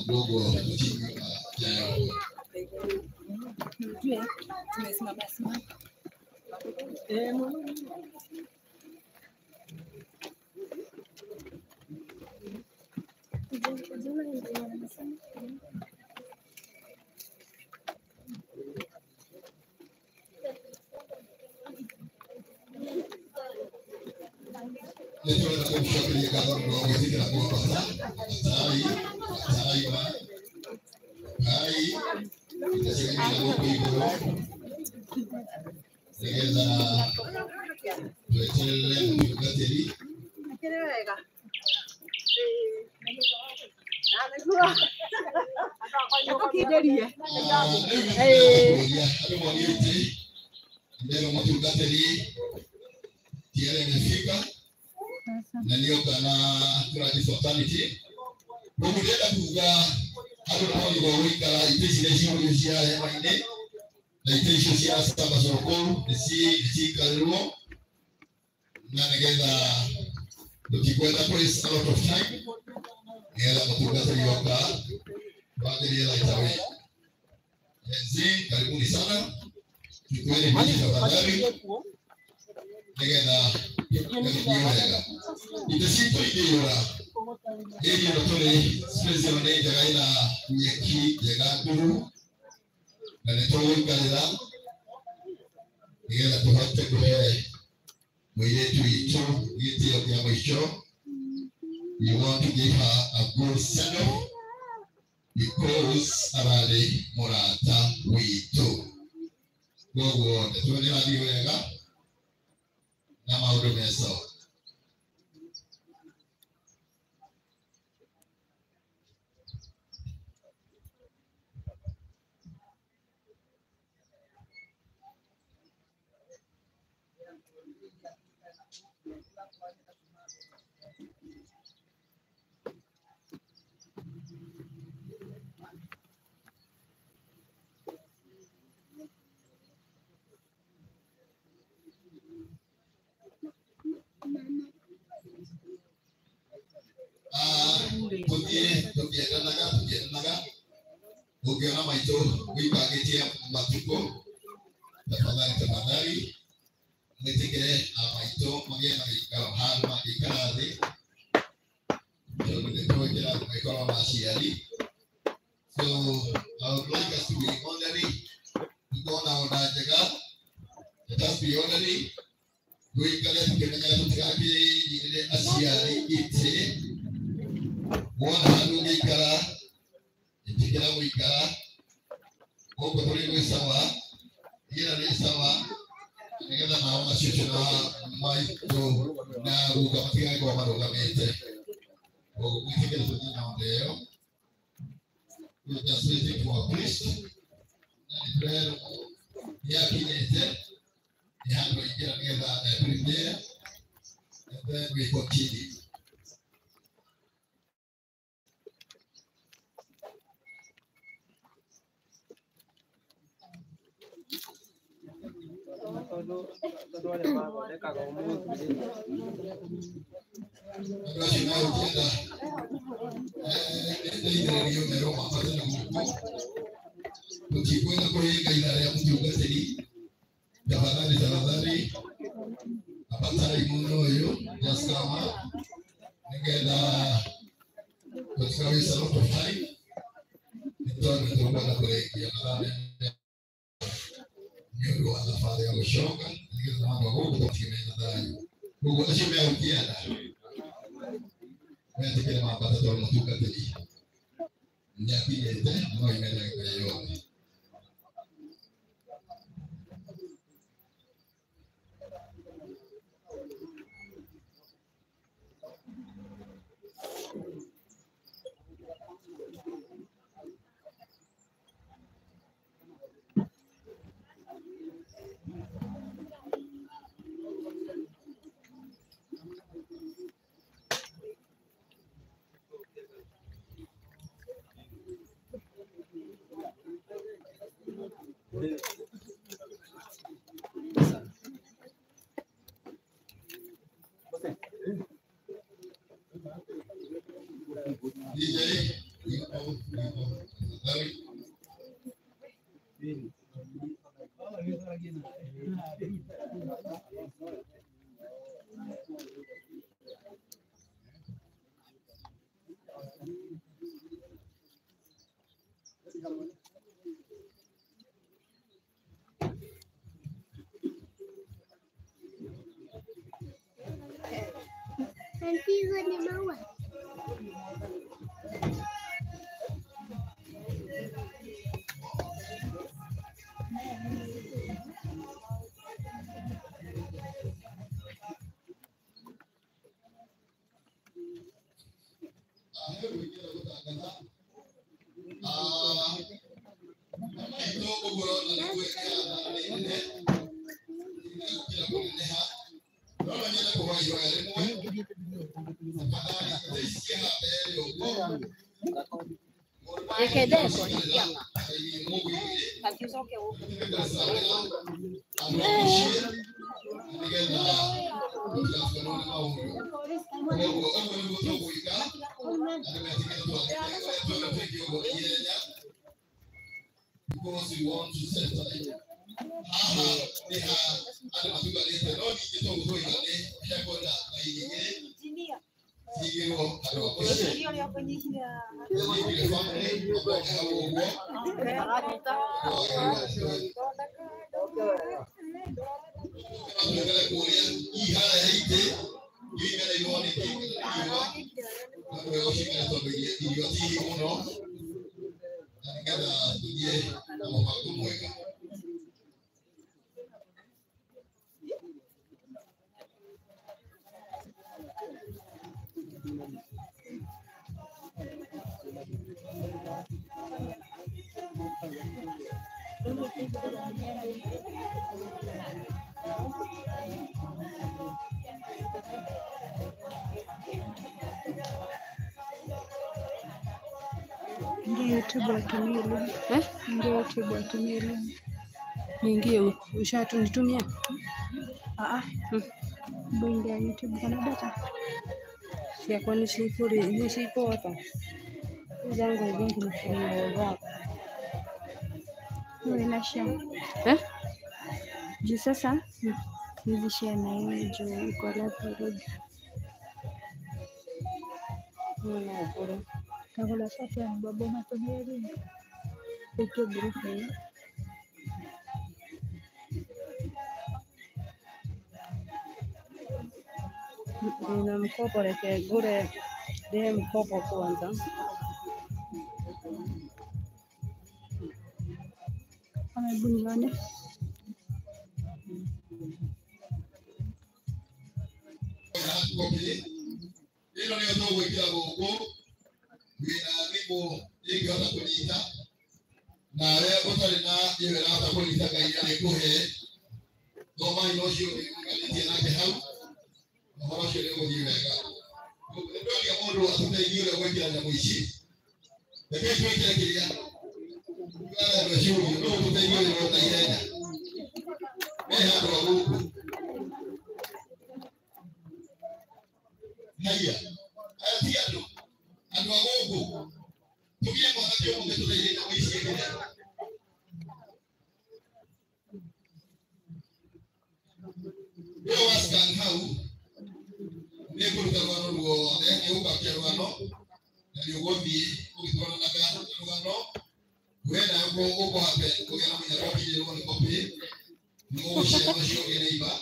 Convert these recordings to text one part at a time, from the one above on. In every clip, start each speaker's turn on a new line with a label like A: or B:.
A: logo timu ya na niyo kana kurati fatality mugenda kuga abo ni bo wikala itishire shimo cia ya maine na itisho cia saba soko si kalmo na nigetha tukikwenda place a lot of time nigetha mutungata yoka baadhi ya itawe karibuni sana tukwende hivi tafadhali nigetha itasipo ikiwa hiyo ndio special day jaina nyeki jagakuru na netowe kalila nigetha tuhote kuhe mwiyetu itu yiti ya mwisho. You want to give her a good send off because arale morata witu gogo tuone hadi wega na maodo mesa Ukiona maito wipagetia matuko tafadhali mwitikire maito magena ikao halma ikarathi ndio kwa masiari. So I would like us to be honorary tukona onajaga let us be honorary wikale tukenya tukaki ile asiari ite mwana hangu ikara itikira wikara koko tuli sawa ila ni sawa nigetha naona cicio na maito na ruga matiga kwa marugamite koko mwitikira tunyina ndeo we just waiting for a priest na prayer yakinete yango ikira nigetha prepare and then we continue. Tukikwenda kujenga idara ya mtungateli tafadhali apatara imunoyo just kama ningenda kusikawisa a lot of time nitoa nitokana kurekia Mungu anafanya ya ushoga ningeza mambo huko kutimeza ndani Mungu ashimea ukienda wewe kile mapata tu mtungateli nyapige tena na imeleka yote. DJ Because you want to settle it. They have
B: YouTube watumie link. Ingia YouTube watumie link. Niingie ushatunitumia? Ingia YouTube kana data. Ya kwani sifuri, ni sipo hapa. Zangu vingi ni kwa wewe na share. Juu sasa hizi share na yeye juu iko live. Kakula sasa ni baba natumia link. Iko group hii. Nina mkopo leke gure de mkopo kwanza. Amebunione.
A: Hilo ni ndio wekea huko. Wina mimo yeye hata kuita. Na leo utali na yeye hata kuita kaida ikuhe. Noma inoshio ni nake hau. Mwana shule ngo jiweka. Ndio ya mondo wasaidiwe wekea na mwishi. Ndio wekea kilia. Ngara ndio shule ndio kusaidiwe na kaida. Haya ndio huko. Haya. Atia ndo. Ando agogo. Tukia kwa hapo mtu zaidi na mwishi yake. Yo waskan hau. Neko lutano luo ne uka kerwano. Ndio gobi ukitwana na kana kerwano. Wena ngo uko hape kuya na mnyaroti leo ni kopi. Ngo shema shoge neiba.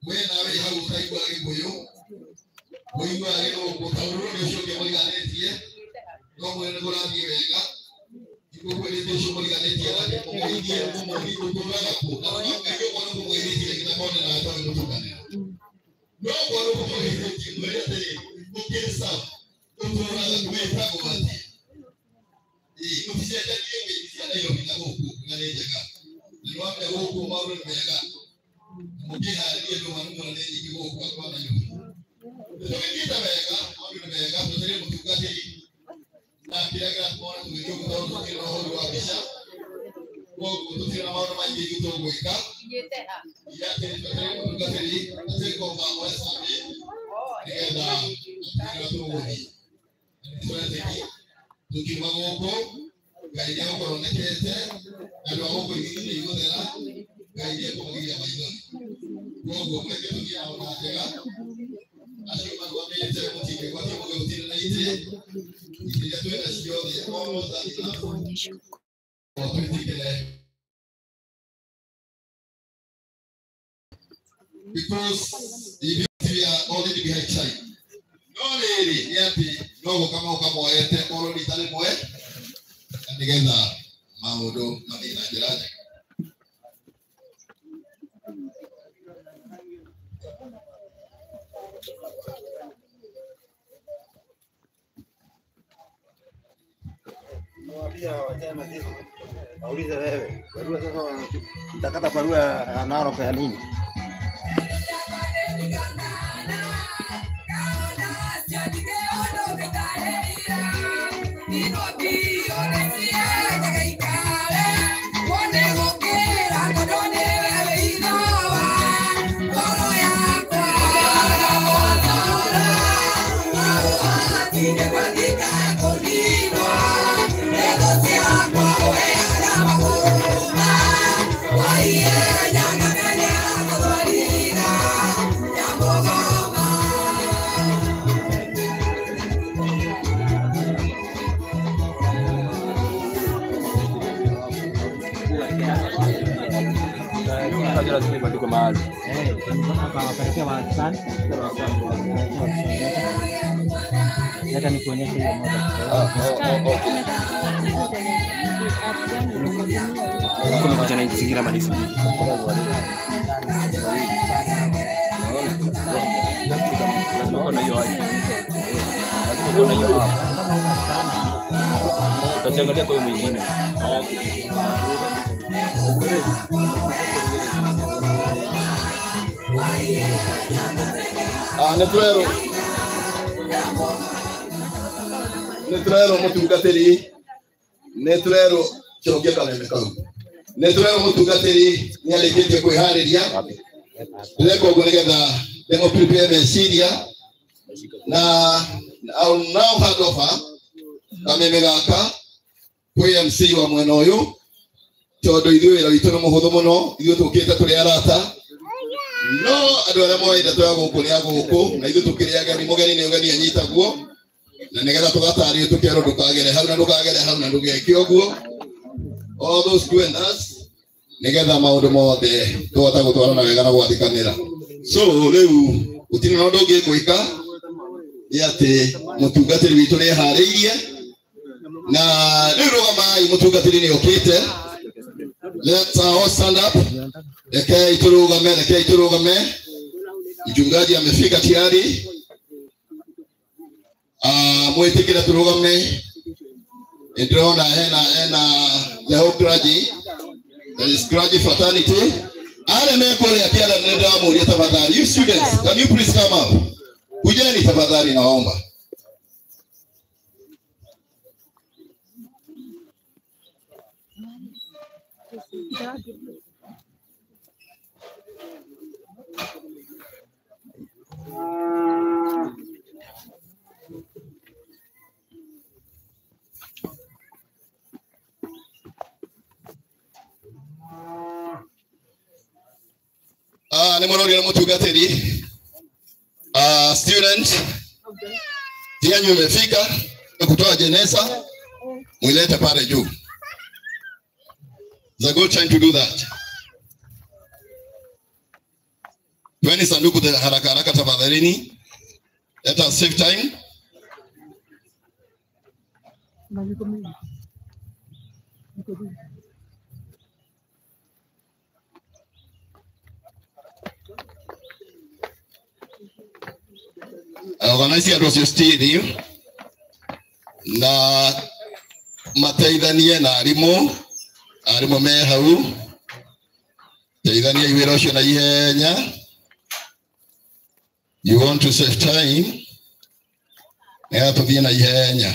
A: Wena we hau kaigwa kiboyo. Wengi leo kutauru ndio shoge mliganetie. Ngo mwene bora diweka. Iko kwa ile shoge mliganetie la kwa ile ngo mwi kutoka hapo. Na hiyo kwa ngo ile kinabona na hata kutokana. Ndio kwa ngo ile kimwelete ukesa. Kutoka kumeta kwa watu. Ukisema hiyo ni hiyo kinaboku ngalejeka. Ndio wale huko mauro nimeka. Mjina ndio mwanangu anayeji kiboku kwa na nyumba. Ndio kita weka, au nimeka tutere mtukati. Na pia kama kwa ndio kutoka kwa roho wa kisha. Kwa kutoka mauro maji kidogo ika. Ya tutere mtukati, tutere kwa kwa sababu. Ndio ndio. Ndio tukiuma gũkũ Ngai nĩ agũkonekete andũ a gũkũ igũrũ igũthera Ngai nĩ ekũmagĩria maithori koguo mũreketũgia na ona njega acio marũgamĩte mũtingĩgwatia mũge gũtirĩ na itĩ iria twĩna ciothe othe twĩtĩkĩre because if we are already behind time no really yati no kama ukamoete already tale moe ndigeza maũndũ mathiĩ na njĩra njega
C: Aulize wewe, barua sasa utakata barua analo kwa nini? Lazima ibandikwe mahali.
D: Akawapelekea wasan. Leta nikuonyeshe hiyo moja. Kuna kuja na izingira malisi. Kuna hiyo hapo. Kuna hiyo hapo. Tutaangalia kwa mwingine.
A: Netrero mutungatiri netrero chokia kaleme kau netrero mutungatiri nyalekete kwihariria leko gonegetha demo prepare Syria na au now hand over kameme gaka kwi MC wa mwena uyu tondu ithuĩ wĩra witũ nĩ mũhũthũ mũno ithuĩ tũkĩte tũrĩ arata no andũ arĩa moĩ ndeto ya gũkũ nĩ ya gũkũ na ithuĩ tũkĩrĩ ageni mũgeni nĩ ũgeni anyitagwo na nĩgetha tũgatario tũkerwo ndũkagere hau na ndũkagere hau na ndũgeke ũguo all those do and us nĩgetha maũndũ mothe tũhota gũtwarana wega na gwathikanĩra so rĩu gũtirĩ na ũndũ ũngĩ gwĩka nĩ atĩ mũtungatĩri witũ nĩ eharĩirie na rĩu rũgamai mũtungatĩri nĩ ũkĩte. Let's all stand up. Lekei turugame. Mchungaji amefika tayari. Mwetikira turugame. Ndona hena the whole clergy. There is clergy fraternity. Ale mekole ya pia nenda amuria tafadhali. You students, can you please come up? Kujeni tafadhali naomba. Nimorori na mutungatiri student tianyu umefika kutoa jeneza mwilete pale juu. It's a good time to do that. Tueni sanduku haraka haraka tafadhalini. Let us save time. Organize andũ acio stadium na mateithanie na arimũ me hau teithania wĩra ũcio na ihenya. You want to save time, nĩgetha tũthiĩ na ihenya.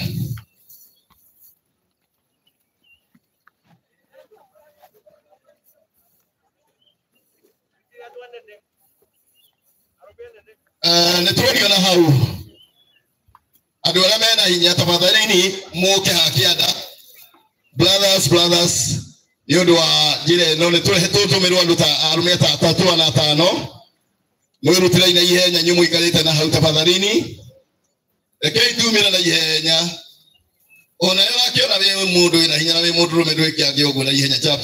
A: Nĩtũrĩona hau Andu ara mena hinya tafadhalini muke hakianda. Brothers yodo wa jire no ne tumirwa nduta arume ta 3 na 5 mwirutira ina ihenya nyumu ikarite na hau tafadhalini ekei tumira na ihenya ona yara kiona we mundu ina hinya na we mundu rume ndwiki agiogo na ihenya chap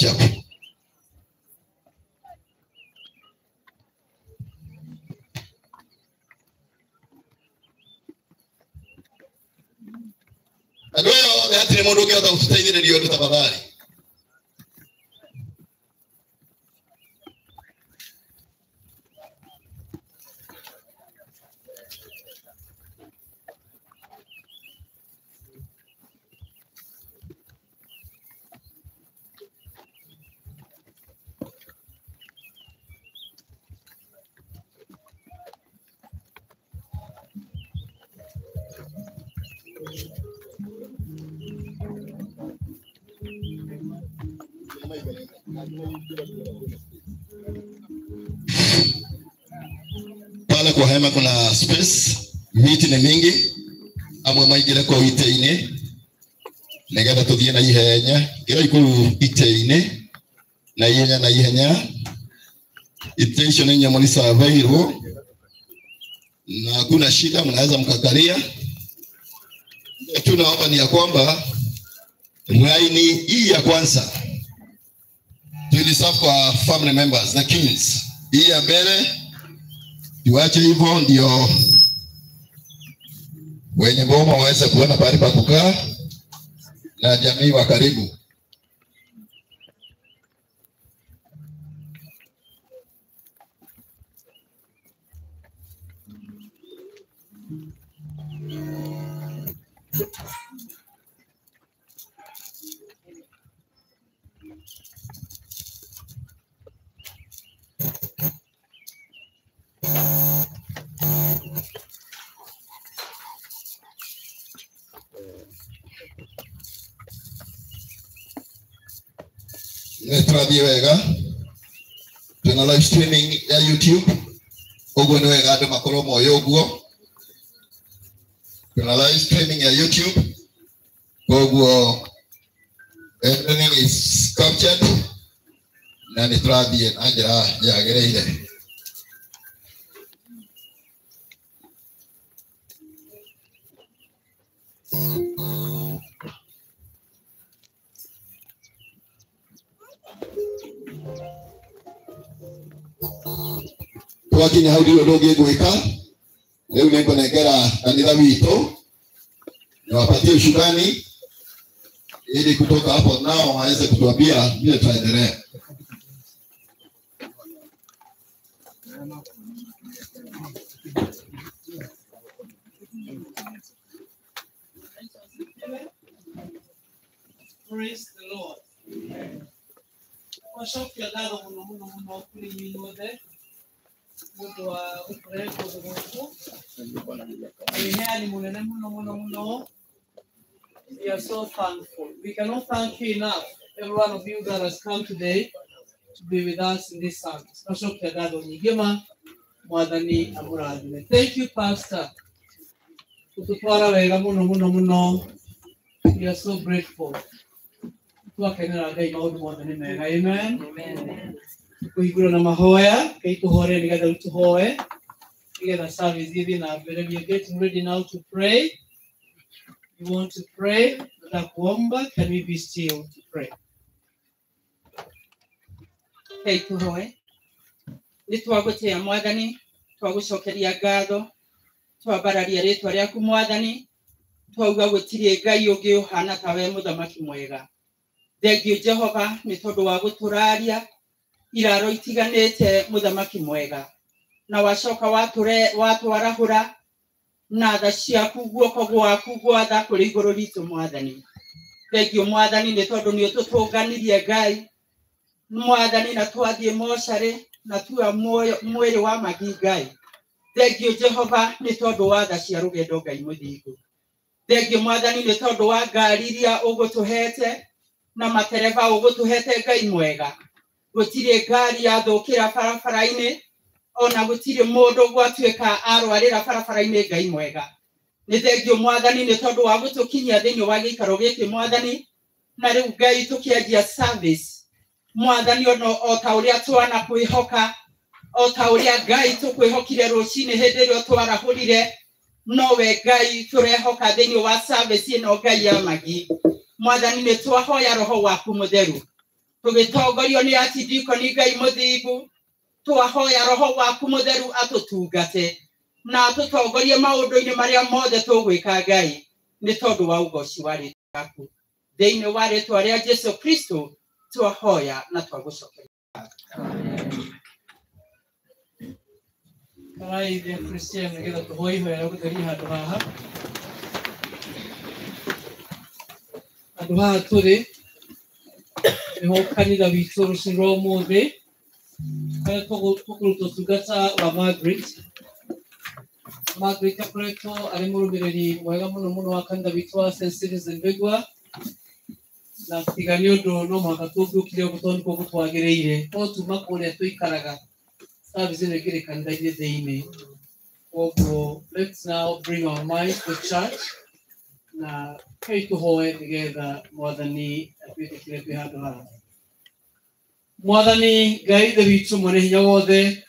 A: adoyo hati mundu kiota usitaidire ndio tafadhali. Pale kwa hema kuna space, viti ni mingi, amwe maigire kwa ite-ini negetha tuthie na ihenya kira ikuru ite-ini na ihenya ite-icio ni nyamũ survival na hakuna shida, mnaweza mkakalia. Tunaomba ni ya kwamba laini hii ya kwanza tuliserve kwa family members na kings, hii ya mbele tuache hivyo ndio wenye boma waweze kuona pahali pa kukaa na jamii wa karibu. Netradhi wega tuna live streaming ya YouTube ogo ni wega ndo makoro moyo guo tuna live streaming ya YouTube ogo everything is captured na netradhi aja ya gereire Wakini haudi ndoge gweka leo nembo negera kanisa wito na wapatie shukrani ili kutoka hapo nao waweze kutuambia vile tuendelee.
E: Praise the Lord. Washokia dado muno kuli minode. Mudo wa upreko dogo. Ni munene muno. We are so thankful. We cannot thank you enough, every one of you that has come today to be with us in this service. Washokia dado nyigema mwadhani amuradine. Thank you, Pastor. Kutupara wega muno. We are so grateful. Amen. Kuigura na mahoya kaituhore nigatha utuhoe nigatha service hivi na vile we are getting ready now to pray. You want to pray na kuomba, can we be still to pray? Kaituhoe nitwagutia mwathani twagucokeria ngatho twabararia ritwa riaku mwathani twauga gutirie ngai ungi uhana tawe muthamaki mwega. Thengio Jehova ni tondu wa guturaria iraro itiganite muthamaki mwega na wacoka watwarahura na tha ciaku guoko gwaku gwatha kuri iguru ritu mwathani. Thengio mwathani ni tondu ni ututunganirie ngai mwathani na twathie mochari na tua mwiri wa magi ngai. Thengio Jehova ni tondu wa tha cia rugendo ngai muthingu. Thengio mwathani ni tondu wa ngari iria ugutuhete na matereva ugutuhete ngai mwega. Gutire ngari yathukira barabara-ini ona gutire mundu gwatuika arwarira barabara-ini ngai mwega. nĩ thengio Mwathani nĩ tondũ wa gũtũkinyia thĩinĩ wa gĩikaro gĩkĩ Mwathani, na rĩu Ngai tũkĩanjia service Mwathani o ta ũrĩa twana kwĩhoka, o ta ũrĩa Ngai tũkwĩhokire rũcinĩ hĩndĩ ĩrĩa twarahũrire, nowe Ngai tũrehoka thĩinĩ wa service ĩno Ngai ya magi. Mwathani nĩ twahoya Roho waku Mũtheru, tũgĩtongorio nĩ atindikoni Ngai mũthingu, twahoya Roho waku Mũtheru atũtungate na atũtongorie maũndũ-inĩ marĩa mothe tũgwĩka Ngai, nĩ tondũ wa ũgoci wa rĩĩtwa rĩaku. Thĩinĩ wa rĩĩtwa rĩa Jesũ Kristo twahoya na twagũcokeria.
F: Karai dia Christian nĩgetha tũhoe ihoya rĩa gũtheria handũ haha. Handũ haha tũrĩ nĩho kanitha witũ rũciinĩ rwa ũmũthĩ, harĩa tũkũruta ũtungata wa Margaret akoretwo arĩ mũrũmĩrĩri mwega mũno wa kanitha witũ wa St. Citizen Mbĩgua, na tiga nĩ ũndũ no mũhaka tũngĩũkire ũguo tondũ nĩkuo gũtwagĩrĩire, no tuma kũrĩa tũikaraga service ĩno ĩgĩrĩ kanitha-inĩ thĩinĩ. Koguo let's now bring our minds to church na kei tũhoe nĩgetha Mwathani atwĩtĩkĩre twĩ handũ haha. Mwathani Ngai ithe witũ mwene hinya wothe,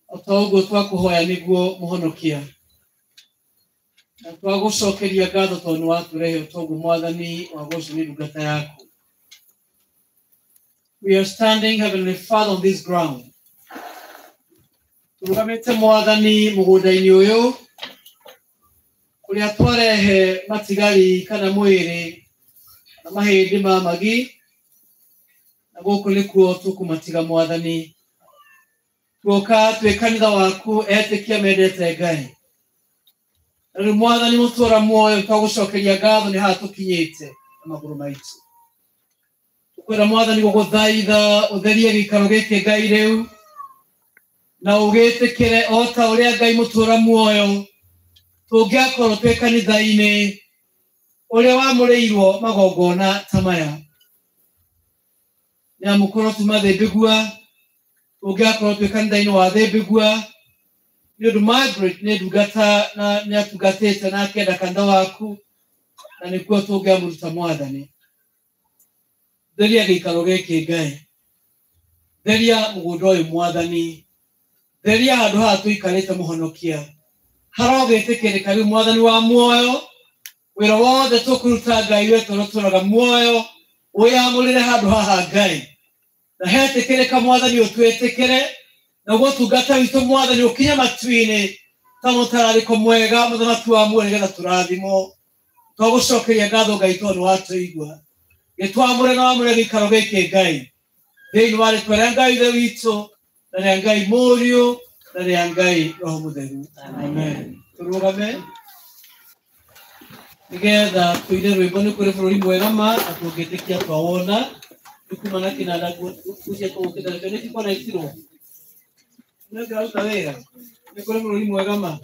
F: o ta ũguo twakũhoya nĩguo mũhonokia, na twagũcokeria ngatho tondũ nĩ watũrehe o ta ũguo Mwathani wa gũcio nĩ ndungata yaku. We are standing, Heavenly Father, on this ground. Tũrũgamĩte Mwathani mũgũnda-inĩ ũyũ kũrĩa twarehe matigari kana mwĩrĩ na mahĩndĩ ma magi, na gũkũ nĩkuo tũkũmatiga Mwathani. Tuoka twĩ kanitha waku etĩkia mendete Ngai. Na rĩu Mwathani mũtũũra muoyo twagũcokeria ngatho nĩ haha tũkinyĩte na magũrũ maitũ. Tũkwĩra Mwathani gũgũthaitha ũtherie gĩikaro gĩkĩ Ngai rĩu, na ũgĩtĩkĩre o ta ũrĩa Ngai mũtũũra muoyo tũngĩakorwo twĩ kanitha-inĩ ũrĩa wamũrĩirwo magongona ta maya. Nĩamũkorwo tuma thĩ Mbĩgua, tũngĩakorwo twĩ kanitha-inĩ wa thĩ Mbĩgua, nĩ ũndũ Margaret nĩ ndungata na nĩ atungatĩte na akenda kanitha waku, na nĩkuo tũngĩamũruta Mwathani. Theria gĩikaro gĩkĩ Ngai, theria mũgũnda ũyũ Mwathani, theria handũ haha tũikarĩte mũhonokia, harogĩtĩkĩrĩka rĩu Mwathani wa muoyo, wĩra wothe tũkũruta Ngai wetũ ũrĩa tũraga muoyo ũyamũrĩre handũ haha Ngai, na hetĩkĩrĩka Mwathani ũtwĩtĩkĩre, na gũtungata witũ Mwathani ũkinye matu-inĩ ta mũtararĩko mwega mũthamaki wa muoyo nĩgetha tũrathimwo. Twagũcokeria ngatho Ngai tondũ nĩ watũigua, gĩtwamũre na wamũre gĩikaro gĩkĩ Ngai, thĩinĩ wa rĩĩtwa rĩa Ngai ithe witũ na rĩa Ngai Mũriũ na rĩa Ngai Roho Mũtheru. Amen. Tũrũgame nĩgetha tũine rwĩmbo nĩ kũrĩ bũrũri mwega ma na tũngĩtĩkia twawona kuma na kinanda kucia tũgũkĩnda rĩbio nĩ tikona itirwo nĩngĩraruta wĩra nĩ kũrĩ bũrũri mwega ma.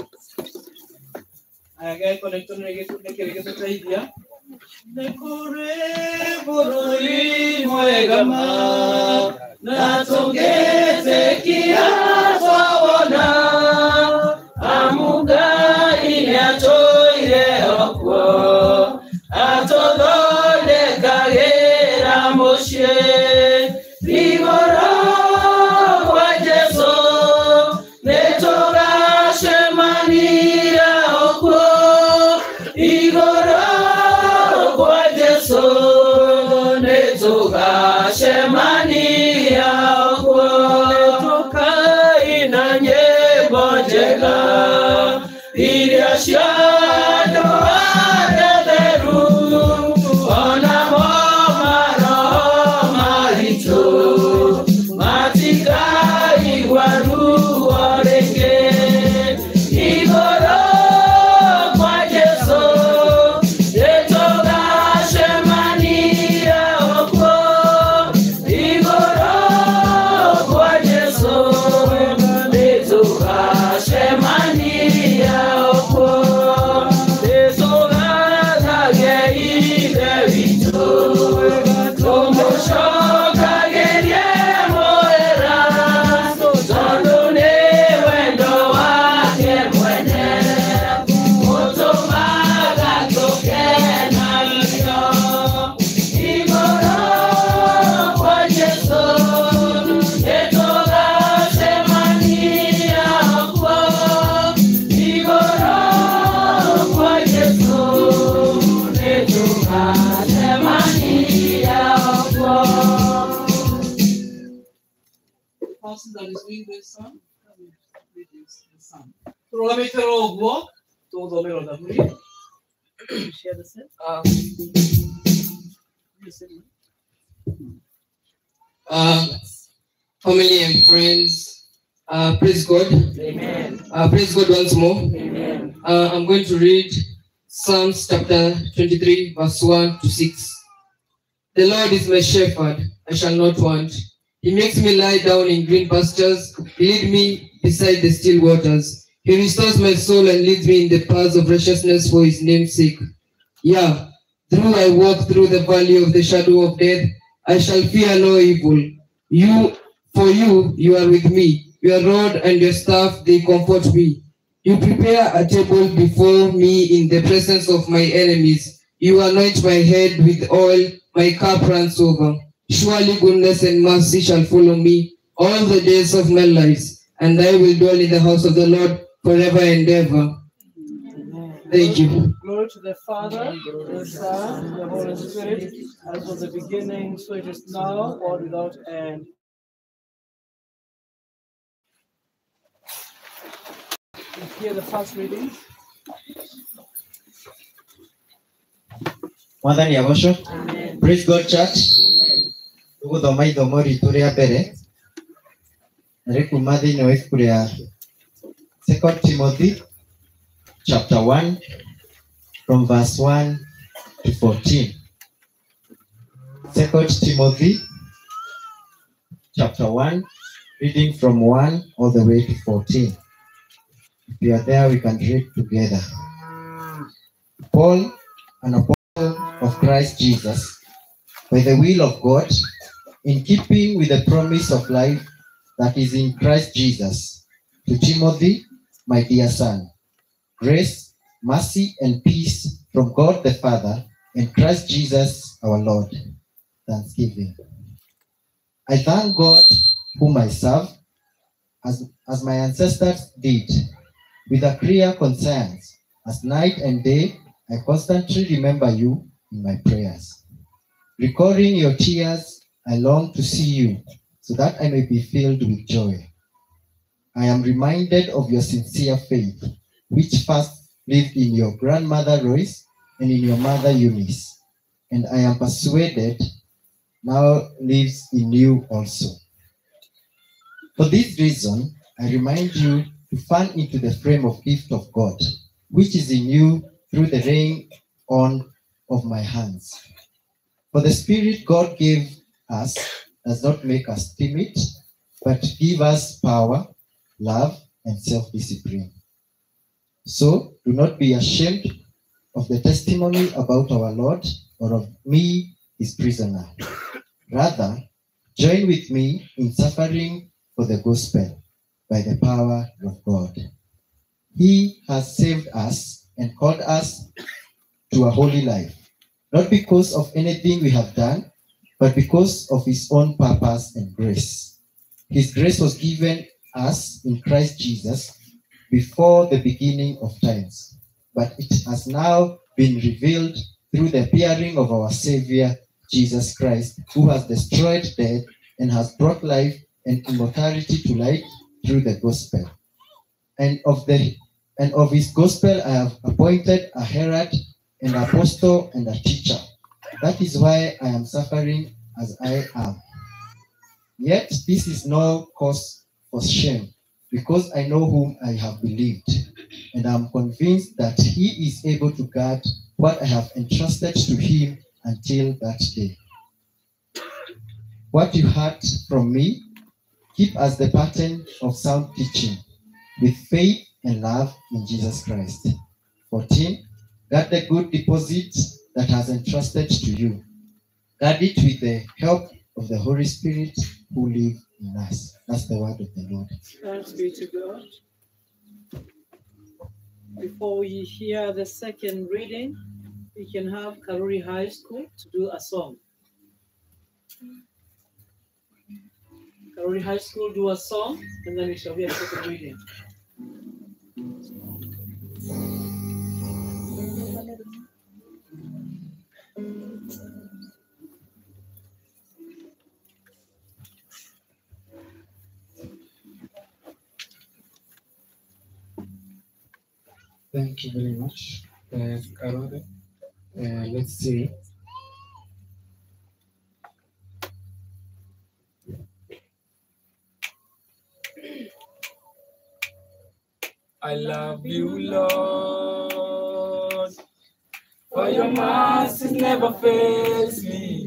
F: Aya Ngai connect nĩ gĩtũteithia. Nĩ kũrĩ bũrũri mwega ma na tũngĩtĩkia twawona, amu Ngai nĩatũire okuo atũthondekagĩra mũciĩ igũrũ kwa Jesũ, nĩtũgacemania okuo igũrũ kwa Jesũ, nĩtũgacemania okuo, tũkaina nyĩmbo njega iria cia andũ arĩa atheru, onamo maroho maitũ matikaigua ruo rĩngĩ igũrũ kwa Jesũ, nĩtũgacemania okuo that is doing this song. Read this song. Turogamite roguo, todo mero da muri. Share the set.
G: Family and friends, praise God.
F: Amen.
G: Praise God once more.
F: Amen.
G: I'm going to read Psalms chapter 23, verse 1 to 6. The Lord is my shepherd, I shall not want. He makes me lie down in green pastures. He leads me beside the still waters. He restores my soul and leads me in the paths of righteousness for his name's sake. Yeah, though I walk through the valley of the shadow of death, I shall fear no evil. You are with me. Your rod and your staff, they comfort me. You prepare a table before me in the presence of my enemies. You anoint my head with oil, my cup runs over. Surely goodness and mercy shall follow me all the days of my life, and I will dwell in the house of the Lord forever and ever. Thank you.
F: Glory to the Father, the Son, and the Holy Spirit, as was the beginning, so it is now, world without end. We hear the first reading.
H: Mwathani abosho. Praise God, church. Tuguthoma ithomo ritu ria mbere na rikuma thiini wa ibuku ria 2 Timothy chapter 1 from verse 1 to 14. 2 Timothy chapter 1 reading from 1 all the way to 14. If you are there, we can read together. Paul, an apostle of Christ Jesus, by the will of God, in keeping with the promise of life that is in Christ Jesus, to Timothy, my dear son, grace, mercy, and peace from God the Father and Christ Jesus our Lord. Thanksgiving. I thank God whom I serve, as my ancestors did, with a clear conscience, as night and day I constantly remember you in my prayers. Recalling your tears, I long to see you, so that I may be filled with joy. I am reminded of your sincere faith, which first lived in your grandmother Lois and in your mother Eunice, and I am persuaded now lives in you also. For this reason, I remind you to fan into the flame of gift of God, which is in you through the laying on of my hands. For the Spirit God gave us does not make us timid, but give us power, love, and self-discipline. So do not be ashamed of the testimony about our Lord or of me, his prisoner. Rather, join with me in suffering for the gospel by the power of God. He has saved us and called us to a holy life, not because of anything we have done, but because of his own purpose and grace. His grace was given us in Christ Jesus before the beginning of times, but it has now been revealed through the appearing of our Savior, Jesus Christ, who has destroyed death and has brought life and immortality to light through the gospel. And of his gospel I have appointed a herald, an apostle, and a teacher. That is why I am suffering as I am. Yet this is no cause for shame, because I know whom I have believed, and I am convinced that he is able to guard what I have entrusted to him until that day. What you heard from me, keep as the pattern of sound teaching, with faith and love in Jesus Christ. 14. Guard the good deposit that has entrusted to you. Guard it with the help of the Holy Spirit who lives in us. That's the word of the Lord.
F: Thanks be to God. Before we hear the second reading, we can have Karuri High School to do a song. Karuri High School do a song, and then we shall hear a second reading.
I: Thank you very much, Karole. Let's see.
J: I love you, Lord, for your mercy never fails me.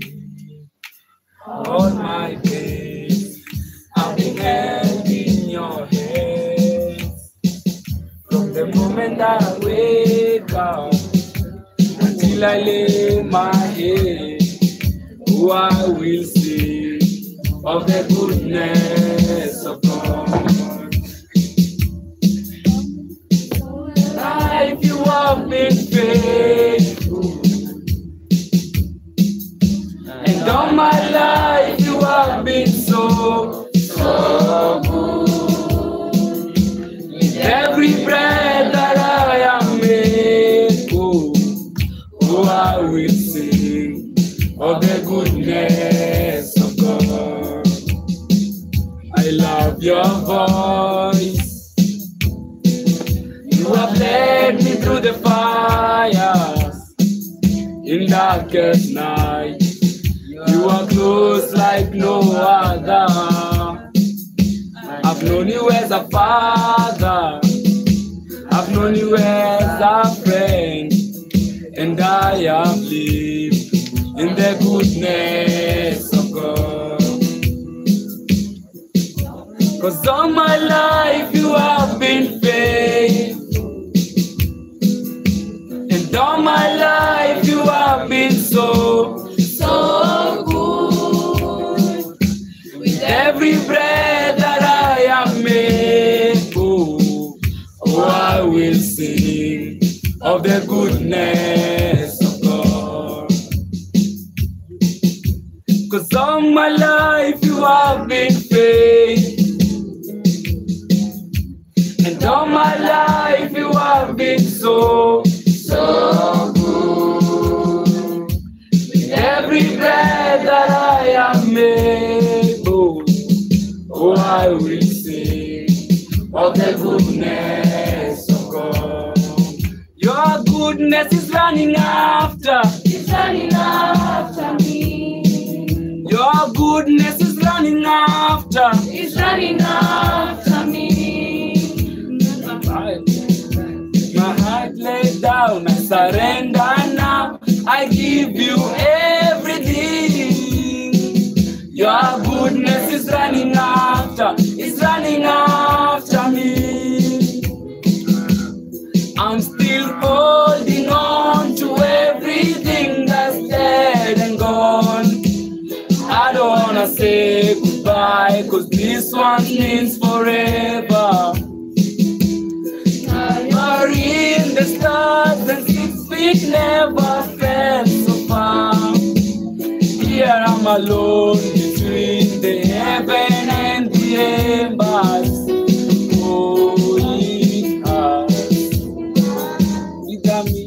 J: All my days I've been held in your hands. From the moment that I wake up until I lay my head, oh, I will sing of the goodness of God. Life, you have been faithful, and all my life you have been so good. With every breath that I am able, oh, I will sing of the goodness of God. I love your voice. You have led me through the fires in darkest night. You are close like no other. I've known you as a father. I've known you as a friend. And I have lived in the goodness of God. 'Cause all my life you have been faithful. And all my life you have been so good. With every breath that I am able, oh, I will sing of the goodness of God. 'Cause all my life you have been faithful. And all my life you have been so good. With every breath that I am able, oh, I will sing of the goodness of God. Your goodness is running after me. Your goodness is running after me. My heart laid down, I surrender now. I give you everything. Your goodness is running after me. I'm still holding on to everything that's dead and gone. I don't wanna say goodbye, 'cause this one means forever. In the stars and 6 feet never felt so far. Here I'm alone between the heaven and the embers. Oh, it has with me.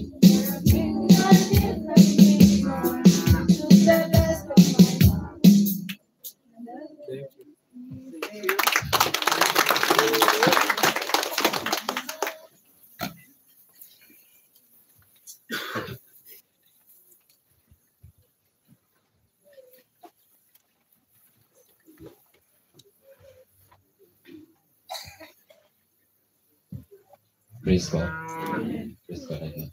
K: Praise God. Praise God again.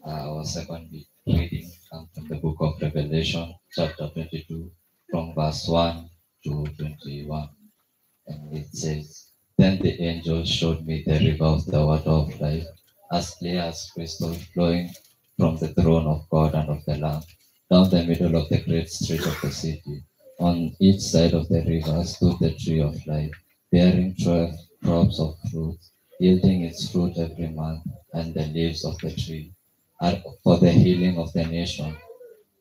K: Our second reading comes from the book of Revelation, chapter 22, from verse 1 to 21. And it says, Then the angel showed me the river of the water of life, as clear as crystal, flowing from the throne of God and of the Lamb, down the middle of the great street of the city. On each side of the river stood the tree of life, bearing 12 crops of fruit, yielding its fruit every month, and the leaves of the tree are for the healing of the nation.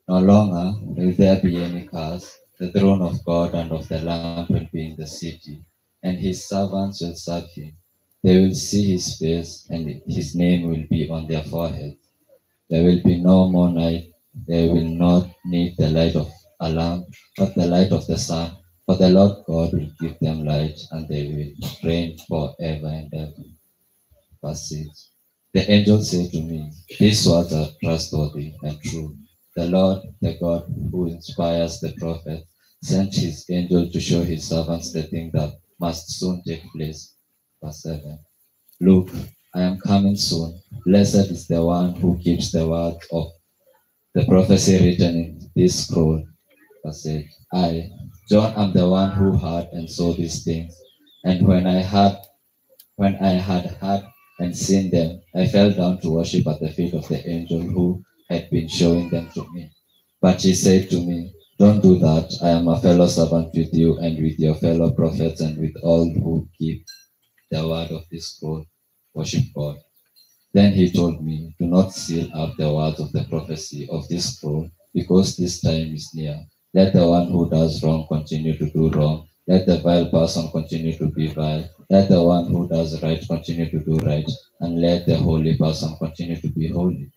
K: No longer will there be any curse. The throne of God and of the Lamb will be in the city, and his servants will serve him. They will see his face, and his name will be on their foreheads. There will be no more night. They will not need the light of a lamp, but the light of the sun. For the Lord God will give them light, and they will reign forever and ever. Verse 6. The angel said to me, "These words are trustworthy and true. The Lord, the God who inspires the prophet, sent his angel to show his servants the thing that must soon take place." Verse 7. Look, I am coming soon. Blessed is the one who keeps the word of the prophecy written in this scroll. Verse 8. I, John, am the one who heard and saw these things. And when I had heard and seen them, I fell down to worship at the feet of the angel who had been showing them to me. But he said to me, "Don't do that. I am a fellow servant with you and with your fellow prophets and with all who keep the word of this scroll. Worship God." Then he told me, "Do not seal up the words of the prophecy of this scroll, because this time is near. Let the one who does wrong continue to do wrong. Let the vile person continue to be vile. Let the one who does right continue to do right. And let the holy person continue to be holy.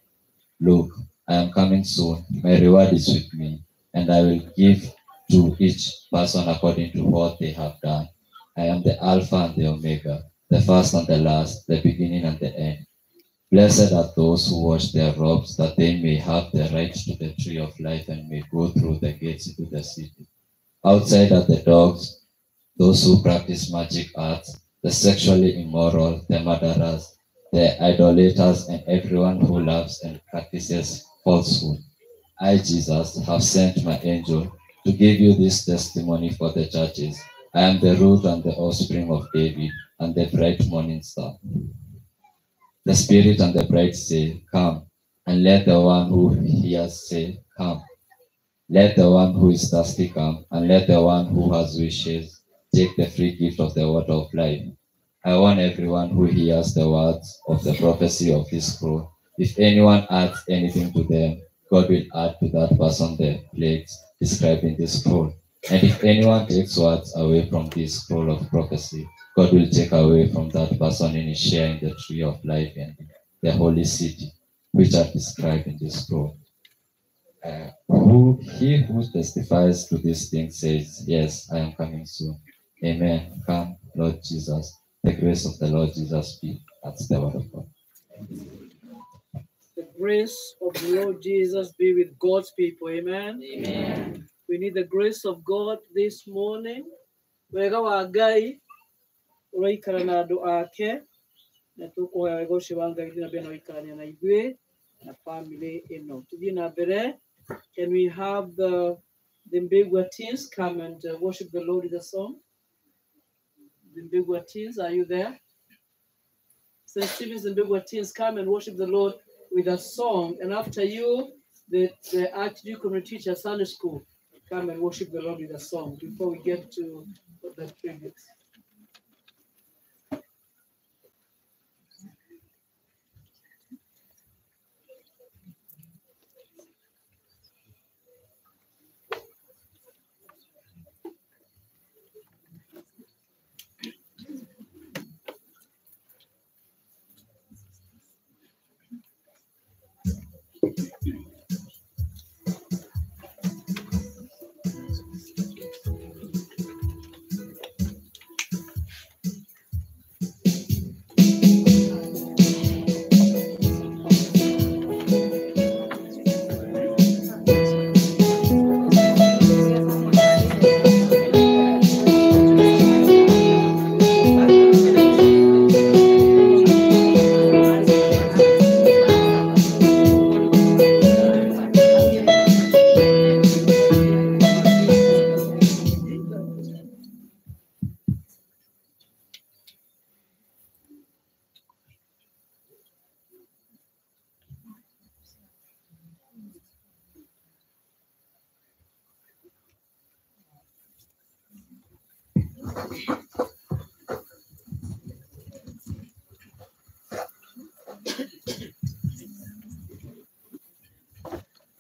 K: Look, I am coming soon. My reward is with me, and I will give to each person according to what they have done. I am the Alpha and the Omega, the first and the last, the beginning and the end. Blessed are those who wash their robes, that they may have the right to the tree of life and may go through the gates into the city. Outside are the dogs, those who practice magic arts, the sexually immoral, the murderers, the idolaters, and everyone who loves and practices falsehood. I, Jesus, have sent my angel to give you this testimony for the churches. I am the root and the offspring of David, and the bright morning star. The Spirit and the bride say, "Come," and let the one who hears say, "Come." Let the one who is thirsty come, and let the one who has wishes take the free gift of the water of life. I warn everyone who hears the words of the prophecy of this scroll. If anyone adds anything to them, God will add to that person the plagues described in this scroll. And if anyone takes words away from this scroll of prophecy, God will take away from that person any share in the tree of life and the holy city, which are described in this scroll. He who testifies to these things says, "Yes, I am coming soon." Amen. Come, Lord Jesus. The grace of the Lord Jesus be. That's the word of God.
F: The grace of the Lord Jesus be with God's people. Amen.
E: Amen.
F: We need the grace of God this morning. Wega wa Ngai uroikara na andu ake na tukuhoya wega ucio wa Ngai na bena uikarania na ithuĩ na family ino. Tuthie na mbere. Can we have the Mbegwa teens come and worship the Lord with a song? The Mbegwa teens, are you there? St. Stephen's Mbegwa teens, come and worship the Lord with a song. And after you, the Archdeacon will teach a Sunday school. Come and worship the Lord with a song before we get to the tributes.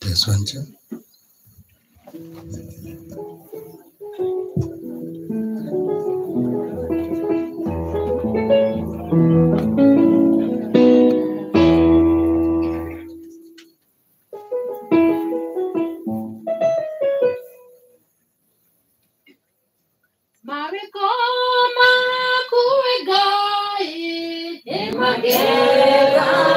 A: Yes, one, two.
L: Marikoma kuegai emagera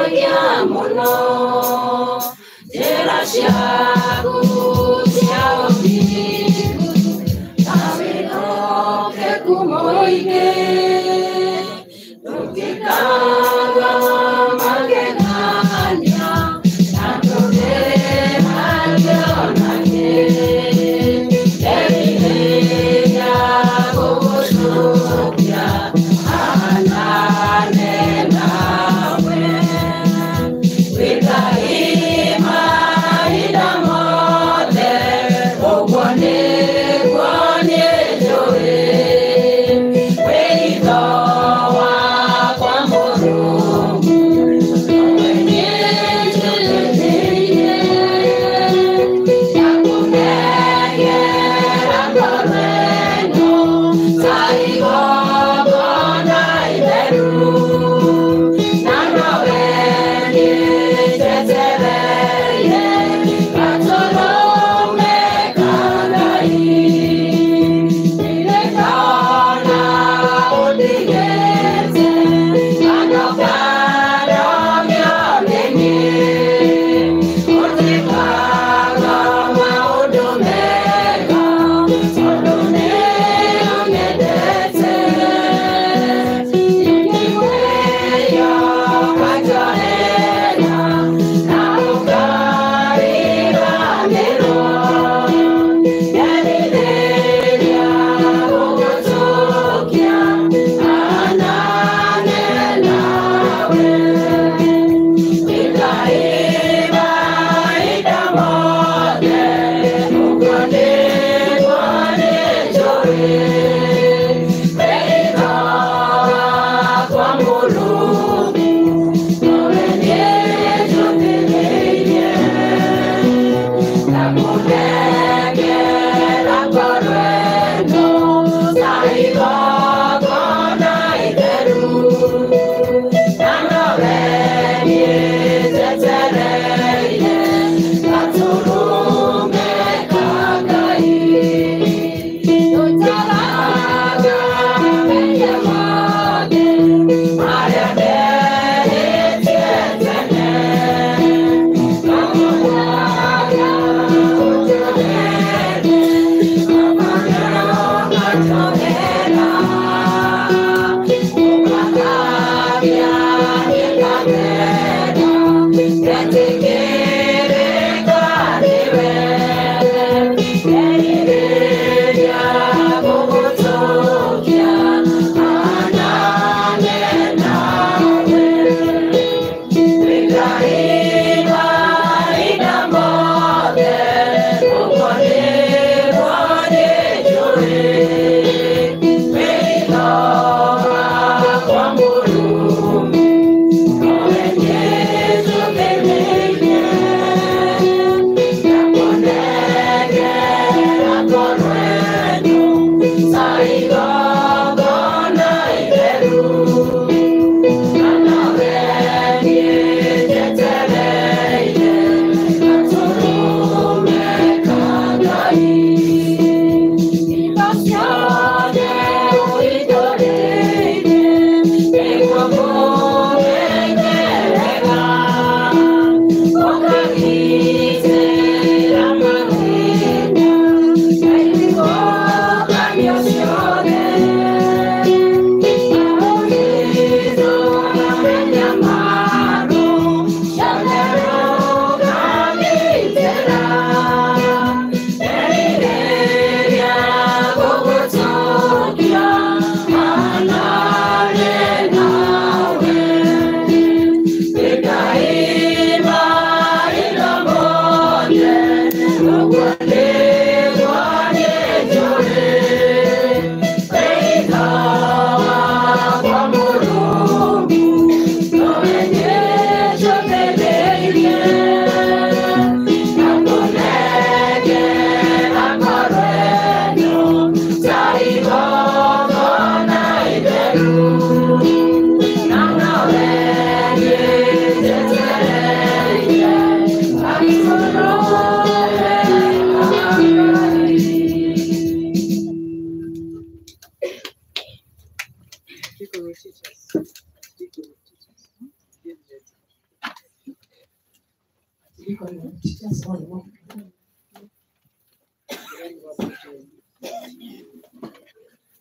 L: Teachers on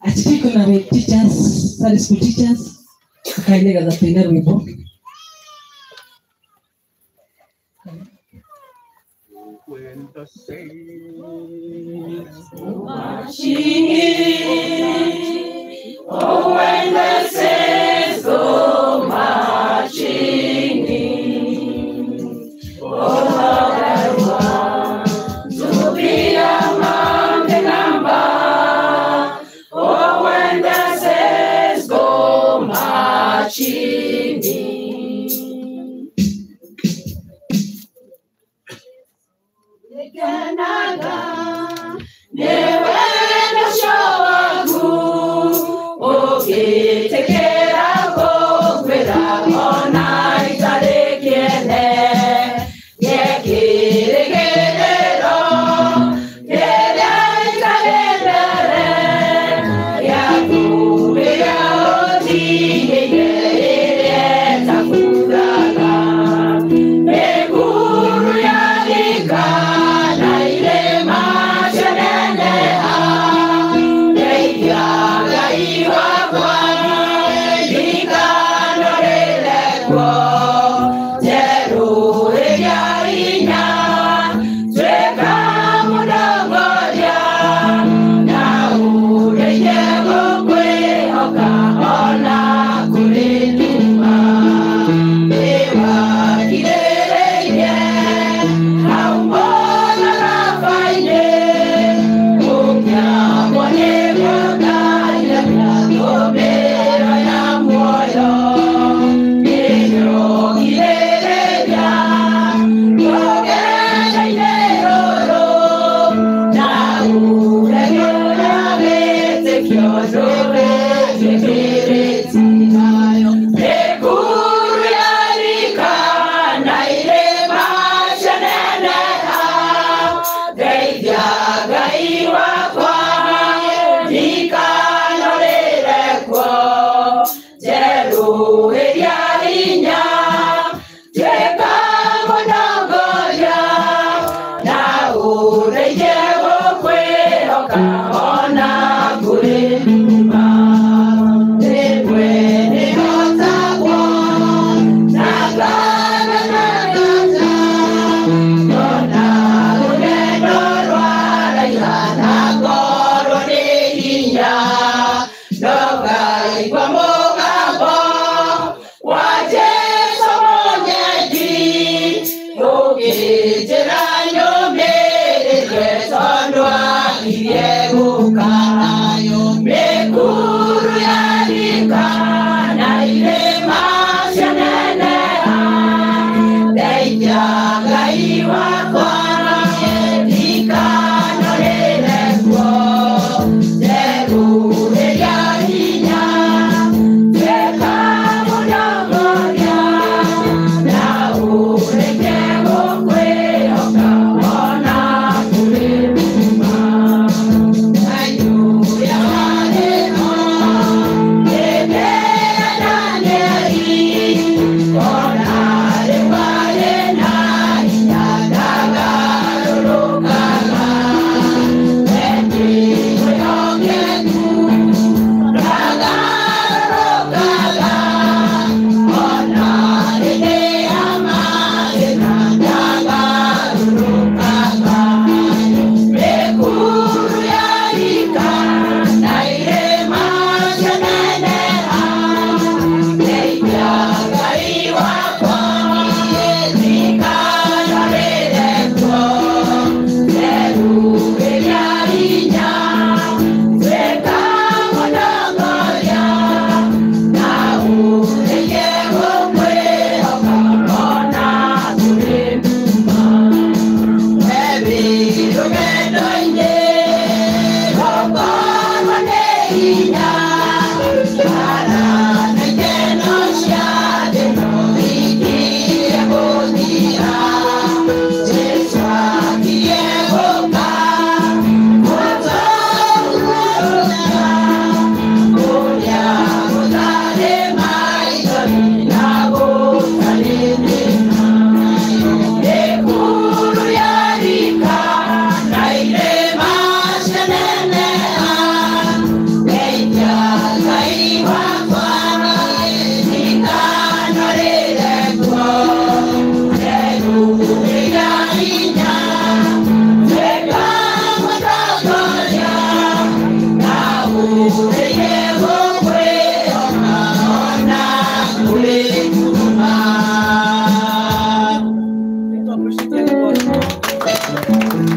F: Actually, kuna teachers, Sunday school teachers, kailega za tena wimbo.
J: When the saints
L: oh, when the saints go marching in, oh, Lord, I want to be among the number. Oh, when the saints go marching in. Canada, never show a good. Okay, take care of go with all night. I can't get it all. Get it, yeah, go be out. Get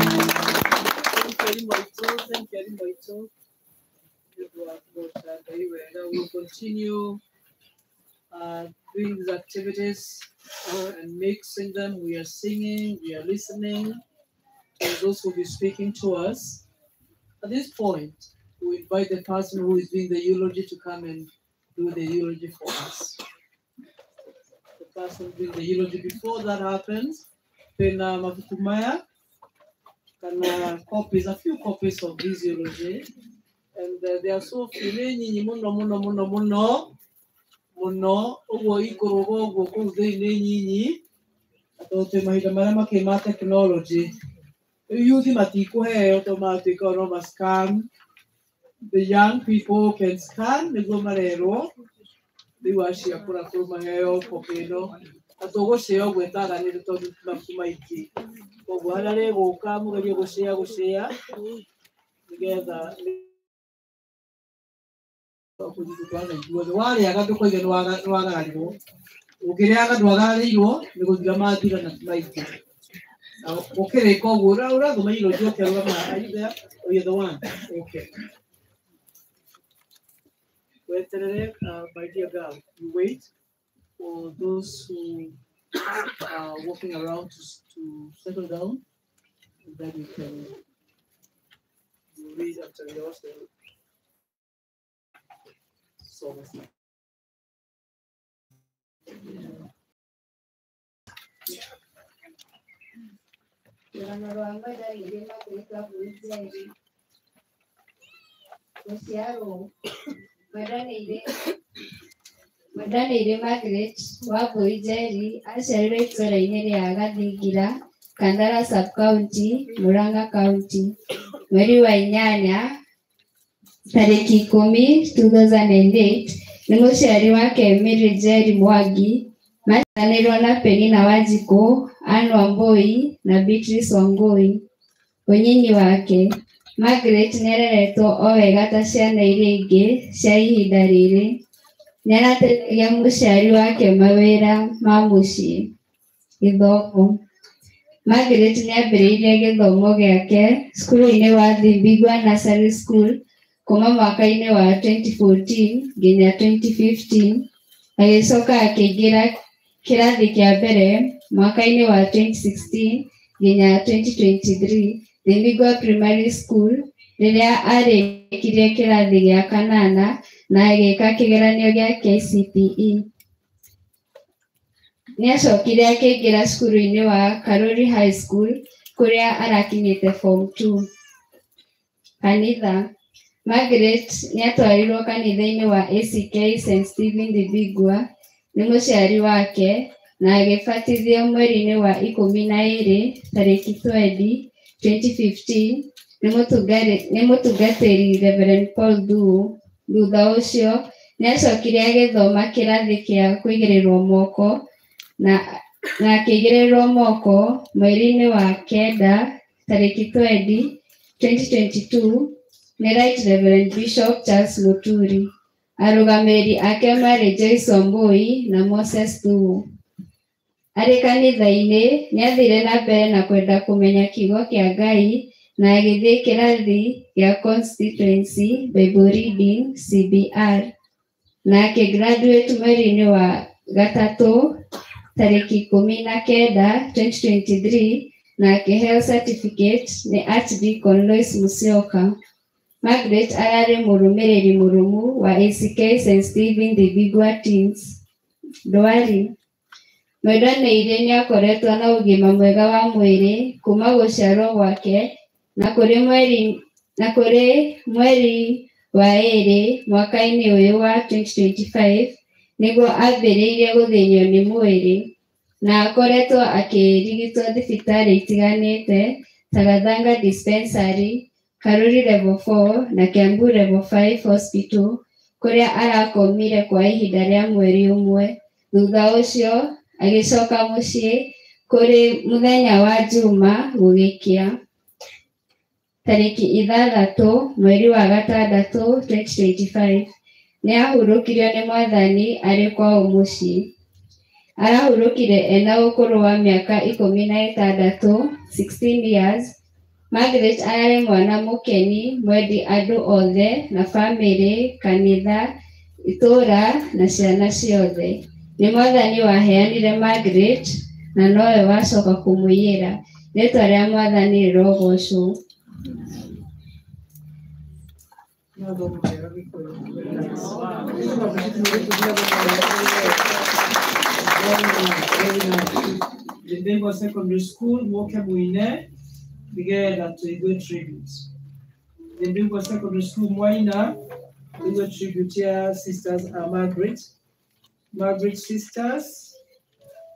F: We will continue doing these activities and mixing them. We are singing, we are listening, and those will be speaking to us. At this point, we invite the person who is doing the eulogy to come and do the eulogy for us. The person doing the eulogy. Before that happens, then Mafutumaya can copies, a few copies of this eulogy. And they are so feeling muno ugo ikorogo ugo kuzi nyinyi atote mahida marama kema technology using matiko he automatic or scan. The young people can scan the gomarero they wash ya pura kuruma heo popeno atogo sheo gwetaga ni to makumaiki ogo harare goka mugerie gushare together. Wale agato kwa geno wagariro ukire agatu wagariro ni guthira mathira na maiki ukire ko gura ura thuma iro joke ura ma are you there or you the one okay wait my dear girl you wait for those who are walking around to settle down and then you can read after yours.
M: Madani Margaret Waboijeri aciarirwo itũũra-inĩ rĩa Gathingira, Kandara Sub-County, Murang'a County, mweri wa 8 tariki 10, 2008 nĩ mũciari wake Mary Njeri Mwangi, maciaranĩirwo na Penina Wanjikũ, Anne Wambui na Beatrice Wangui. Ũnyinyi wake Margaret nĩareretwo o wega ta ciana iria ingĩ cia ihinda rĩrĩ. Nĩarateithagia mũciari wake mawĩra ma mũciĩ. Gĩthomo Margaret nĩambĩrĩirie gĩthomo gĩake cukuru-inĩ wa Thimbigwa Nursery School kuma mwaka-inĩ wa 2014 nginya 2015, agĩcoka akĩingĩra kĩrathi kĩa mbere mwaka-inĩ wa 2016 nginya 2023 Thimbigwa Primary School rĩrĩa arĩkirie kĩrathi gĩa 8 na agĩka kĩgeranio gĩa KCPE. Nĩacokire akĩingĩra cukuru-inĩ wa Karuri High School kũrĩa arakinyĩte Form 2. Kanitha Margaret nĩatwarirwo kanitha-inĩ wa ACK St. Stephen Thimbigwa nĩ mũciari wake na agĩbatithio mweri-inĩ wa 12 tariki 20, 2015 nĩ mũtungatĩri Reverend Paul Thuo. Thutha ũcio nĩacokire agĩthoma kĩrathi kĩa kũigĩrĩrwo moko na akĩigĩrĩrwo moko mweri-inĩ wa 9 tariki 20, 2022 nĩ Right Reverend Bishop Charles Muturi. Arũgamĩrĩri ake marĩ Joyce Wambui na Moses Thuo. Arĩ kanitha-inĩ nĩathire na mbere na kwenda kũmenya kiugo kĩa Ngai na agĩthiĩ kĩrathi gĩa Constituency Bible Reading CBR na akĩgraduate mweri-inĩ wa 3 tariki 19, 2023 na akĩheo certificate nĩ Archdeacon Lois Musyoka. Margaret ararĩ mũrũmĩrĩri mũrũmu wa ACK St. Stephen Thimbigwa Teens. Ndwari Mwendwanĩire nĩakoretwo na ũgima mwega wa mwĩrĩ kuma gũciarwo gwake na kũrĩ mweri wa 2 mwaka-inĩ ũyũ wa 2025 nĩguo ambĩrĩirie gũthĩnio nĩ mwĩrĩ na akoretwo akĩrigitwo thibitarĩ itiganĩte ta Gathanga Dispensary, Karuri Level 4 na Kiambu Level 5 Hospital kũrĩa arakomire kwa ihinda rĩa mweri ũmwe. Thutha ũcio agĩcoka mũciĩ kũrĩ mũthenya wa Juma gũgĩkĩa. Tariki 6 mweri wa 6, 2025 nĩahurũkirio nĩ Mwathani arĩ kwao mũciĩ. Arahurũkire ena ũkũrũ wa mĩaka 16 years Margaret ararĩ mwana mũkeni mwendi andũ othe na bamĩrĩ, kanitha, itũũra na ciana ciothe. Nĩ Mwathani waheanire Margaret na nowe wacoka kũmũiyĩra. Rĩĩtwa rĩa Mwathani rĩrogocwo.
F: The Bengal Secondary School, Mokamuine, together to a good tribute. The Bengal Secondary School, Moina, we will tribute here, sisters Margaret. Margaret's sisters,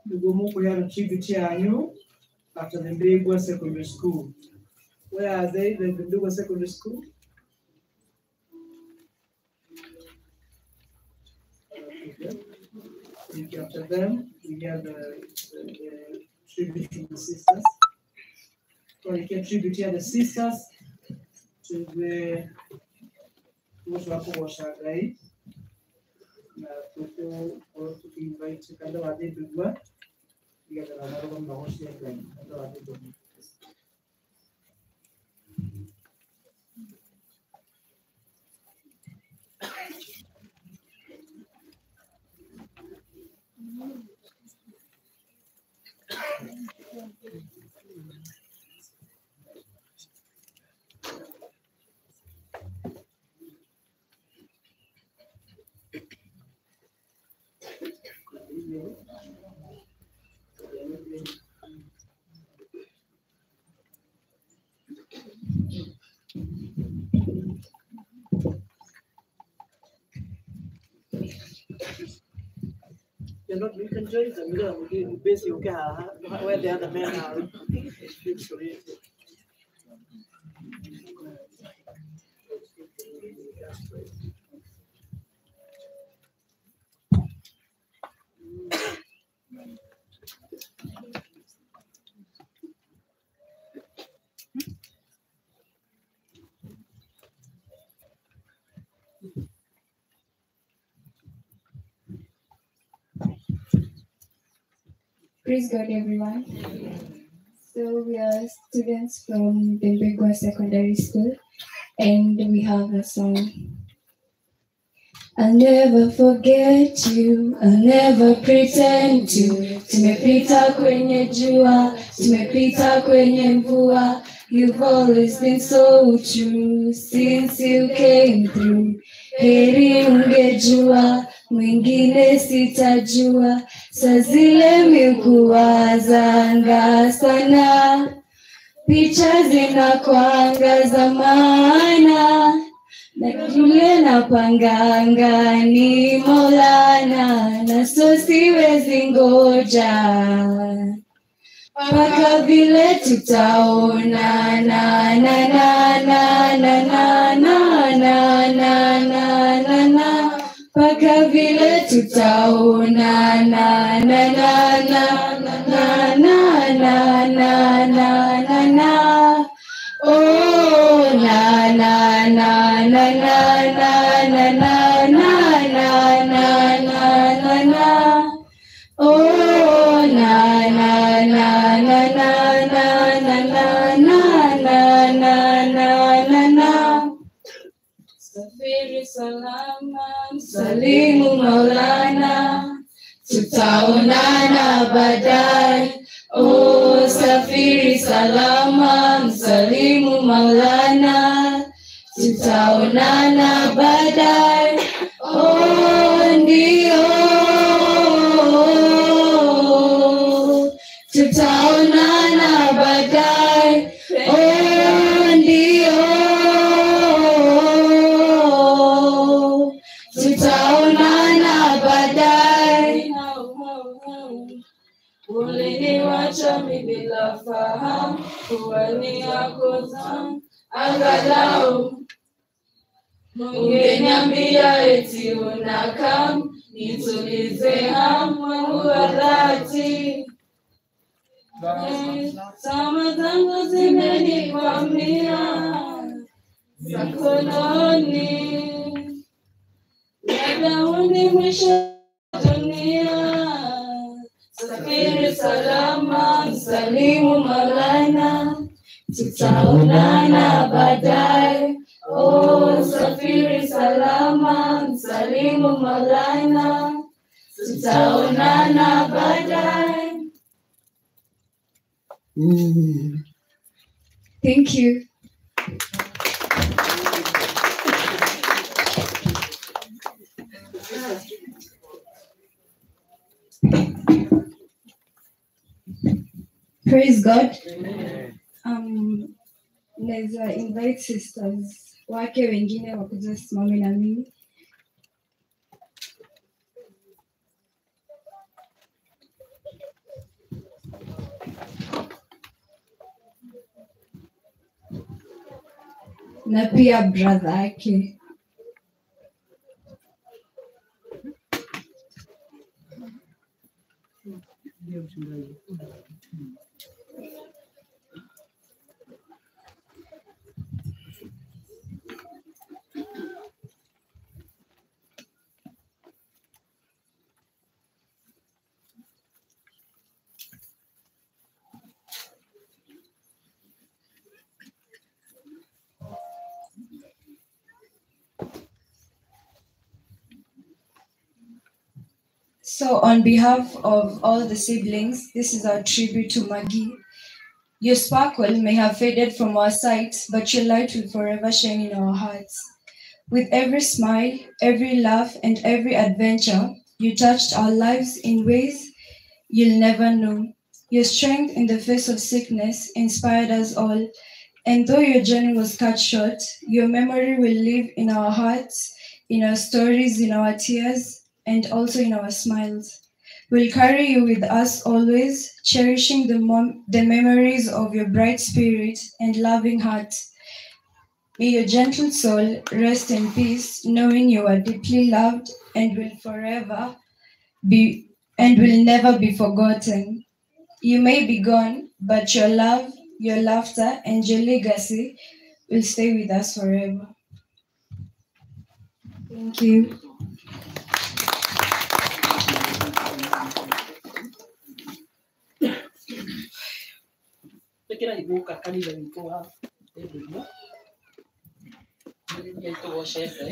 F: we will have a tribute here you after the Bengal Secondary School. Where are they? The Bengal Secondary School? After them, we have the tribute to the sisters. So you can tribute here the sisters to the those who are right. To invite to kind of a day to work. We have another one now. You can join them, you busy where the other men are.
M: Praise God, everyone. So we are students from Bembegwa Secondary School, and we have a song. I'll never forget you, I'll never pretend to. Tumepita kwenye jua, tumepita kwenye mvua. You've always been so true since you came through. Heri ungejua, mwingine sitajua. Saa zile mikuwazanga sana, picha zinakuangaza maana, na yule napanganga ni Maulana, na so siwezi ngoja mpaka vile tutaona na na na na na na na na na na na mpaka vile tutaona na na na na na na na na na na oh na na na na na na na na na na na na oh na na na na na na na na na na na. Safiri salama, msalimu Maulana, tutaonana baadaye. Oh, safiri salama, msalimu Maulana, tutaonana baadaye. Oh, ndio, tutaonana baadaye. Oh, ndio, tutaonana baadaye. Uliniwacha mimi bila fahamu, kuwa ni yako zamu. Angalau ungeniambia eti unakam, nitulize hamu wangu wa dhati. Sama zangu zimenikwamia mkononi, labda uni mwisho dunia. Safiri salama, msalimu Maulana,
L: tutaonana baadaye. Oh, safiri salama, msalimu Maulana, tutaonana baadaye.
M: Thank you. Praise God. Naweza invite sisters wake wengine wakuja simame na mimi. Na pia brother yake. So on behalf of all the siblings, this is our tribute to Maggie. Your sparkle may have faded from our sight, but your light will forever shine in our hearts. With every smile, every laugh, and every adventure, you touched our lives in ways you'll never know. Your strength in the face of sickness inspired us all, and though your journey was cut short, your memory will live in our hearts, in our stories, in our tears, and also in our smiles. We'll carry you with us always, cherishing the memories of your bright spirit and loving heart. May your gentle soul rest in peace, knowing you are deeply loved and will never be forgotten. You may be gone, but your love, your laughter, and your legacy will stay with us forever. Thank you.
E: Tekera ibuka kanitha witũ wa Ndĩndũrio. Nĩ tũgocete.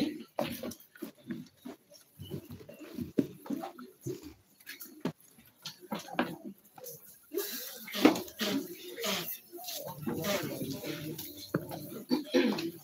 L: Hey!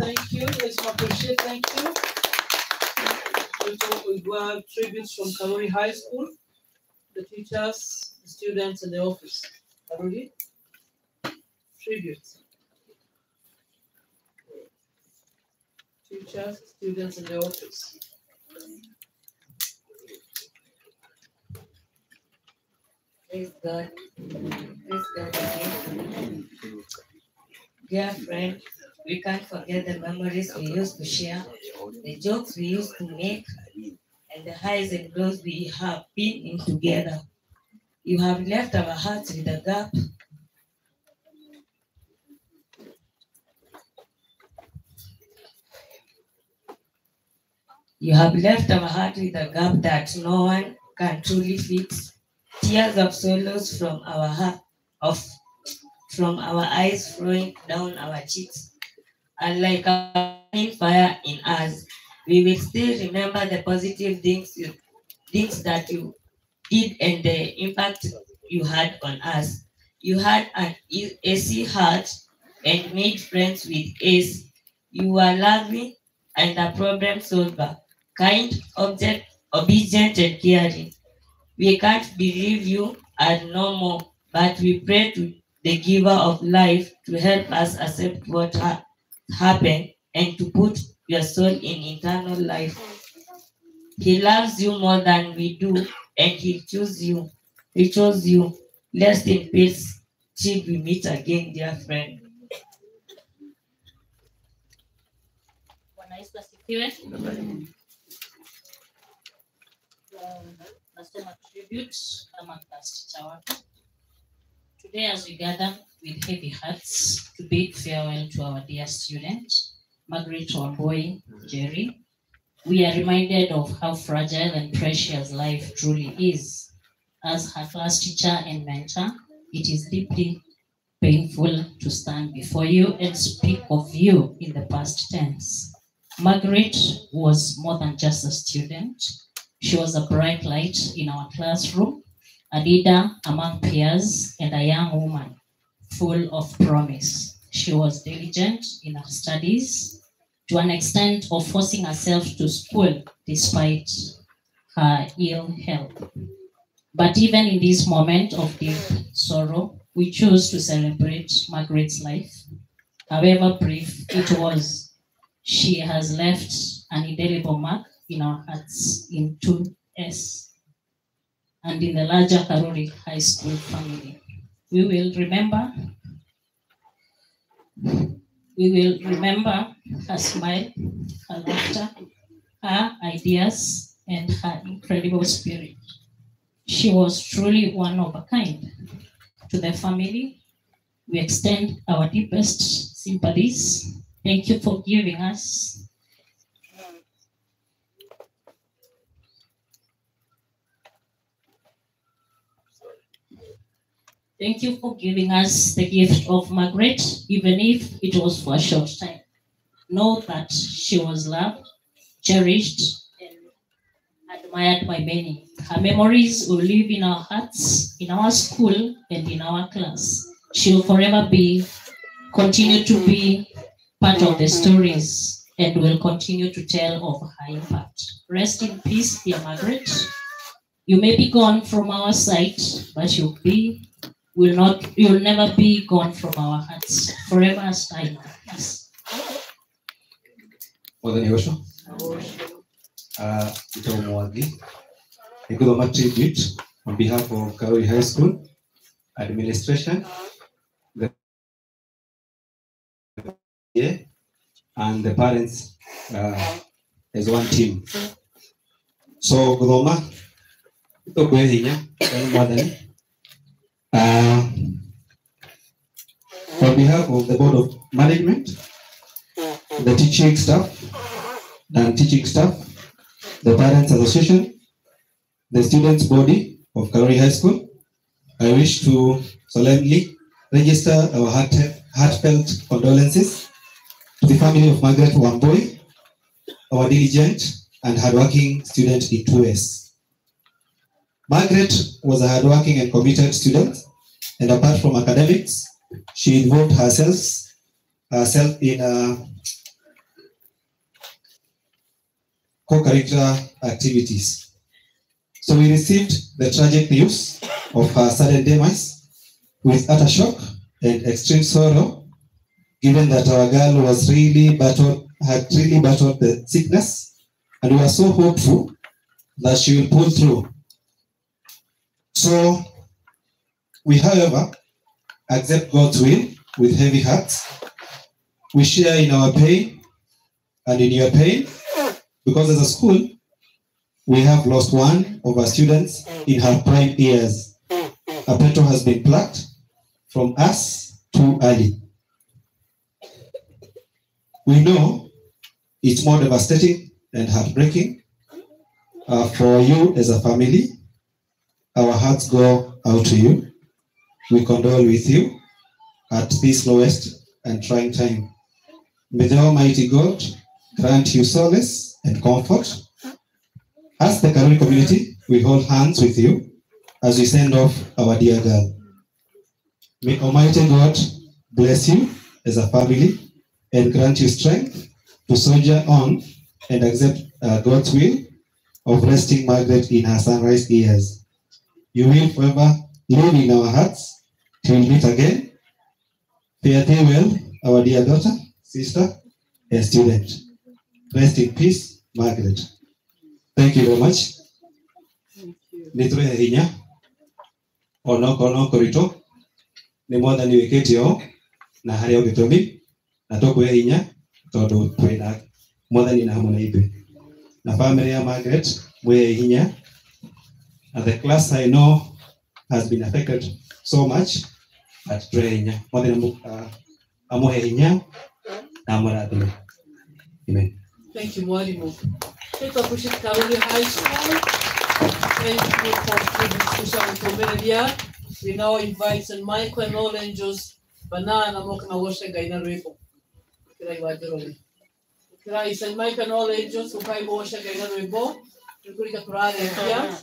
F: thank you. Let's appreciate, thank you. Also, we have tributes from Karori High School, the teachers, the students, and the office. Karori, tributes. Teachers, students, and the office.
N: Praise God. Praise God again. Dear friend, we can't forget the memories we used to share, the jokes we used to make, and the highs and lows we have been in together. You have left our hearts with a gap. You have left our heart with a gap that no one can truly fix. Tears of sorrows from our heart, from our eyes flowing down our cheeks. And like a burning fire in us, we will still remember the positive things that you did and the impact you had on us. You had an easy heart and made friends with Ace. You were loving and a problem solver, kind, obedient, and caring. We can't believe you are no more, but we pray to the giver of life to help us accept what happened and to put your soul in eternal life. He loves you more than we do, and he chose you. He chose you. Rest in peace till we meet again, dear friend.
O: Bwana Yesu asifiwe. Nasema tribute kama class teacher wako. Today as we gather with heavy hearts to bid farewell to our dear student, Margaret Wamboi Jerry, we are reminded of how fragile and precious life truly is. As her class teacher and mentor, it is deeply painful to stand before you and speak of you in the past tense. Margaret was more than just a student. She was a bright light in our classroom, a leader among peers, and a young woman full of promise. She was diligent in her studies to an extent of forcing herself to school despite her ill health. But even in this moment of deep sorrow, we choose to celebrate Margaret's life. However brief it was, she has left an indelible mark in our hearts in 2S and in the larger Karori High School family. We will remember her smile, her laughter, her ideas, and her incredible spirit. She was truly one of a kind. To the family, we extend our deepest sympathies. Thank you for giving us Thank you for giving us the gift of Margaret, even if it was for a short time. Know that she was loved, cherished, and admired by many. Her memories will live in our hearts, in our school, and in our class. She will forever continue to be part of the stories and will continue to tell of her impact. Rest in peace, dear Margaret. You may be gone from our sight, but you'll never be gone from our hearts. Forever as time. Yes.
P: Mwathani Osho. Ito Mwagi. Nikuthoma tribute on behalf of Karori High School administration, and the parents as one team. So kuthoma ito kwehinya Mwathani. On behalf of the Board of Management, the teaching staff, the Parents Association, the Students' Body of Karori High School, I wish to solemnly register our heartfelt condolences to the family of Margaret Wamboi, our diligent and hardworking student in 2S. Margaret was a hardworking and committed student, and apart from academics, she involved herself in co-curricular activities. So we received the tragic news of her sudden demise with utter shock and extreme sorrow, given that our girl had really battled the sickness, and we were so hopeful that she will pull through. So we, however, accept God's will with heavy hearts. We share in our pain and in your pain, because as a school, we have lost one of our students in her prime years. A petal has been plucked from us too early. We know it's more devastating and heartbreaking for you as a family. Our hearts go out to you. We condole with you at this lowest and trying time. May the Almighty God grant you solace and comfort. As the Karuri community, we hold hands with you as we send off our dear girl. May Almighty God bless you as a family and grant you strength to soldier on and accept God's will of resting Margaret in her sunrise years. You will forever live in our hearts till we meet again. Fare thee well, our dear daughter, sister, and student. Rest in peace, Margaret. Thank you very much. Nitwe hinya onoko rito ni motha ni wiketio na haria ugitumi na tokwe hinya tondu twina motha ni na hamwe na ithu na family ya Margaret mwe hinya. And the class I know has been affected so much at hinya motha ni amuhe hinya na amurathime. Amen.
F: Thank you, Mwalimu. Kita kushika Karuri High School. Thank you for the discussion. We now invite St. Michael and all angels. Banana mokna washa gaina rebo. Kirai wajeroli. Kirai St. Michael and all angels. Ukai washa gaina rebo. Tukurika kurare kia.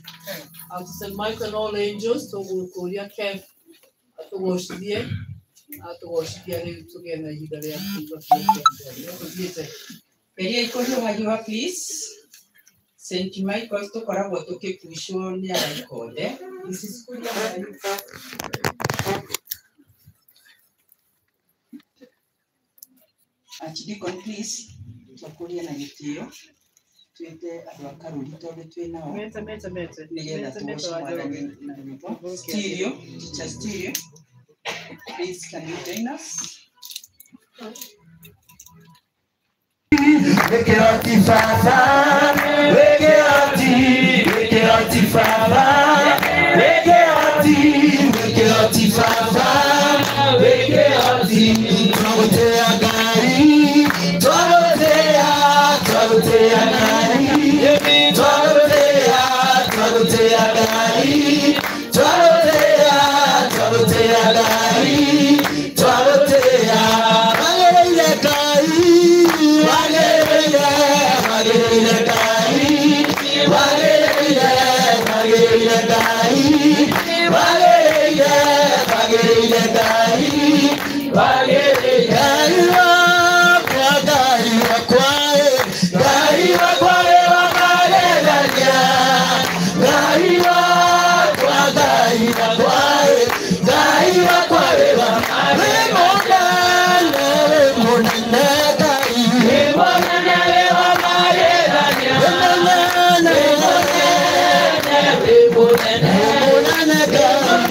F: After St. Michael and all angels, to Korea Kev. To wash the to wash the together. You got it.
E: Peria ikono hajiwa please. St. Michael to koragwo tukikushwo ni araikode. This is school ya Marika. Archdeacon please. Tukulia na gitio. Twete andu a Karuri tondu twinao. Meta. Nigetha tuwashe mwathani na rwimbo. Stereo, teacher Stereo. Please can you join us?
L: Wake up the Father, wake up the Father, wake up the Father, wake up the Twagotea gari, Twagotea gari, Twagotea gari, Twagotea gari, Twagotea Thank you.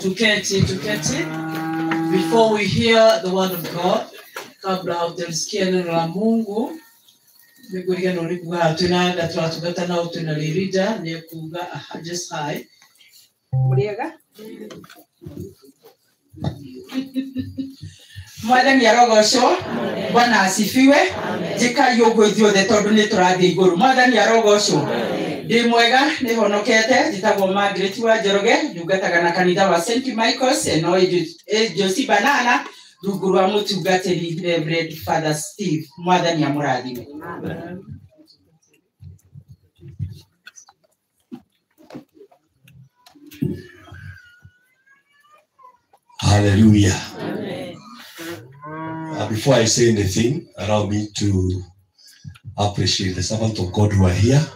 F: Tuketi. Before we hear the word of God, kabla haujalisikia neno la Mungu, nikuria no rikuga tunanga twatugata na tunalirija ni kuga just hi. Muriega? Mwathani arogocwo, Bwana asifiwe. Jika yogo ithuothe tondu ni turathi iguru. Mwathani arogocwo. Ndi mwega ni honokete njitagwo Margaret wa Njoroge ndungataga na kanitha wa St Michael's no Josi Banana rungu rwa mutungatiri Reverend Father Steve. Mwathani amurathime.
Q: Hallelujah. Before I say anything, allow me to appreciate the servant of God who are here.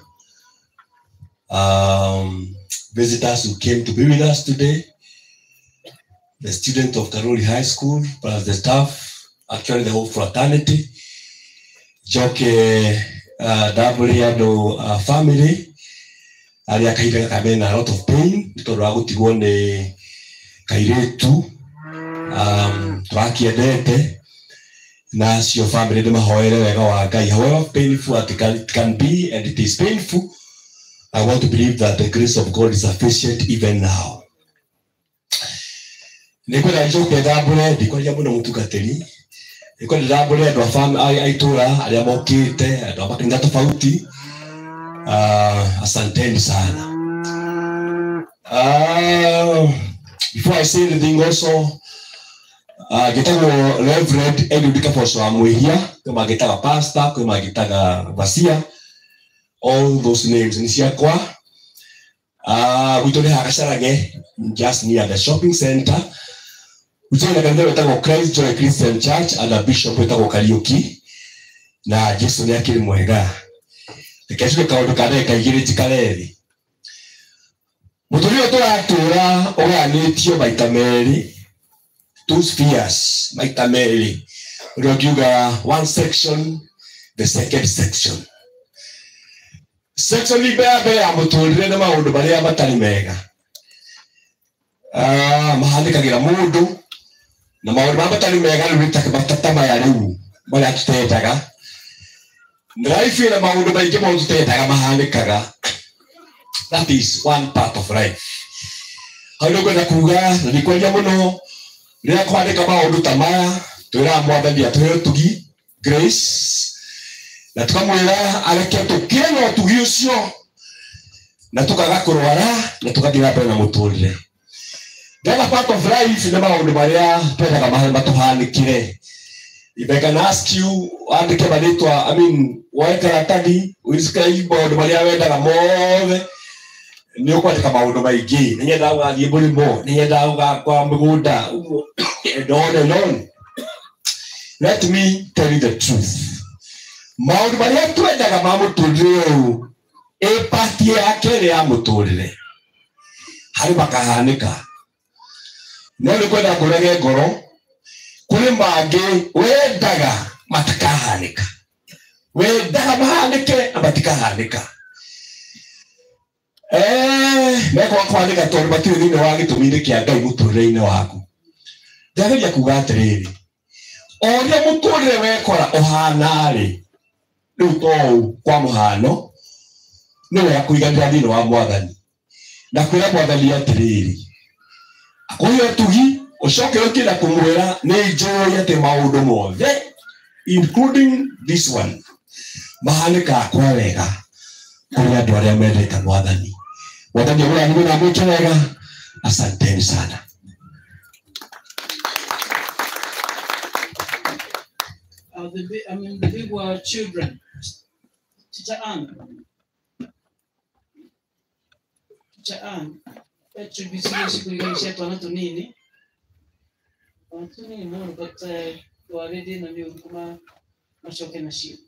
Q: Visitors who came to be with us today, the students of Karori High School, plus the staff, actually the whole fraternity, Joke Dabriado family, aria kahiga kabena a lot of pain, turago tigone kairetu, trakiedete, nas your family de mahoere wega wa Ngai. However painful it can be, and it is painful, I want to believe that the grace of God is sufficient even now. Nikola joke dabule, dikola muna mutugateli. Nikola dabule ndo famu aitura, aliamokite, ndo abakinga tofauti. Asanteni sana. Before I say anything also, gitago Reverend Edudika Foso amwehia, kama gitaga pastor, kama gitaga vasia. All those names in Siakwa. We don't have a sarage just near the shopping center. We don't have a Christ Joy Christian Church and a bishop with a Karaoke. Na Jesu yake ni mwega. Tekesho kaondo kare kagire tikareri. Mutulio to atura oganitio Maitameri. Two spheres Maitameri. Rogiuga one section, the second section. Section libebe amutulire na maundu baria batari mega. Mahandikagira mundu na maundu batari mega rubitaka batatama ya riu baria tutetaga. Life na maundu baingi mo tutetaga mahandikaga. That is one part of life. Haudo kwenda kuga ni kwenya muno ria kwandika maundu tamaya twira mwathani atuhe tugi grace. Na tukamwira areke tukire no tugi ucio na tukaga kurwara na tukathira mbere na muturire. The other part of life na maundu maria twendaga mahali matuhanikire. If I can ask you, andike maritwa, wae karatani uisikai maundu maria wendaga mothe ni ukwandika maundu maingi. Ninyenda ugathie murimo, ninyenda ugakwa mugunda and on and on. Let me tell you the truth. Maundu maria twendaga ma muturire uyu epati yake ya muturire hari makahanika no ni kwenda kurege ngoro kuri mangi wendaga matakahanika wendaga mahanike na matikahanika meko kwanika tondu matiri thini wa gitumire kia Ngai muturire-ini waku ndageria kuga atiriri oria muturire wekora uhana ri riu to kwa muhano ni wega kuiganira thini wa Mwathani na kwira Mwathani atiriri akuhe tugi ucoke ukira kumwira ni njoi ati maundu mothe including this one mahanika kwa wega kuri andu aria mendete Mwathani Mwathani ura ni na mwicho wega asanteni sana.
E: The big were children. Teacher Anne. Teacher Anne. Should be serious to watu nini? Watu nini more but already na ndio kama mashoke na shio.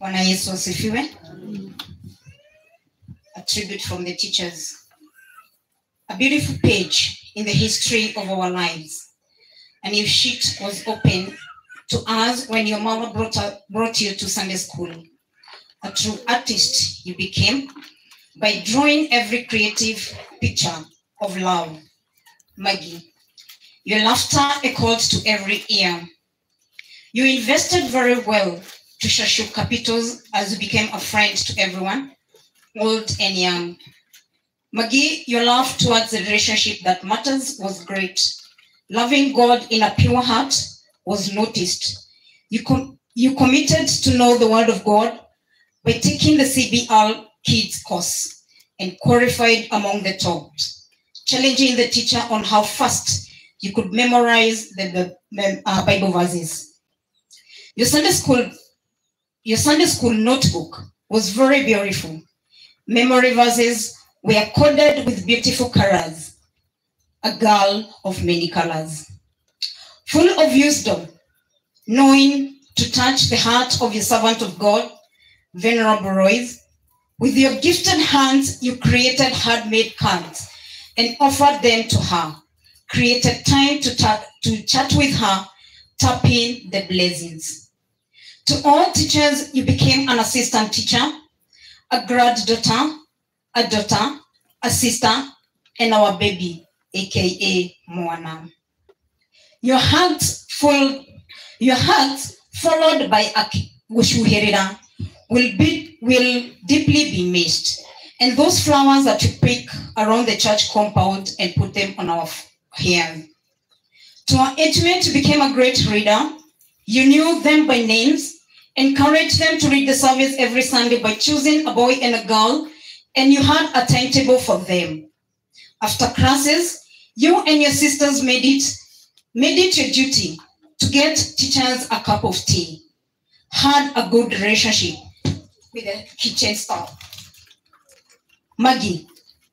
R: Bwana Yesu asifiwe. A tribute from the teachers. A beautiful page in the history of our lives. A new sheet was opened to us when your mama brought you to Sunday school. A true artist you became by drawing every creative picture of love. Maggie, your laughter echoed to every ear. You invested very well to Shashu Capitals as you became a friend to everyone, old and young. Maggie, your love towards the relationship that matters was great. Loving God in a pure heart was noticed. You committed to know the word of God by taking the CBR Kids course and qualified among the top, challenging the teacher on how fast you could memorize the Bible verses. Your Sunday school notebook was very beautiful. Memory verses were coded with beautiful colors. A girl of many colors. Full of wisdom, knowing to touch the heart of your servant of God, Venerable Royce. With your gifted hands, you created handmade cards and offered them to her. Created time to chat with her, tapping the blessings. To all teachers, you became an assistant teacher, a granddaughter, a daughter, a sister, and our baby, aka Moana. Your hearts followed by a Gushuherida will deeply be missed. And those flowers that you pick around the church compound and put them on our hair. To our age mate, you became a great reader. You knew them by names, encouraged them to read the service every Sunday by choosing a boy and a girl, and you had a timetable for them. After classes, you and your sisters made it your duty to get teachers a cup of tea. Had a good relationship with the kitchen staff. Maggie,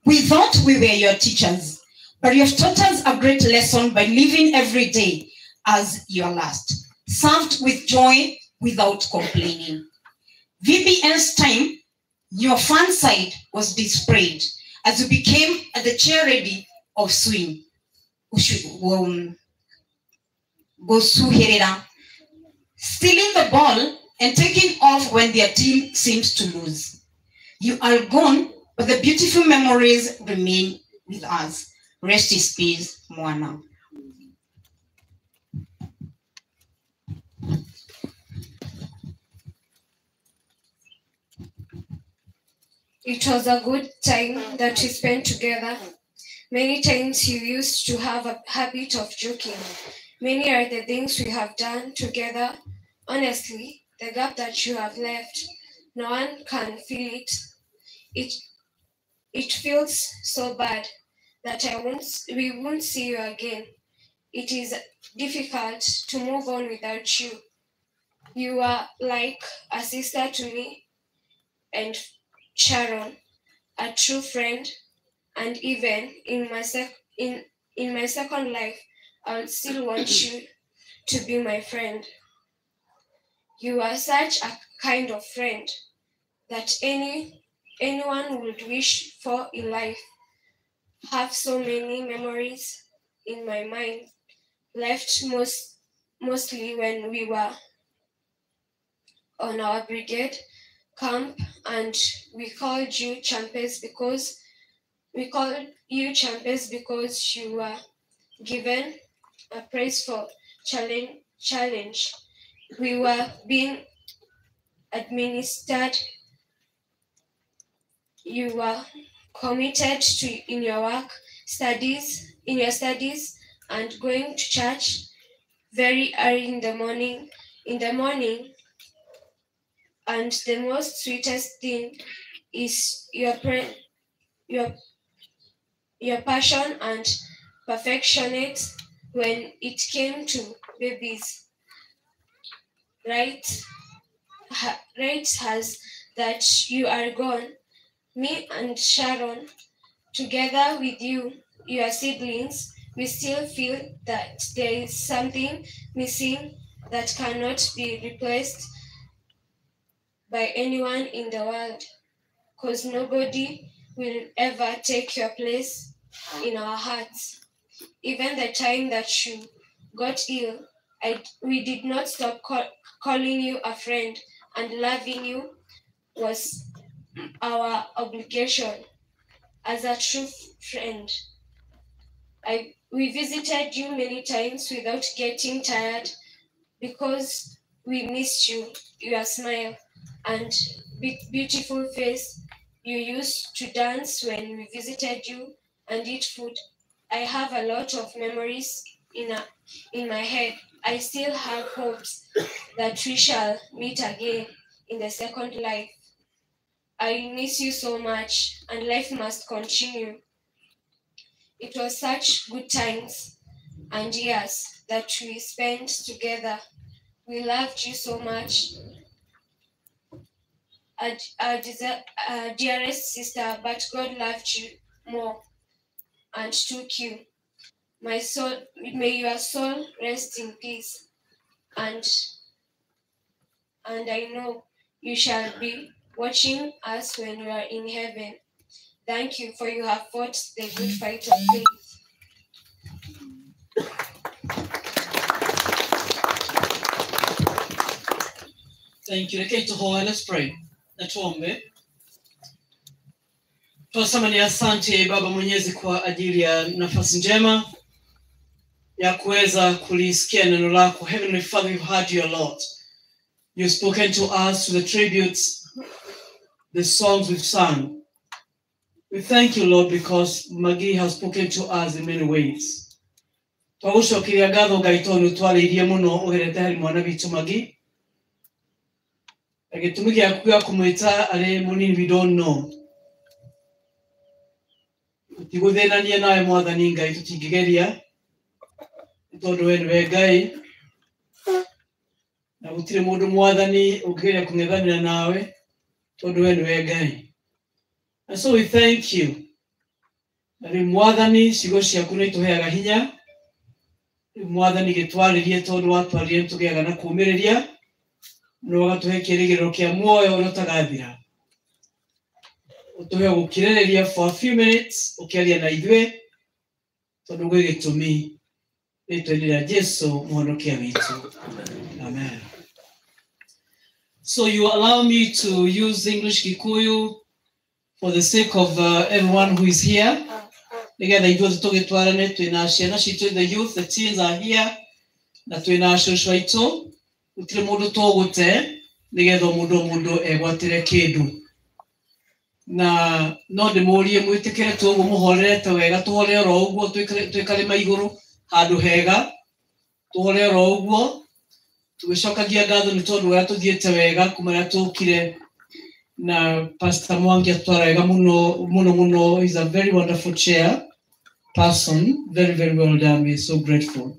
R: we thought we were your teachers, but you have taught us a great lesson by living every day as your last. Served with joy without complaining. VBN's time, your fun side was displayed as you became the cheerleader of swing. Gosuherera, stealing the ball and taking off when their team seems to lose. You are gone, but the beautiful memories remain with us. Rest in peace, Moana.
S: It was a good time that we spent together. Many times you used to have a habit of joking. Many are the things we have done together. Honestly, the gap that you have left, no one can feel it. It feels so bad that we won't see you again. It is difficult to move on without you. You are like a sister to me and Sharon, a true friend, and even in my second life, I would still want you to be my friend. You are such a kind of friend that anyone would wish for in life. Have so many memories in my mind, left mostly when we were on our brigade camp, and we called you champions because you were given a prize for challenge. We were being administered. You were committed in your studies, and going to church very early in the morning. And the most sweetest thing is your passion and perfectionate when it came to babies. Right has that you are gone. Me and Sharon, together with you, your siblings, we still feel that there is something missing that cannot be replaced by anyone in the world, because nobody will ever take your place in our hearts. Even the time that you got ill, we did not stop calling you a friend, and loving you was our obligation as a true friend. We visited you many times without getting tired because we missed you, your smile and beautiful face. You used to dance when we visited you and eat food. I have a lot of memories in my head. I still have hopes that we shall meet again in the second life. I miss you so much, and life must continue. It was such good times and years that we spent together. We loved you so much. Our dearest sister, but God loved you more and took you. My soul, may your soul rest in peace. And I know you shall be watching us when you are in heaven. Thank you, for you have fought the good fight of faith.
F: Thank you. Let's pray. Natuombe. Tunasema ni asante Baba Mwenyezi kwa ajili ya nafasi njema ya kuweza kulisikia neno lako. Heavenly Father, we've heard you a lot. You've spoken to us through the tributes, the songs we've sung. We thank you, Lord, because Magi has spoken to us in many ways. Twagusho kiriagatho gaitonu twaririe muno ugerete hari mwana bitu Magi. Agitumi gya kuya kumwita ari munini we don't know. Tiguthenia nawe mwathani Ngai tutingigeria. Tondu we niwe Ngai. Na gutire mundu mwathani ukigeria kung'ethanira nawe. Tondu we niwe Ngai. And so we thank you. Ari mwathani cigo ciaku ni tuheaga hinya. Mwathani gitwaririe tondu watwaririe tugeaga na kumiriria. No gatuhe kirigiro kia muoyo urotagathira. Utuhe gukirereria for a few minutes ukiaria na ithuĩ tondu gwe gitumi nitwendia Jesu muhonokia witu. Amen. So you allow me to use English Kikuyu for the sake of everyone who is here. Nigetha ithuĩ tugitwarane twina ciana citu, the youth, the teens are here, na twina acũcũ aitũ. Gutire mundu togute nigetha mundu egwatire kindu. Na no ndimurie mwitikire tuguo muhorete wega, tuhore ro uguo twikare maiguru handu hega, tuhore ro uguo tugicokagia ngatho ni tondu wega tuthiete wega kumara tukire na Pastor Mwangi atwara wega muno. He's a very wonderful chair person, very well done. We're so grateful.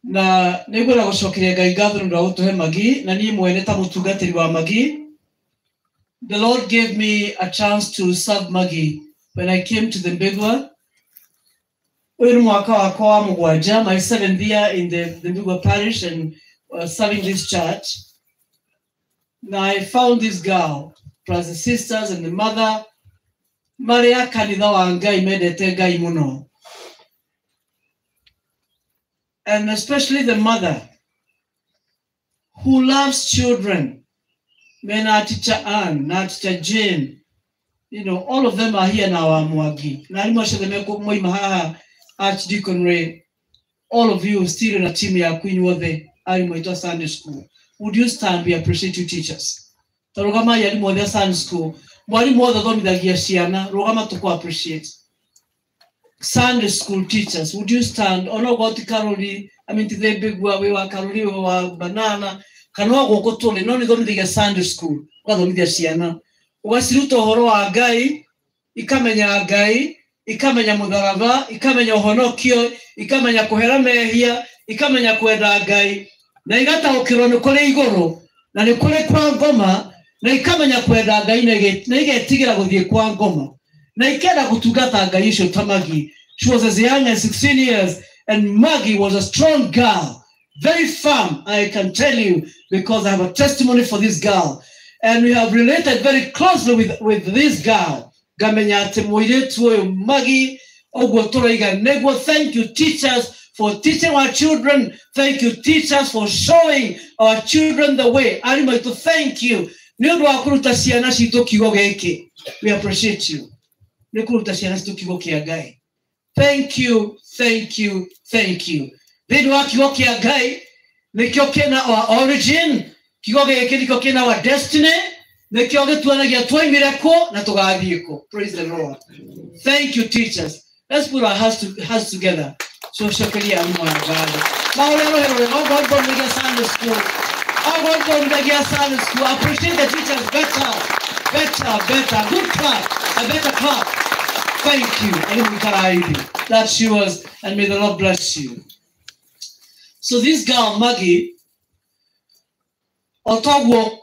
F: Na negura gucokiria Ngai ngatho ndu gutuhe Magi, na ni mwene ta mutungatiri wa Magi. The Lord gave me a chance to serve Magi when I came to the Mbigwa. In mwaka wakwa wa mugwanja, my 7th year in the Mbigwa parish and serving this church. Now I found this girl, plus the sisters and the mother. Maria kanitha wa Ngai medete Ngai muno. And especially the mother who loves children. Mena teacher Anne, na teacher Jane. You know, all of them are here now. Mwagi. Na limasha the meko moi maha Archdeacon Ray. All of you still in a team ya Queen Wothe Arimoito Sunday School. Would you stand? We appreciate you teachers. Tarogama ya Arimoito Sunday School. Mwalimu wothe thomithagia ciana. Rogama tuko appreciate. Sunday school teachers, would you stand? Ono goti Karoli, I mean to the big we wa Karoli wa banana. Kanoa go tole no ni thomithagia Sunday school. Kwa thomithia ciana. Ugasiruta horo wa Ngai, ikamenya Ngai, ikamenya mutharaba, ikamenya uhonokio, ikamenya kuhera mehia, ikamenya kwenda Ngai. Na igataukirwo ni kuri iguru, na ni kuri kwa ngoma, na ikamenya kwenda Ngai na igetigira guthie kwa ngoma. Na ikenda gutungata Ngai icio ta Maggie. She was as young as 16 years, and Maggie was a strong girl, very firm, I can tell you, because I have a testimony for this girl. And we have related very closely with this girl. Maggie, thank you, teachers, for teaching our children. Thank you, teachers, for showing our children the way. I want to thank you. We appreciate you. Thank you, thank you, thank you. Our origin, our destiny, praise the Lord. Thank you, teachers. Let's put our hands together. So Shakaria and my God. Sunday school. Sunday school. Appreciate the teachers better. Good clap. A better clap. Thank you. That she was, and may the Lord bless you. So this girl, Maggie, Otogo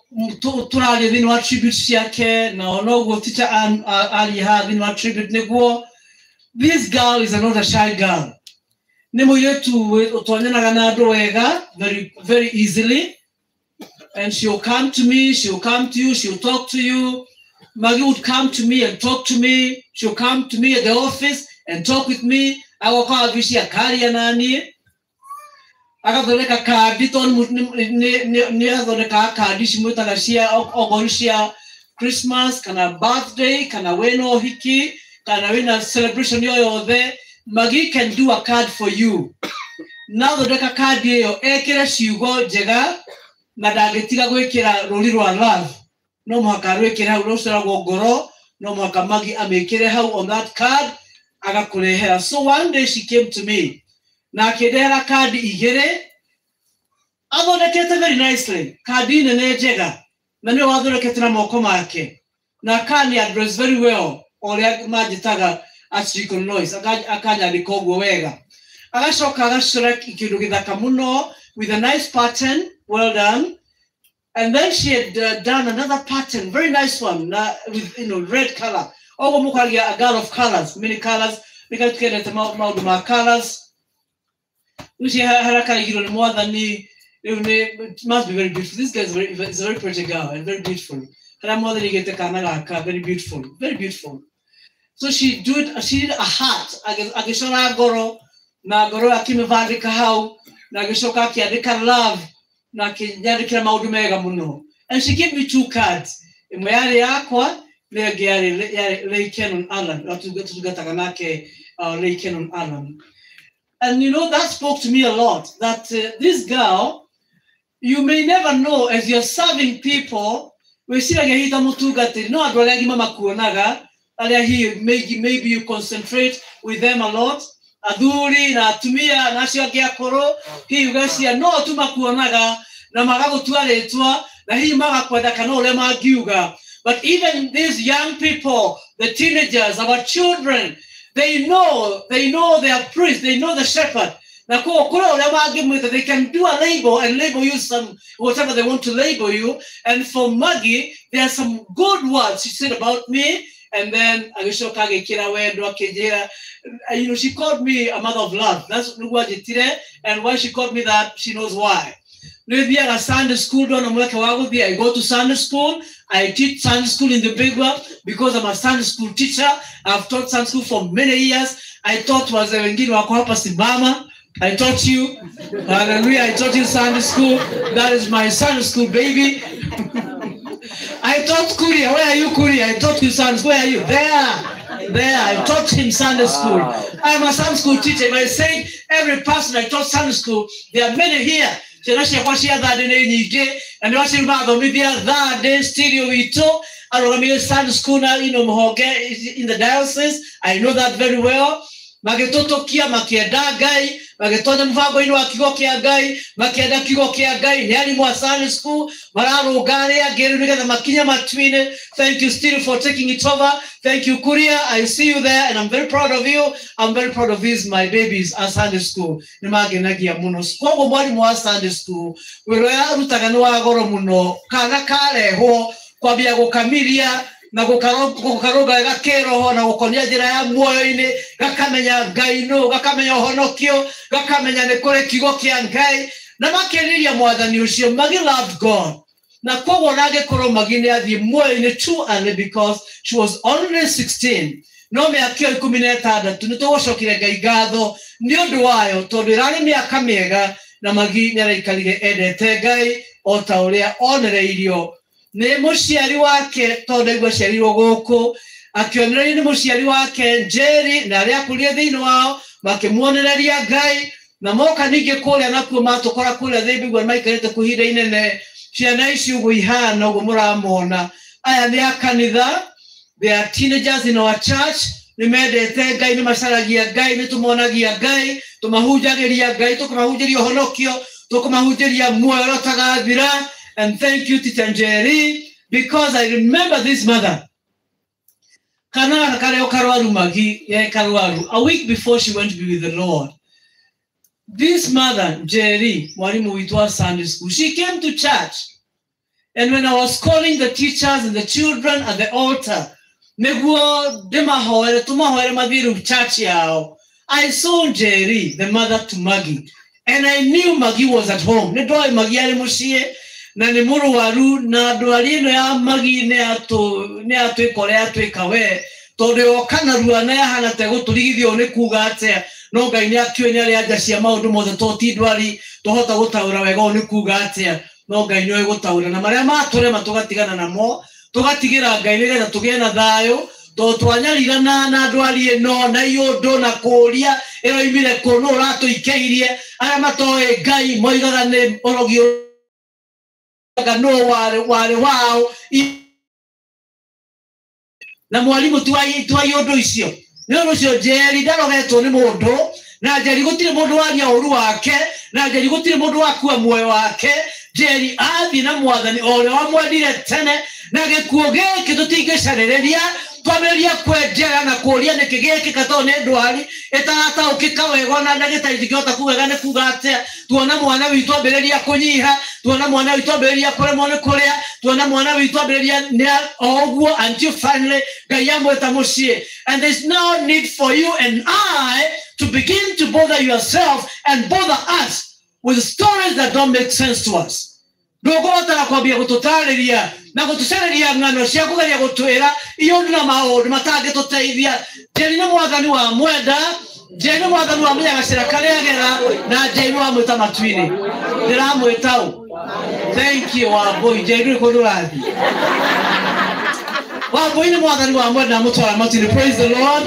F: turali vino attributes yake na onogo teacher ali ha vino attribute nego. This girl is another shy girl. Nemo yetu otonyana ganado wega very easily, and she'll come to me, she'll come to you, she'll talk to you. Maggie would come to me and talk to me. She'll come to me at the office and talk with me. I will call Vishia Kari nani. Akatoleka kadi ton nia toleka kadi shimuta gashia ogorishia Christmas kana birthday kana weno hiki kana wena celebration yoyo there. Maggie can do a card for you. Now toleka kadi yo ekera shiugo jega madagetiga gwekera roliro wa love. No mwaka wekera urosera gogoro no mwaka Maggie amekere how on that card agakulehera. So one day she came to me. Na kedera kadi igere adonekete very nicely kadi nene jega na ne wadonekete na moko make na kani address very well ole majitaga Archdeacon Lois akanya likogo wega agashoka agashora ikintu githaka muno with a nice pattern, well done. And then she had done another pattern, very nice one, with red color. Oh, a girl of colors, many colors. We got to get the my colors. Which more than me, it must be very beautiful. This guy is a very pretty girl and very beautiful. Her mother get the very beautiful, very beautiful. So she did a hat. Agishona goro, na goro akime vadi kahau, na gishoka kia deka love, na kinyadikira maudu mega muno. And she gave me 2 cards. Imwayari yakwa, Lei Kenon Allen, Lei Kenon Allen. And that spoke to me a lot, that this girl, you may never know as you're serving people, maybe you concentrate with them a lot. Aduri na tumia na shia koro hii ugasia no tumakuonaga na magago tualetwa na hii maga kwenda kanole magiuga. But even these young people, the teenagers, our children, they know their priest, they know the shepherd. They can do a label and label you some whatever they want to label you. And for Maggie, there are some good words she said about me, and then agishoka agekira wendo akejera. You know, she called me a mother of love. That's what it did. And why she called me that, she knows why. Maybe at a Sunday school, I go to Sunday school. I teach Sunday school in the big one because I'm a Sunday school teacher. I've taught Sunday school for many years. I taught was wengine wako hapa Simama. I taught you. Hallelujah. I taught you Sunday school. That is my Sunday school baby. I taught Kuria. Where are you, Kuria? I taught you Sunday school. Where are you? There. I taught him Sunday school. I'm a Sunday school teacher. If I say every person I taught Sunday school, there are many here. And that day stereo ito arogamiye Sunday school na in the diocese. I know that very well. Magetoto kia makieda gai, magetonya mvago ino akigo kia gai, makieda kigo kia gai, nyali mwa Sunday school, mararo gare agere nika the makinya matwine. Thank you still for taking it over. Thank you, Kuria. I see you there and I'm very proud of you. I'm very proud of these, my babies at Sunday school. Nimage ya muno. Kwa mwali mwa Sunday school. Weroya rutaganwa agoro muno. Kana kare ho kwa biago kamilia. Na gukaroga gakeroho na gukonia njira ya muoyo-ini gakamenya Ngai no gakamenya honokio gakamenya ne kore kigo kia Ngai na makeriria mwathani ucio magi loved God na kogo nage koro magine athi muoyo-ini too early because she was only 16 no me akio 16 nitogocokire Ngai ngatho ni undu wayo tondu irari miaka miega na magi nyaraikarire endete Ngai o ta uria onereirio ne muciari wake tondu igwa ciarirwo guku akionereria ni muciari wake Njeri na aria akurie thiini wao makimuonereria Ngai na moka ningi kuria nakuo matukora kuria thibigwa maikarite kuhinda inene ciana ici uguo ihana uguo muramona aya ni akanitha. They are teenagers in our church. Ni mendete Ngai ni macaragia Ngai ni tumonagia Ngai tumahunjagiria Ngai tukamahunjiria honokio tukamahunjiria muoyo rotagathira. And thank you, Tita Njeri, because I remember this mother. A week before she went to be with the Lord. This mother, Njeri, mwalimu witwa Sunday school, she came to church. And when I was calling the teachers and the children at the altar, I saw Njeri, the mother to Maggie. And I knew Maggie was at home. Na ni muru waru na dualino ya Magi ne atu ikore atu ikawe tondu okana ruana ya hana te guturigithio ni kuga atia no Ngai ni akio ni ari aja cia maundu mothe toti ndwari tohota gutaura wega ni kuga atia no Ngai ni gutaura na maria mature matugatigana namo tugatigira Ngai ni getha tugie na thayo to twanyarira na ndwari no na iyundu na kuria ero imire kono rato ikeirie ara matoe Ngai moigaga ne orogio no wale wao na mwalimu tuai ondo icio no ucio Njeri ndarogetwo ni mundu na Njeri gutire mundu waria uru wake na Njeri gutire mundu wakua muoyo wake. Njeri athi na mwathani ore wa mwendire tene na gikuo giki tutingicarereria twameria kwenjera na kuria niki giki katone ndwari etarata ukikawego na ndagitari tikihota kuwega ne kuga atia tuona mwana witu ambiriria kunyiha tuona mwana witu ambiriria kuremwo ni kuria tuona mwana witu ambiriria ni oguo until finally Ngai amweta mucie. And there's no need for you and I to begin to bother yourself and bother us with stories that don't make sense to us. Ndogota na kwambia gututariria na gutucereria ngano cia kugeria gutwira iyo na maundu matangetuteithia. Njeri ni mwathani wa mwenda, Njeri ni mwathani wa menyaga serikali agera na Njeri wa mwita matwini ndiramwita u. Thank you Wambui. Njeri ko ndurathi Wambui ni mwathani wa mwenda mutwara matwini. Praise the Lord.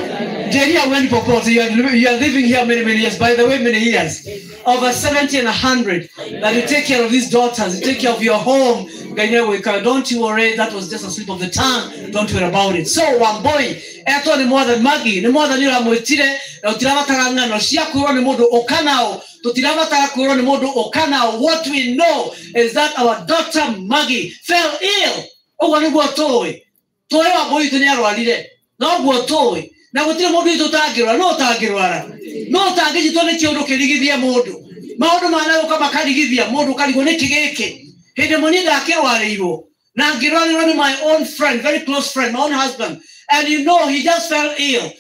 F: Njeri went for court. You are living here many years. By the way, many years. Over 70 and 100. That you take care of these daughters. You take care of your home. Don't you worry. That was just a slip of the tongue. Don't worry about it. So, Wambui, eto ni mother Maggie. Ni mother ni ramwetire. Na utiravatara ngano. Sia kuro ni modu okanao. Tutiravatara kuro ni modu okanao. What we know is that our daughter Maggie fell ill. Owa ni guotoi. Toe Wambui tuni arwarire. Na guotoi. Na gutire mundu itutangirwa no tangirwara no tangijitwo ni kiundu kirigithia mundu maundu mana uka makarigithia mundu karigo ni kigeke hindi muni ndakirwarirwo na ngirwarirwo ni my own friend, very close friend, my own husband And you know, he just fell ill.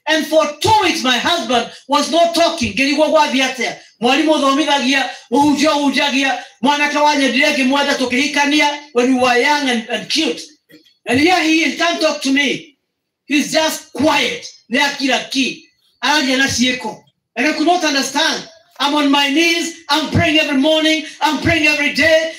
F: And for 2 weeks, my husband was not talking. When we were young and cute. And here he is, can't talk to me. He's just quiet. And I could not understand. I'm on my knees. I'm praying every morning. I'm praying every day.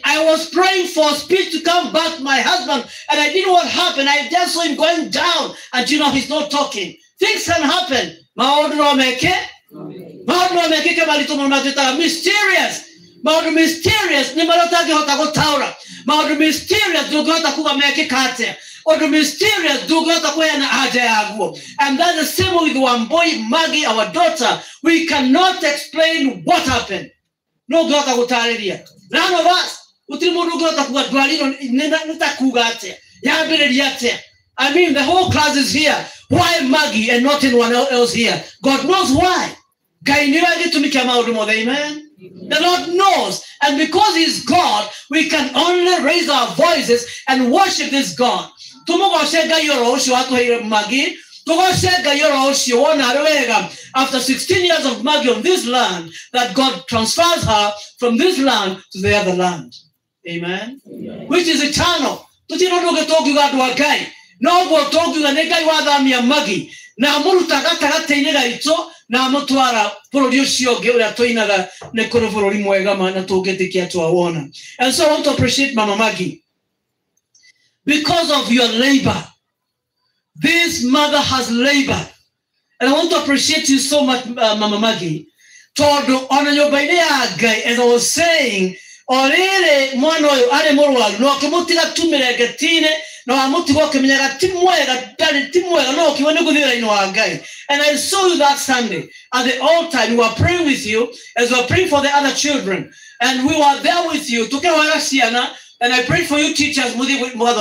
F: I was praying for speech to come back to my husband, and I didn't know what happened. I just saw him going down, and you know, he's not talking. Things can happen. Mysterious. Mysterious. Mysterious. And that's the same with one boy, Maggie, our daughter. We cannot explain what happened. No God area. None of us. I mean, the whole class is here. Why Maggie and not anyone else here? God knows why. Amen. The Lord knows. And because He's God, we can only raise our voices and worship this God. After 16 years of Maggie on this land, that God transfers her from this land to the other land. Amen. Which is eternal. No go talk to the negai wadamia Maggie. Na ito na mutwara producio gela toinaga nekoro muegama na togete kia tuaona. And so I want to appreciate Mama Maggie. Because of your labor. This mother has labored. And I want to appreciate you so much, Mama Maggie. Todo honor your guy, as I was saying, orere mono ale morwa no kemutira tumere gatine no amuti go kemenya timwega dali timwega no kiwone gudira ino agai. And I saw you that Sunday at the altar. We were praying with you as we were praying for the other children, and we were there with you. And I prayed for you teachers, and you were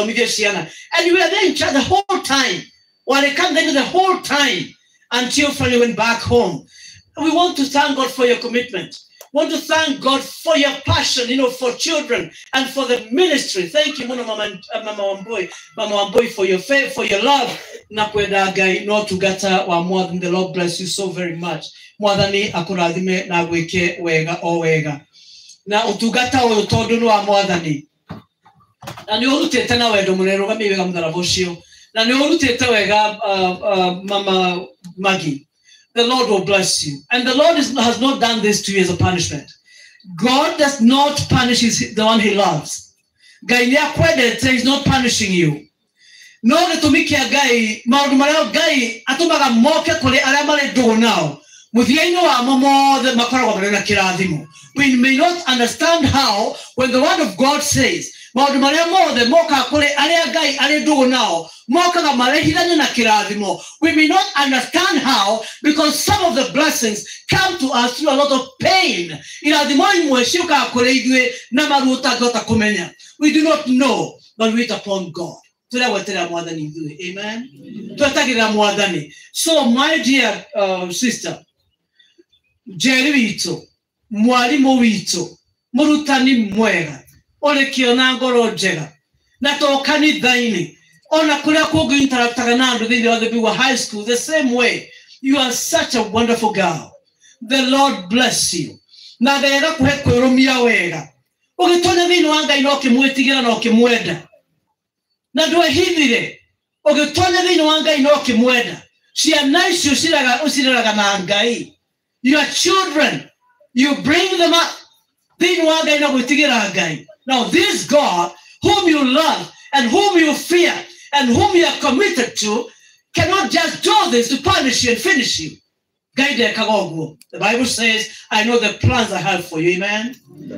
F: there in church the whole time. Well, they come there the whole time until finally went back home. We want to thank God for your commitment. We want to thank God for your passion, for children and for the ministry. Thank you, Mama Wamboy, for your faith, for your love. The Lord bless you so very much. Mwadhani akuradhime na weke wega owega. Na utugata oyotodu wa mwadhani. Na ni olutete na wedo mulero kami wega mdaraboshio. Na ni olutete wega Mama Maggie. The Lord will bless you. And the Lord has not done this to you as a punishment. God does not punish the one He loves. He's not punishing you. No, the Tumikia Gai, Mardumarel Gai, Atumaga Moka Kole Aramale do now. We may not understand how, when the word of God says, we may not understand how, because some of the blessings come to us through a lot of pain. We do not know, but wait upon God. Amen. So, my dear sister, Jerry Wito, Mwalimu Wito, Murutani Mwega, Ole Kionangoro Jega, Nato Kani Daini, Ona Kurako Interactaganando with the other people high school, the same way. You are such a wonderful girl. The Lord bless you. Na gaega kuheko romia wega. Ogitone vino anga inoke mwetigira no kimweda. Na dua hivire. Ogitone vino anga inoke mweda. She nice you usiraga na angai. Your children, you bring them up. Now this God, whom you love and whom you fear and whom you are committed to, cannot just do this to punish you and finish you. The Bible says, I know the plans I have for you, amen.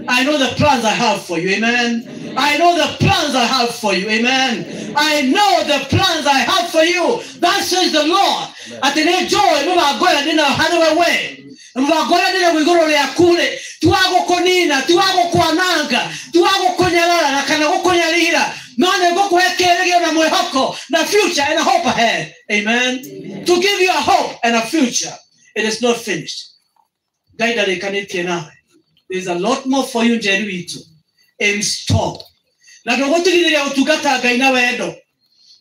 F: I know the plans I have for you, amen. I know the plans I have for you, amen. I know the plans I have for you. That says the Lord. At the end of joy, we are going to hand away. Mvagoya dile wigoro ya kule tuwago konina tuwago kuananga tuwago konyalala na kana konyalira nane goko ekelege na mwehoko na future and a hope ahead. Amen. To give you a hope and a future. It is not finished. Gaida le kaniti nawe There's a lot more for you njeri witu. In store. Na ndogotugithira utugata Ngai na wendo.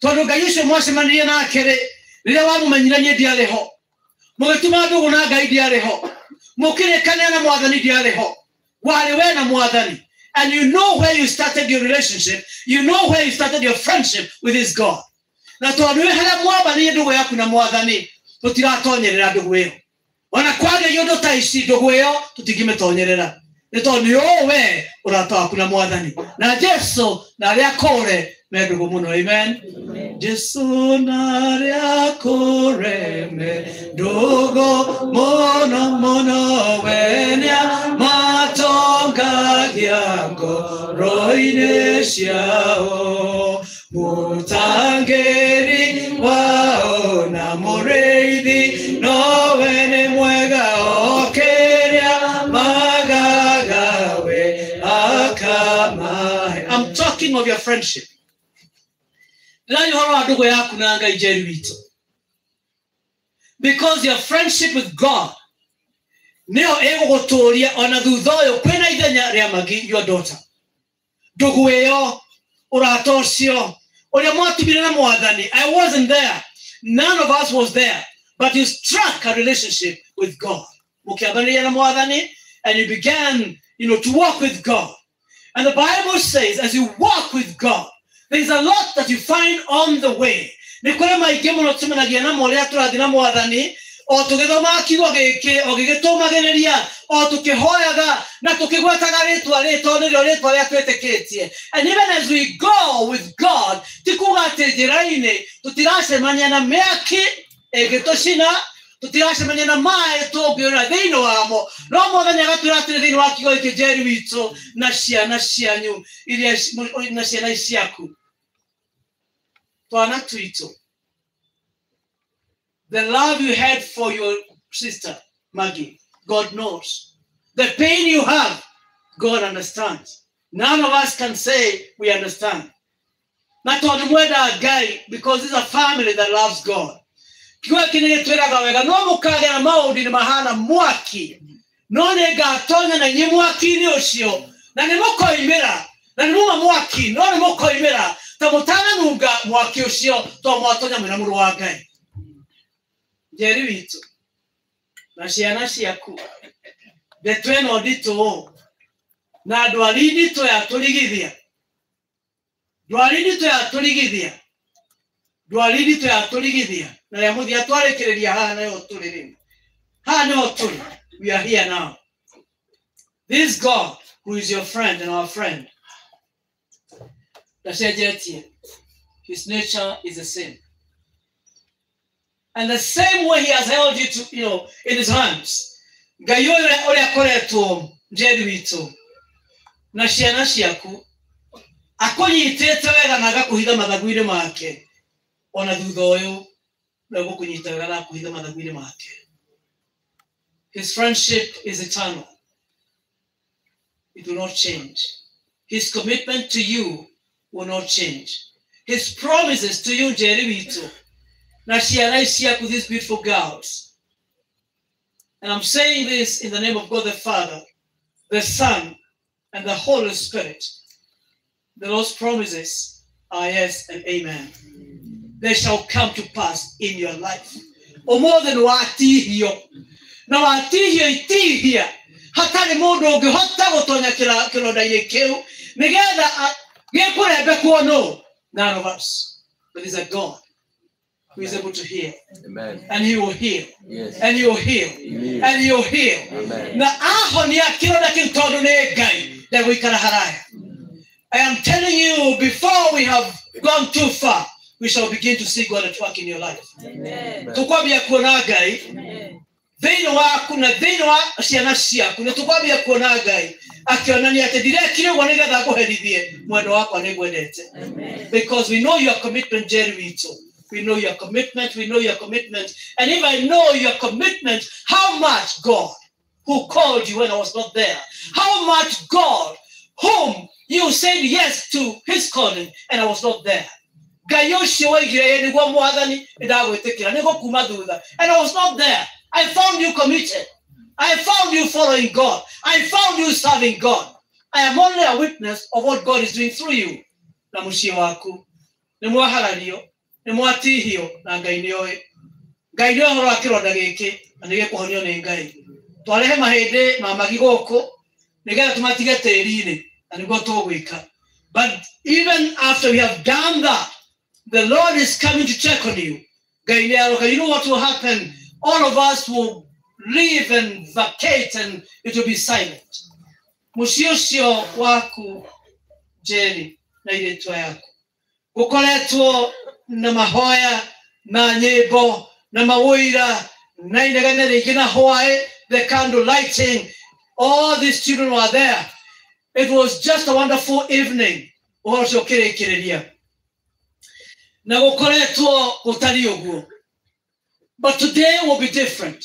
F: Tondu Ngai ucio mwacemanirie nake riria wamumenyithanie ndiariho. Mugituma ndugu na Ngai ndiariho. Mukirekania na Mwathani ndiariho. Wale we na Mwathani. And you know where you started your relationship. You know where you started your friendship with his God. Na tondu we haria mwambanirie ndugu yaku na Mwathani, tutiratonyerera ndugu iyo. Ona kwage yondo ta ici ndugu iyo tutingimĩtonyerera. Nĩ tondu yo we uratoa kuna Mwathani. Na Jesu na aria kore me ndugu muno. Amen. Jesu na aria kore me ndugu muno muno wenia matongagia ngoro-inĩ ciao. Mutangĩri wao na mũrĩithi nowe nĩ mwega okĩrĩa magagawe akamahe. I'm talking of your friendship. Because your friendship with God nĩyo ĩgũgũtũũria ona thutha ũyũ kwĩna ithenya rĩa magi your daughter. Ndugu ĩyo ũrata ũcio ũrĩa mwatumire na Mwathani. I wasn't there. None of us was there. But you struck a relationship with God. Mũkĩambĩrĩria na Mwathani, and you began, to walk with God. And the Bible says, as you walk with God, there's a lot that you find on the way. Nĩ kũrĩ maingĩ mũno tũmenagia na ũrĩa tũrathiĩ na Mwathani, o tũgĩthoma kiugo gĩkĩ, o gĩgĩtũmagĩrĩria, o tũkĩhoyaga na tũkĩgwetaga rĩtwa nĩrĩo rĩtwa rĩa twĩtĩkĩtie. And even as we go with God, ti kuuga atĩ njĩra-inĩ tũtiracemania na mĩaki ĩgĩtũcina, tutiracemania na maĩ tũngĩũra thĩinĩ wamo, no Mwathani agatwĩra atĩrĩ thĩinĩ wa kiugo gĩkĩ, njeri witũ na ciana cianyu iria na ciana ciaku, twana twitũ. The love you had for your sister Maggie, God knows. The pain you have, God understands. None of us can say we understand. Na tondũ mwenda Ngai, because this is a family that loves God. Kiugo kĩnene twĩraga wega, no mũkagera maũndũ-inĩ mahana mwaki, no nĩngatonya na inyuĩ mwaki-inĩ ũcio, na nĩmũkoimĩra, na nĩmuma mwaki, no nĩmũkoimĩra ta mũtananunga mwaki ũcio to mwatonya mwĩna mũrũ wa Ngai. Njeri witũ na ciana ciaku, ndeto ĩno nditũ na ndwari nditũ yatũrigithia, ndwari nditũ yatũrigithia, na rĩa mũthia twarĩkĩrĩria haha nayo tũrĩ rĩu. Haha nĩho tũrĩ. We are here now. This God who is your friend and our friend, ndacenjetie. His nature is the same. And the same way he has held you to, in his hands. Ngai ũrĩa akoretwo njeri witũ na ciana ciaku, akũnyitĩte wega na agakũhitha mathagu-inĩ make, ona thutha ũyũ na gũkũnyita wega na akũhitha mathagu-inĩ make. His friendship is eternal. It will not change. His commitment to you will not change. His promises to you, njeri witũ na ciana ciaku, these beautiful girls. And I'm saying this in the name of God the Father, the Son, and the Holy Spirit. The Lord's promises are yes and amen. They shall come to pass in your life. O more than watihio. Na watihio itihia. Hatari mundu ũngĩhota gũtonya kĩronda-inĩ kĩu nĩgetha gĩkũrembe kuonwo. None of us. But there's a God who is able to heal.
D: Amen.
F: And he will heal.
D: Yes.
F: And he will heal.
D: Amen.
F: And he will heal.
D: Amen.
F: Na ahonia kĩronda kĩu tondũ nĩ Ngai ndegũikara haraya. I am telling you, before we have gone too far, we shall begin to see God at work in your life.
D: Amen.
F: Tukwambia kuona Ngai thĩinĩ waku na thĩinĩ wa ciana ciaku, na tukwambia kuona Ngai akĩonania atĩ ndirekire ũguo nĩgetha ngũherithie mwendo wakwa nĩngwendete. Because we know your commitment, njeri witũ. We know your commitment. We know your commitment. And if I know your commitment, how much God who called you when I was not there, how much God whom you said yes to his calling and I was not there. And I was not there. I found you committed. I found you following God. I found you serving God. I am only a witness of what God is doing through you. Na mushie waku. Ni mwahalario. Ni mwatihio. Na ngai nioe. Ngai nioe horo akironda giki. Na nige kuhonio ni ngai. Twarehe mahende ma magigoko. Nigera tumatige tĩri-inĩ. Na niguo tũgwĩka. But even after we have done that, the Lord is coming to check on you. Ngai nĩaroka. You know what will happen? All of us will live and vacate and it will be silent. Mushio waku Jerry na iretwa yaku. Gukoretwo na mahoya na nyĩmbo na mawĩra na inegene rĩngĩ na hwaĩ, the candle lighting, all these children were there. It was just a wonderful evening. Ũhoro ũcio ũkĩrĩkĩrĩria. Na gukoretwo gũtari ũguo. But today will be different.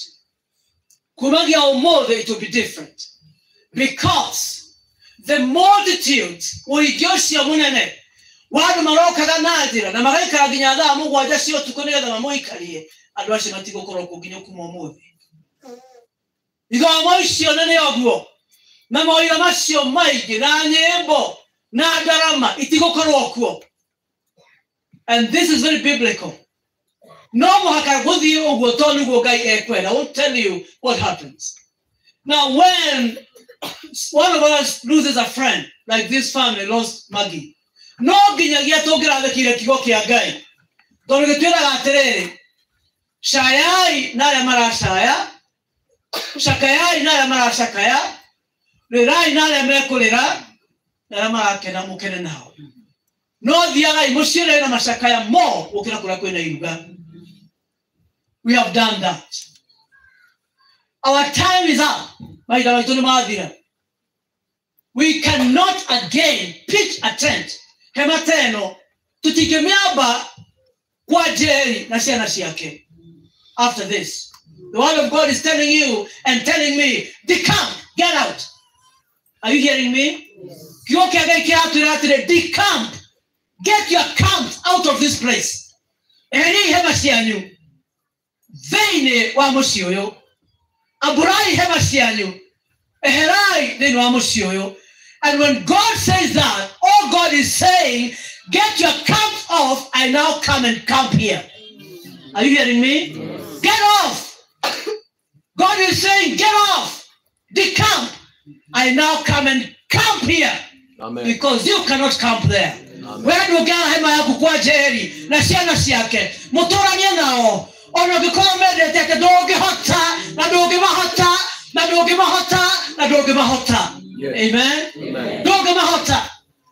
F: Kumagia ũmũthĩ it will be different. Because the multitudes ũingĩũcio mũnene wa andũ marokaga na njĩra na magaikara nginya thaa mũgwanja cia ũtukũ nĩgetha mamũikarie, andũ acio matigũkorwo kuo nginya kuma ũmũthĩ. Ithomo icio nene ũguo na mawĩra macio maingĩ na nyĩmbo na ndarama itigũkorwo kuo. And this is very biblical. No mũhaka gũthiĩ ũguo tondũ nĩguo Ngai ekwenda. I won't tell you what happens. Now when one of us loses a friend, like this family lost Maggie, no nginyagia tũngĩrathĩkire kiugo kĩa Ngai. Tondũ gĩtwĩraga atĩrĩrĩ, cayai na arĩa maracaya, cakayai na arĩa maracakaya, rĩrai na arĩa mekũrĩra, na arĩa marakena mũkene nao. No thiagai mũciĩre na macakaya mo gũkĩra kũrĩa kwĩna iruga. We have done that. Our time is up. We cannot again pitch a tent. Hemateno tutikemiaba kwa Jerry na ciana ciake. After this, the word of God is telling you and telling me, decamp, get out. Are you hearing me? Decamp, get your camp out of this place. Veine wa musioyo aburai hebasianyu eherai deni wa musioyo. And when God says that, all God is saying, get your camp off, I now come and camp here. Are you hearing me? Get off. God is saying, get off, decamp, I now come and camp here. Amen. Because you cannot camp there. Where do you get hema ya kukua Jerry na siana siake motorania nao. Ono gikoro medete doge hota na doge mahota na doge mahota na doge mahota. Amen. Doge mahota.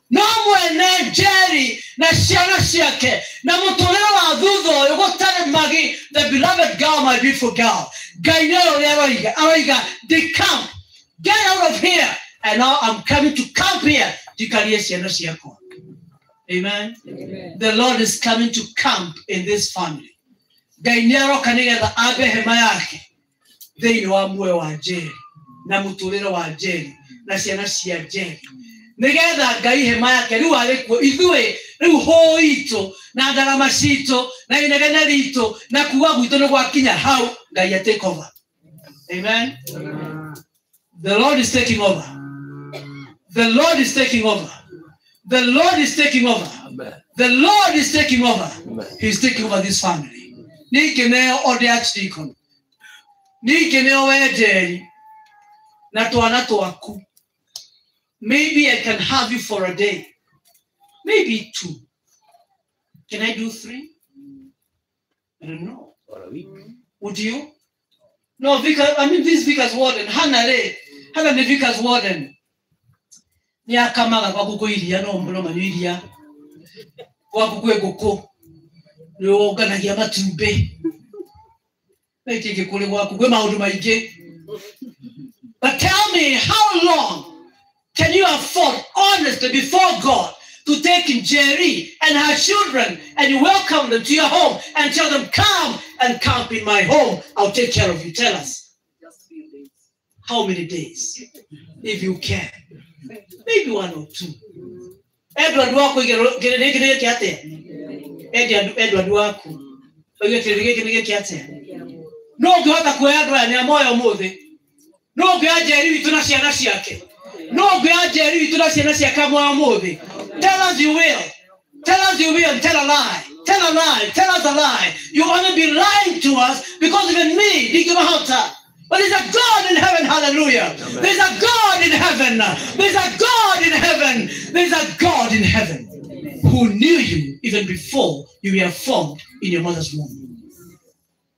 F: No mwene Jerry na siana siake na motolero wa dhudho yogotare Maggie, the beloved girl, my beautiful girl. Gainero leroiga awaiga decamp, get out of here. And now I'm coming to camp here. Dikarie siana siako. Amen. The Lord is coming to camp in this family. Gainero kanigeza abe hema yake thĩinĩ wa muoyo wa Jerry na mũtũrĩre wa Jerry na ciana cia Jerry nĩgetha Ngai hema yake rĩu arĩkuo ithuĩ rĩu hoitũ na ndarama citũ na inegene ritũ na kuga gwitũ nĩ gwakinya hau Ngai take over. Amen. The Lord is taking over. The Lord is taking over. The Lord is taking over. The Lord is taking over. He's taking over this family. Nikeneo ode archdeacon. Nikeneo Jerry. Na twana twaku. Maybe I can have you for a day. Maybe 2. Can I do 3? I don't know. For a week. Would you? No, Vicar, I mean this Vicar's warden. Hana the Vicar's warden. Nya kamaga kwa kukuiria no mbono manyuiria. Kwa kukue goko. No ganagia matumbe. But tell me, how long can you afford honestly before God to take Jerry and her children and you welcome them to your home and tell them, come and camp in my home. I'll take care of you. Tell us. Just a few days. How many days? If you can. Maybe 1 or 2. Edward wako gerege kiate. Edward wako. Gerege kiate. No gihota kuendwa ni moyo muthi. no gajeri bituna ciana ciake no gajeri bituna ciana ciake mwamuthi. Tell us you will. Tell us you will. Tell a lie. Tell a lie. Tell us a lie. You want to be lying to us because even me, but there's a God in heaven, hallelujah. There's a God in heaven. There's a God in heaven. There's a God in heaven who knew you even before you were formed in your mother's womb.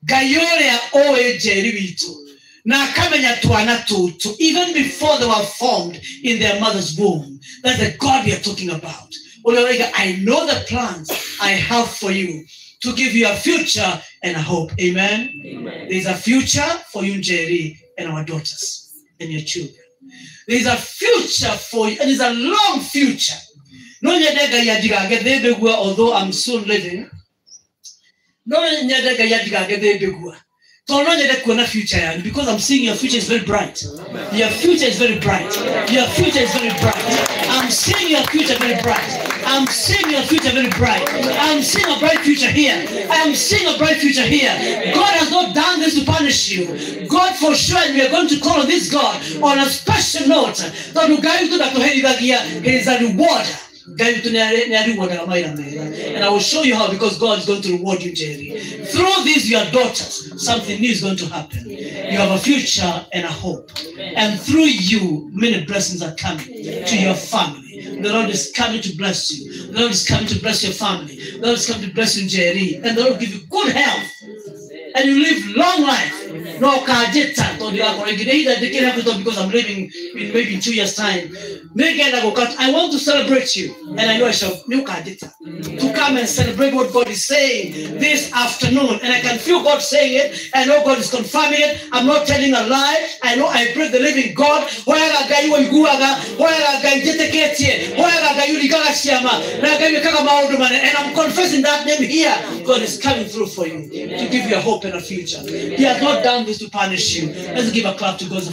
F: Gayorea oe jeribitu. Na kamenya tuana tutu. Even before they were formed in their mother's womb. That's the God we are talking about. I know the plans I have for you to give you a future and a hope. Amen. Amen. There's a future for you, Jerry, and our daughters and your children. There's a future for you, and it's a long future. Although I'm soon living, because I'm seeing your future is very bright. Your future is very bright. Your future is very bright. I'm seeing your future very bright. I'm seeing your future very bright. I'm seeing a bright future here. I'm seeing a bright future here. God has not done this to punish you. God for sure, and we are going to call on this God on a special note that will guide you to He is a rewarder. And I will show you how, because God is going to reward you, Jerry. Through these, your daughters, something new is going to happen. You have a future and a hope. And through you, many blessings are coming to your family. The Lord is coming to bless you. The Lord is coming to bless your family. The Lord is coming to bless you, Jerry. And the Lord will give you good health. And you live long life. No kajeta to the either they can have it because I'm living in maybe 2 years' time. I want to celebrate you, and I know I shall to come and celebrate what God is saying this afternoon. And I can feel God saying it. I know God is confirming it. I'm not telling a lie. I know I pray the living God. And I'm confessing that name here. God is coming through for you to give you a hope and a future. He has not done this to punish you. Let's give a clap to God.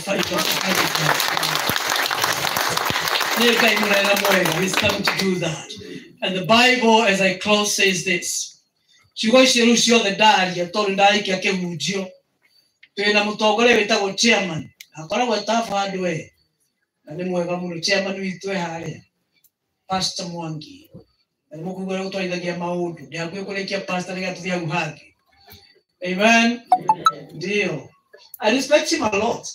F: He's coming to do that. And the Bible, as I close, says this. Chairman. Pastor Mwangi. Amen. Deal. I respect him a lot.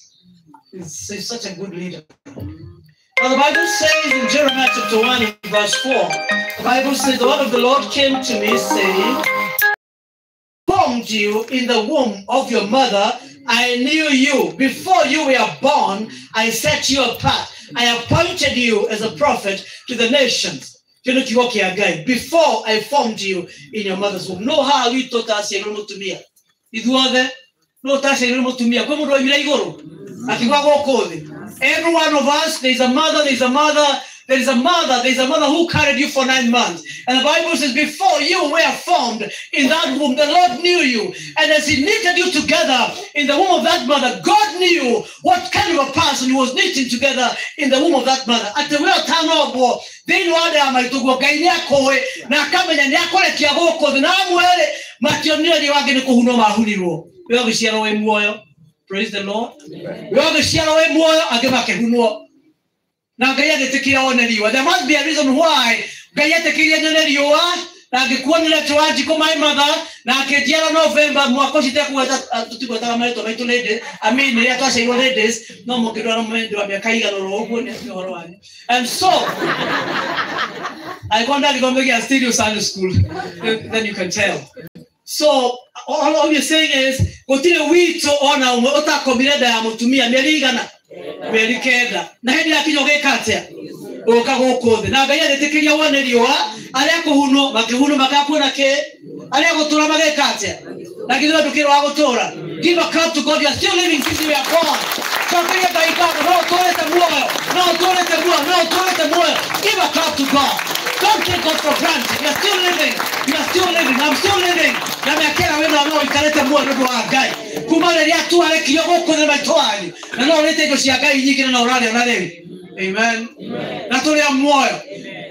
F: He's such a good leader. Now the Bible says in Jeremiah chapter 1 verse 4, the Bible says, the word of the Lord came to me saying, formed you in the womb of your mother, I knew you. Before you were born, I set you apart. I appointed you as a prophet to the nations. Before I formed you in your mother's womb. No how we taught us to me. It was there. No touch to me. Every one of us, there's a mother who carried you for 9 months. And the Bible says, before you were formed in that womb, the Lord knew you. And as He knitted you together in the womb of that mother, God knew what kind of a person He was knitting together in the womb of that mother. At the real time of war, they know they are my to go Gainiakoe, Nakamana, Nakore Kiagoko, the Namwele, Mationia, Wagino Mahuliro. We have a share in warrior. Praise the Lord. We have a share in warrior. I give a Kehuno. Now, there must be a reason why na ngikuonera tuaji kwa my mother na kejera November mwaka citakuweza tutibota maito maito ladies amini ya twasha ilo ladies no mukirwa no mwendo wa miaka igano rogo ni horo wani. And so I contact Gombe Studio Sunday School, then you can tell. So all you're saying is continue wito ona utakombireda ya mutumia merigana merikeda na hedi akinyoge katia okagokothe na Ngai aretekeria woneriwa aria kuhuno makihuno makakuona ke aria gutura magekatia na kitho ndukiro wa gutura. Give a clap to God. You are still living since you are born. Chokeria Ngai no torete muoyo give a clap to God. Don't take God for granted. You are still living. I'm still living. Na miakera wena no ikarete muoyo ndo wa Ngai kumareria tu ale kiyogo kone matwani na no lete ndo cia Ngai nyingi na urare na lewe. Amen. Natulia moyo.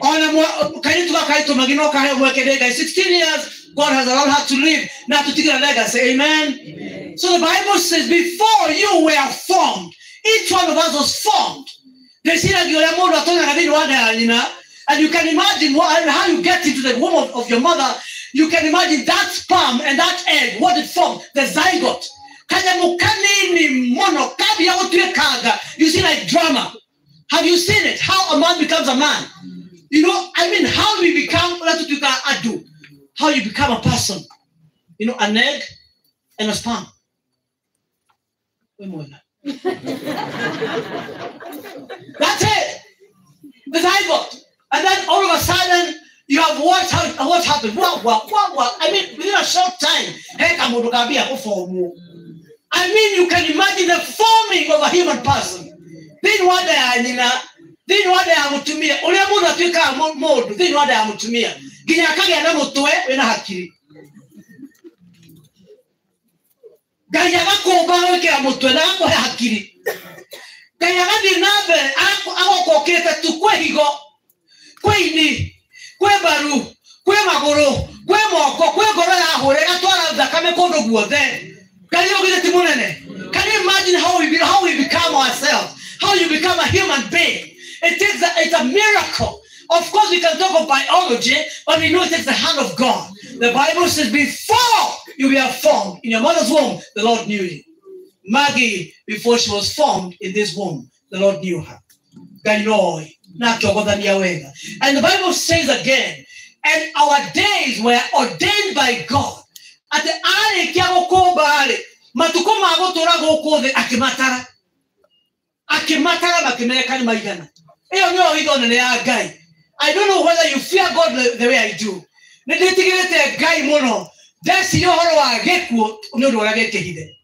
F: Ona kaitu kaitu magino kahe mwekedega 16 years God has allowed her to live now to take a legacy. Amen. So the Bible says before you were formed Each one of us was formed. And you can imagine how you get into the womb of your mother. You can imagine that sperm and that egg, what it formed, the zygote. You see, like drama. Have you seen it? How a man becomes a man. You know, I mean, how we become, how you become a person. You know, an egg and a sperm. That's it. The zygote. And then all of a sudden, you have what happened? What? I mean, within a short time, I mean, you can imagine the forming of a human person. Then what they are mutumia. Ule mundu atuika modu. Then what they are mutumia. Ginyakage ana mutwe wena hakiri. Gayaga kuomba weke ya mutwe na ako hakiri. Gayaga dinabe ako koketa tu kwe higo. Kwe ini. Kwe baru. Kwe magoro. Kwe moko. Kwe goro ya hore. Atuara zakame kodo guode. Can you imagine how we become ourselves? How you become a human being? It's a miracle. Of course, we can talk of biology, but we know it takes the hand of God. The Bible says, before you were formed in your mother's womb, the Lord knew you. Maggie, before she was formed in this womb, the Lord knew her. And the Bible says again, and our days were ordained by God. At the ale kiago kobale matukoma agotora gokode akimatara makimeka ni maigana eyo nyo idone ne agai. I don't know whether you fear God the way I do. Ne detigete gai mono desi yo horo wa geku unodo wa gekehide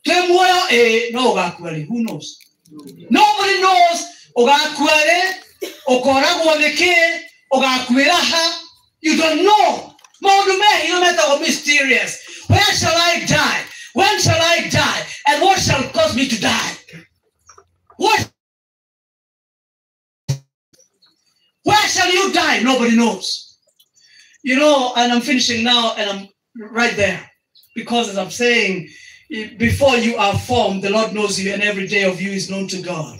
F: temoyo no gakwali. Who knows? Nobody knows. Ogakwale okora gwoneke ogakwiraha. You don't know. You matter mysterious. Where shall I die? When shall I die? And what shall cause me to die? What? Where shall you die? Nobody knows. You know, and I'm finishing now, and I'm right there. Because as I'm saying, before you are formed, the Lord knows you, and every day of you is known to God.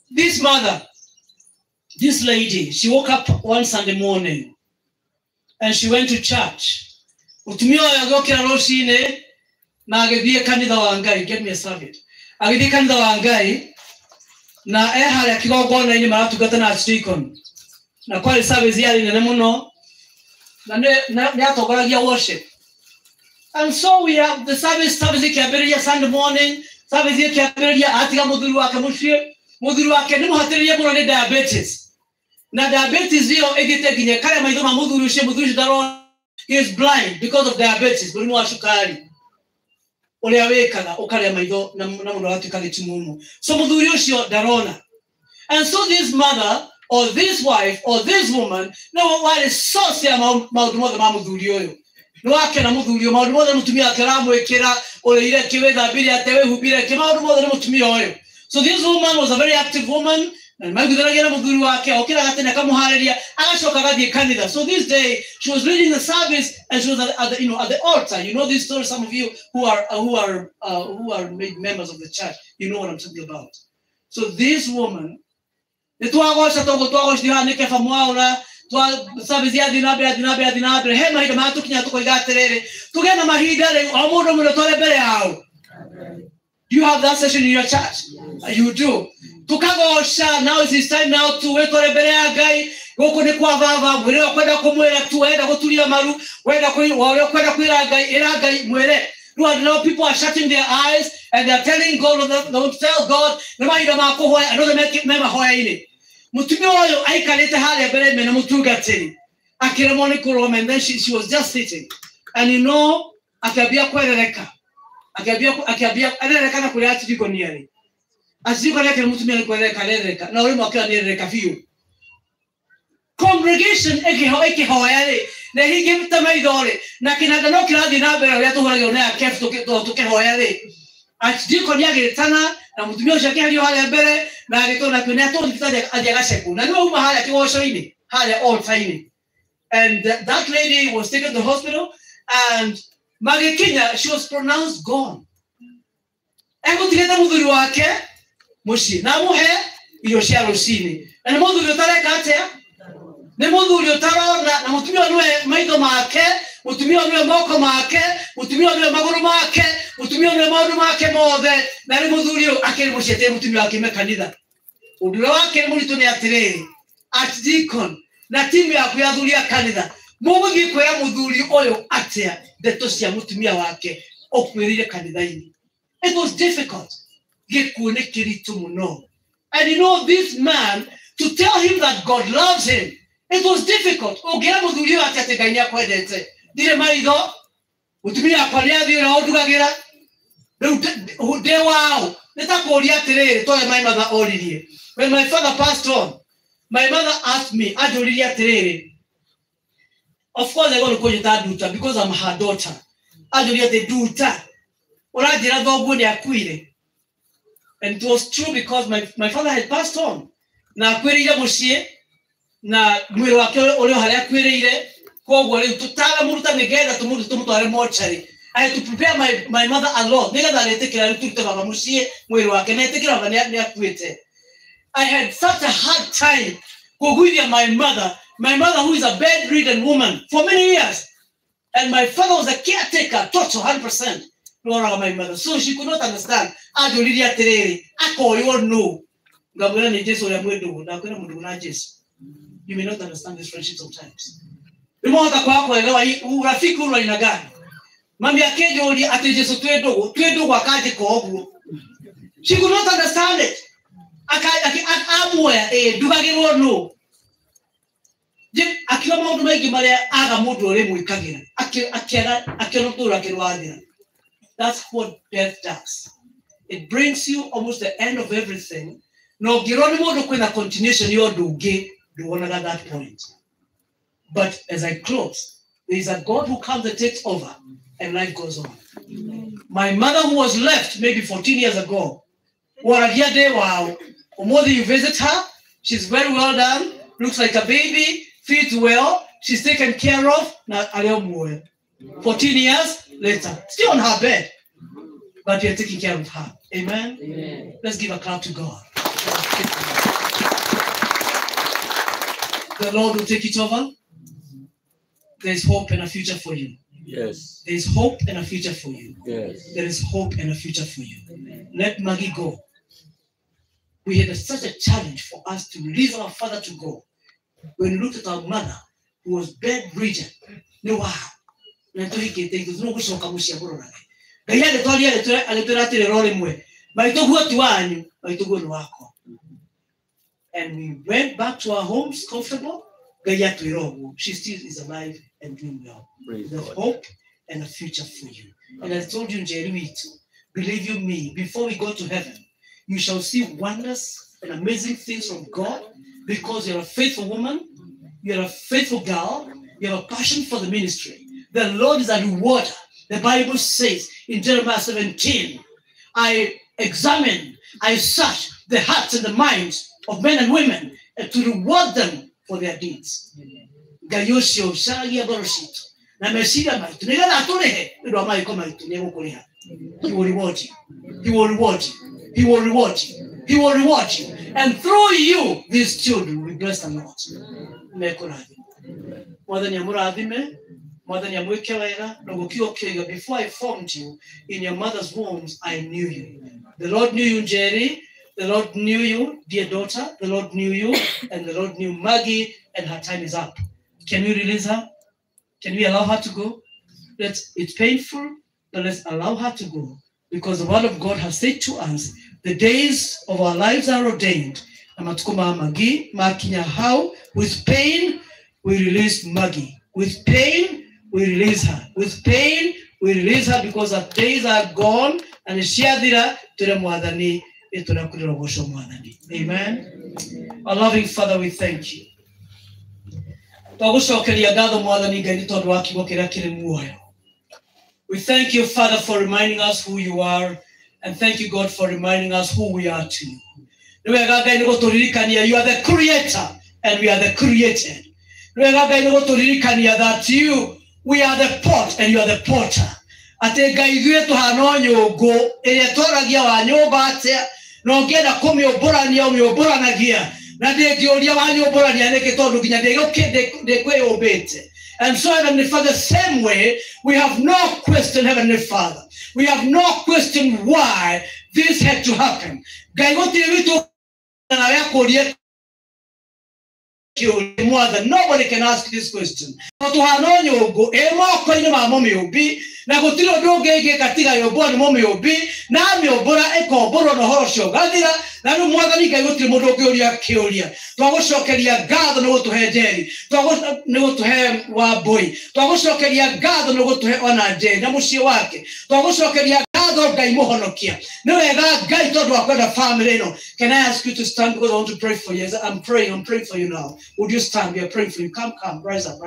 F: This mother, this lady, she woke up one Sunday morning, and she went to church. Utumio yagokera roshine na agedie kanitha wa Ngai. Get me a serviette. Agedie kanitha wa Ngai na ehale akigogona ini maratugata na archdeacon. Na kwa service yali nene muno na atokoragia worship. And so we have the service kiaberia Sunday morning, service kiaberia atika mudhuru wake mushie. Mudhuru wake ni muhatiria muno ni diabetes. Na diabetes hiyo egite kinye kale maido mudhuru daron. He is blind because of diabetes. Mulimu wa shukari. Ole awekana okale maido na muno watu kale chimumu. So mudhuru yoshio darona. And so this mother or this wife or this woman no wale sosi ya maudumo da mudhuru yoyo. No wake na mudhuru yoyo maudumo da mutumia karamu ekera ole ile kiweza bili atewe hubira kema maudumo da mutumia yoyo. So this woman was a very active woman. So this day she was reading the service and she was at the altar. You know this story. Some of you who are members of the church, you know what I'm talking about. So this woman, do you have that session in your church? You do. Tukagosha, now it is time now to wait for a berea guy. Go to Quavava, we don't quite accommodate to where go to Yamaru, where the queen or quite a guy, Mwere. Now people are shutting their eyes and they're telling God, don't tell God, no matter another member Hoyini. Mutumio, I can let her have a better man, Mutugatini. A ceremonial woman, and then she was just sitting. And you know, Akabia Quereka. Akabia, I don't know, I can't go near it. As you can mutumia kweleka lereka na wale mwakiwa lereka fiu congregation eke hoyale na hige mtama idole na kinagano kiradi na bere ya tuhora yone akef to ke hoyale ajiko nyage tana na mutumia shake hali hale bere na alito na kuna to nitaje ajaga sheku na ndio mahali akiwosho ini hale all fine. And that lady was taken to the hospital, and Maggie Kenya, she was pronounced gone. ego tigeta muthuri wake muci na muhe irio cia rucini na ni muthuri utareka atia ni muthuri utarona na mutumia niwe maitho make mutumia niwe moko make mutumia niwe maguru make mutumia niwe maundu make mothe na ni muthuri akiri muciete mutumia wake me kanitha udura wake muritu ni atiriri archdeacon na timu ya kuyathuria kanitha mugi kwera muthuri oyo atia ndeto cia mutumia wake okwirire kanitha-ini. It was difficult. Gikuone kiritu muno. And you know this man, to tell him that God loves him, it was difficult. Ogera muthuri wake ateganya kwendete dire maitho mutumia kwaria thira ondugagira de wow nitakuria atiriri toye my mother oririe. When my father passed on, my mother asked me, ajuririe atiriri. Of course I got to call you that daughter because I'm her daughter. Ajuririe the daughter. Orajira thogu ni akwire. And it was true because my father had passed on. Na akwirire mucie na mwiri wake uri haria akwirire koguo riu tutara muruta nigetha tumutware mortuary. I had to prepare my mother a lot. Nigetha netikira riu turute baba mucie mwiri wake netikira baba ni akwite. I had such a hard time kuguithia my mother who is a bedridden woman for many years, and my father was a caretaker, total 100%. No, my mother, so she could not understand. I do really atiriri. I call you no. You may not understand this friendship sometimes. She could not understand it. That's what death does. It brings you almost the end of everything. No, Geronimo do a continuation you do gay do one at that point. But as I close, there is a God who comes and takes over, and life goes on. My mother, who was left maybe 14 years ago, wow, more than you visit her, she's very well done, looks like a baby, feeds well, she's taken care of. Now, 14 years later, still on her bed, but we are taking care of her. Amen? Amen. Let's give a clap to God. The Lord will take it over. There is hope and a future for you.
D: Yes.
F: There is hope and a future for you.
D: Yes.
F: There is hope and a future for you. Amen. Let Maggie go. We had such a challenge for us to release our father to go. When we looked at our mother, who was bedridden, no wow. And we went back to our homes comfortable. She still is alive and doing well. There's hope and a future for you. And I told you, Jeremy, believe you me, before we go to heaven, you shall see wonders and amazing things from God, because you're a faithful woman, you're a faithful girl, you have a passion for the ministry. The Lord is a rewarder. The Bible says in Jeremiah 17, I examine, I search the hearts and the minds of men and women to reward them for their deeds. He will reward you. He will reward you. He will reward you. He will reward you. And through you, these children will bless the Lord. Before I formed you in your mother's womb, I knew you. The Lord knew you, Jerry. The Lord knew you, dear daughter. The Lord knew you, and the Lord knew Maggie, and her time is up. Can we release her? Can we allow her to go? It's painful, but let's allow her to go, because the word of God has said to us, the days of our lives are ordained. With pain, we release Maggie. With pain, we release her. With pain, we release her, because her days are gone, and amen. Our loving Father, we thank you. We thank you, Father, for reminding us who you are, and thank you, God, for reminding us who we are to you. You are the creator, and we are the created. That you, we are the pot, and you are the potter. ate ngai ithuĩ tũhana nyũngũ ĩrĩa tũragia wa nyũmba atĩa no ngĩenda kũmĩũmbũrania ũmĩũmbũranagia na ndĩngĩũria wa nyũmbũrania nĩkĩ tondũ nginya ndĩkwĩyũmbĩte. And so, Heavenly Father, the same way, we have no question, Heavenly Father. We have no question why this had to happen. Nobody can ask this question. Na gutiro ndungege katiga yobwa ni momiobi na miobora ekoboro no horosho gathira na no mwathani ngai gutire mundu ungiuria kiuria twagucokeria ngatho no gutuhe Njeri no gutuhe Wambui twagucokeria ngatho no gutuhe ona Njeri na mucie wake twagucokeria ngatho ngai muhonokia ni wega ngai tondu akwenda family no. Can I ask you to stand because I want to pray for you? I'm praying for you now. Would you stand? We are praying for you. Come, rise up.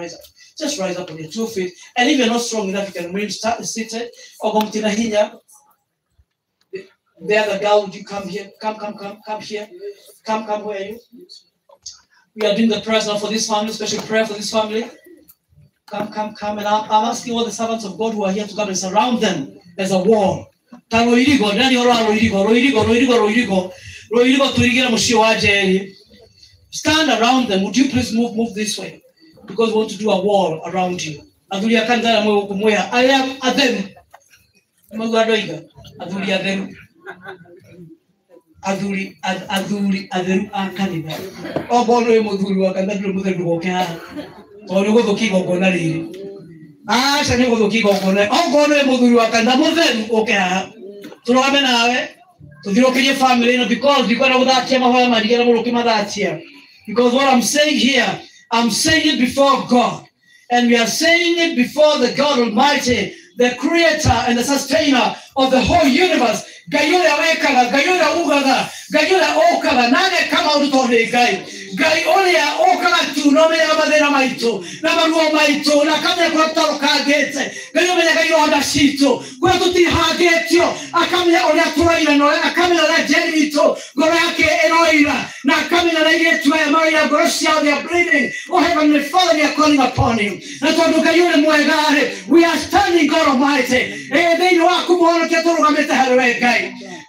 F: Just rise up on your 2 feet. And if you're not strong enough, you can remain seated. The other girl, would you come here? Come here. Come, where are you? We are doing the prayers now for this family, special prayer for this family. Come. And I'm asking all the servants of God who are here to come and surround them. There's a wall. Stand around them. Would you please move this way? Because we want to do a wall around you. I am them. Because what I'm saying here, I'm saying it before God. And we are saying it before the God Almighty, the creator and the sustainer of the whole universe. Gayura wekaga, gayura ugaga, gayura okaga, nane kama utone gai. Gai olia okaga tu, no me amadera maito, na marua maito, na kamya kwa taro kagete, gayura gayo adashito, kwa tuti hagetio, akamya olia tuaira no, akamya la jerito, gorake eroira, na akamya la yetu ya Maria Grosia, they are bleeding. Oh Heavenly Father, we are calling upon him. Na tondo gayura muegare, we are standing God Almighty. They know akumono ketoro gamete harwe gai.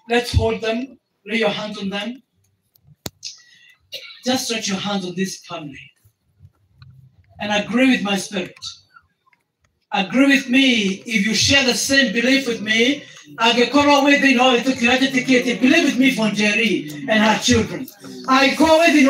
F: Let's hold them. Lay your hands on them. Just stretch your hands on this family. And agree with my spirit. Agree with me. If you share the same belief with me, believe with me for Njeri and her children. I go with you.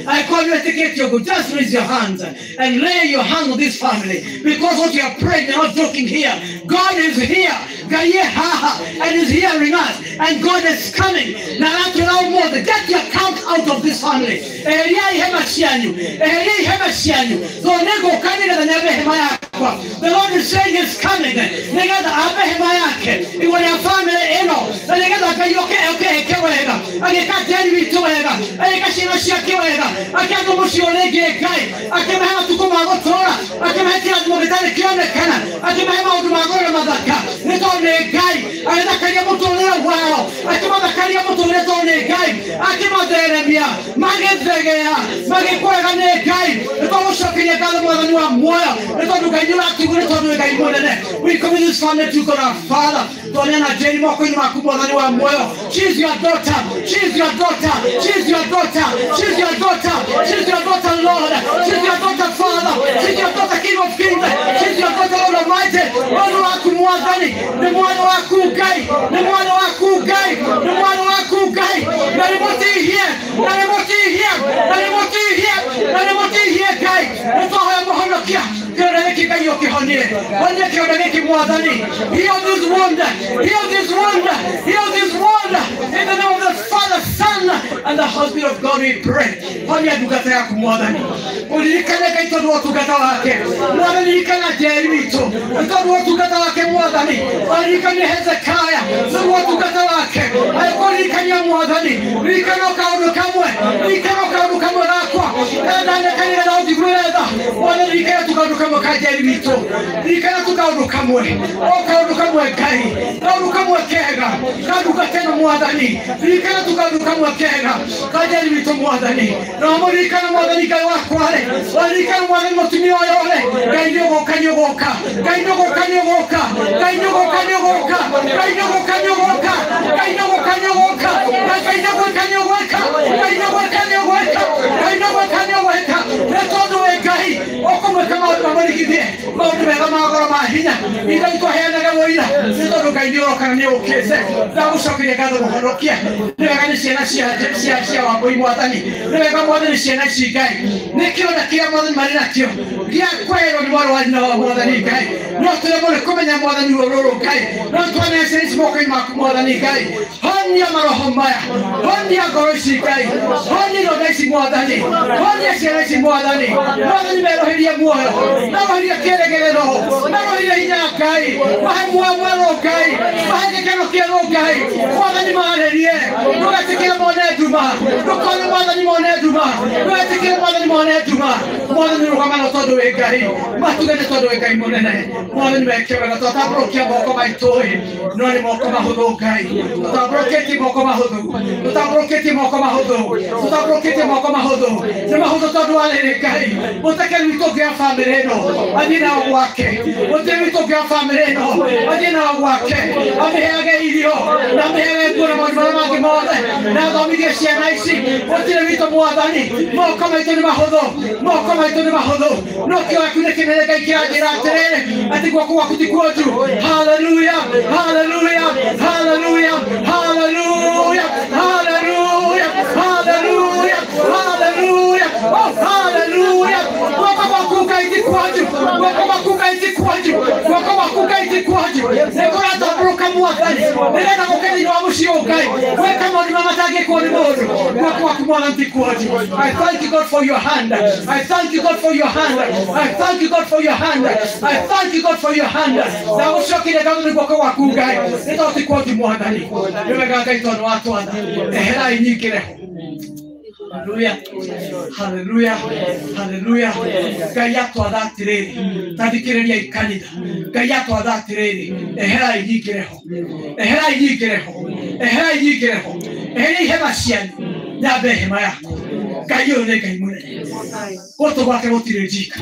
F: I call you to get your good. Just raise your hands and lay your hand on this family. Because what you are praying, you're not joking here. God is here. And is hearing us. And God is coming. Now get your count out of this family. The Lord is saying it's coming. We commit this family to God our Father. She's your daughter. She's your daughter. She's your daughter. She's your daughter. She's your daughter, Lord. She's your daughter, Father. She's your daughter, King of Kings. She's your daughter, Lord Almighty. The one in the name of the Father, Son, and the Holy of God we pray. kamwe gakwa ndane kanira na utigwetha ona rikana tukaundu kamwe kajeri wito rikana tukaundu kamwe kaundu kamwe Ngai kaundu kamwe kega kaundu gatena mwathani rikana tukaundu kamwe kega kajeri wito mwathani na murikana mwathani Ngai wakware rikana mwathani mutumia yole Ngai nyogoka nyogoka Ngai nyogoka nyogoka Ngai nyogoka nyogoka Ngai nyogoka nyogoka Ngai nyogoka nyogoka Ngai nyogoka nyogoka Ngai nyogoka nyogoka Ngai nyogoka nyogoka netondo Ngai okomwe kama mamarikithie maundu mega magoro mahinya Ngai twaheanaga woira netondo Ngai nyogoka na nĩũkĩte ndagucokeria ngatho mũhonokia nĩ wega nĩ ciana cia Wambũi mwathani nĩ wega mwathani ciana ici Ngai nĩ kĩronda kĩrĩa mwathani marĩ nakĩo gĩa kwĩrwo nĩ mwarĩ wa nyina wa mwathani Ngai no tũremwo nĩ kũmenya mwathani rũrũ Ngai no twane ciana ici moko-inĩ maku mwathani Ngai honia maroho maya honia ngoro ici Ngai honia ironda ici mwathani honia ciana ici mwathani mwathani meroherie muoyo meroherie kĩĩrĩgĩrĩro meroherie hinya Ngai mahe mwamwaro Ngai mahe gĩkeno kĩerũ Ngai mwathani marerie ndũgetĩkĩre mone nduma ndũkone mwathani mone nduma ndũgetĩkĩre mwathani mone nduma mwathani rũgama na tondũ wĩ Ngai matuge nĩ tondũ wĩ Ngai mũnene mwathani meke wega twatambũrũkia moko maitũ no nĩ moko mahũthũ Ngai tutambũrũkĩtie moko mahũthũ tutambũrũkĩtie moko mahũthũ tutambũrũkĩtie moko mahũthũ nĩ mahũthũ tondũ wa rĩrĩ Ngai mũtekeri witũ ũngĩ wa bamĩrĩ ĩno athiĩ nao gwake mũtekeri witũ ũngĩ wa bamĩrĩ ĩno athiĩ nao gwake amĩheage irio na amĩheage nguo na maũndũ marĩa mangĩ mothe na athomithie ciana ici mũtirĩ witũ mwathani moko maitũ nĩ mahũthũ moko maitũ nĩ mahũthũ no kĩo gĩaku nĩ kĩnene Ngai kĩranjĩra atĩrĩrĩ atĩ guoko gwaku ti kuonju haleluya haleluya haleluya haleluya haleluya haleluya haleluya oh haleluya guoko gwaku Ngai ti kuonju guoko gwaku Ngai ti kuonju guoko gwaku Ngai ti kuonju nĩkũratambũrũka mwathani nĩgetha gũkenia wa mũciĩ Ngai gwĩka maũndũ marĩa matangĩkwo nĩ mũndũ guoko gwaku mwathani ti kuonju I thank you God for your hand I thank you God for your hand I thank you God for your hand I thank you God for your hand na gũcokeria ngatho nĩ guoko gwaku Ngai nĩ tondũ ti kuonju mwathani nĩ wega Ngai tondũ watwatha eherai nyingĩre Hallelujah. Hallelujah. Hallelujah. Ngai atwatha atĩrĩrĩ tathikĩrĩria ikanitha Ngai atwatha atĩrĩrĩ eherai nyingĩre ho eherai nyingĩre ho eherai nyingĩre ho eherai hema cianyu nyambe hema yaku Ngai ũyũ nĩ Ngai mũnene gũtũ gwake gũtirĩ njika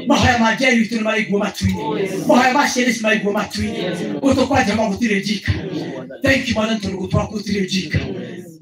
F: mahoya ma Njeri witũ nĩ maraigwo matu-inĩ mahoya ma ciana ici maraigwo matu-inĩ gũtũ kwa Jehova gũtirĩ njika thank you mwathani tondũ gũtũ gwaku gũtirĩ njika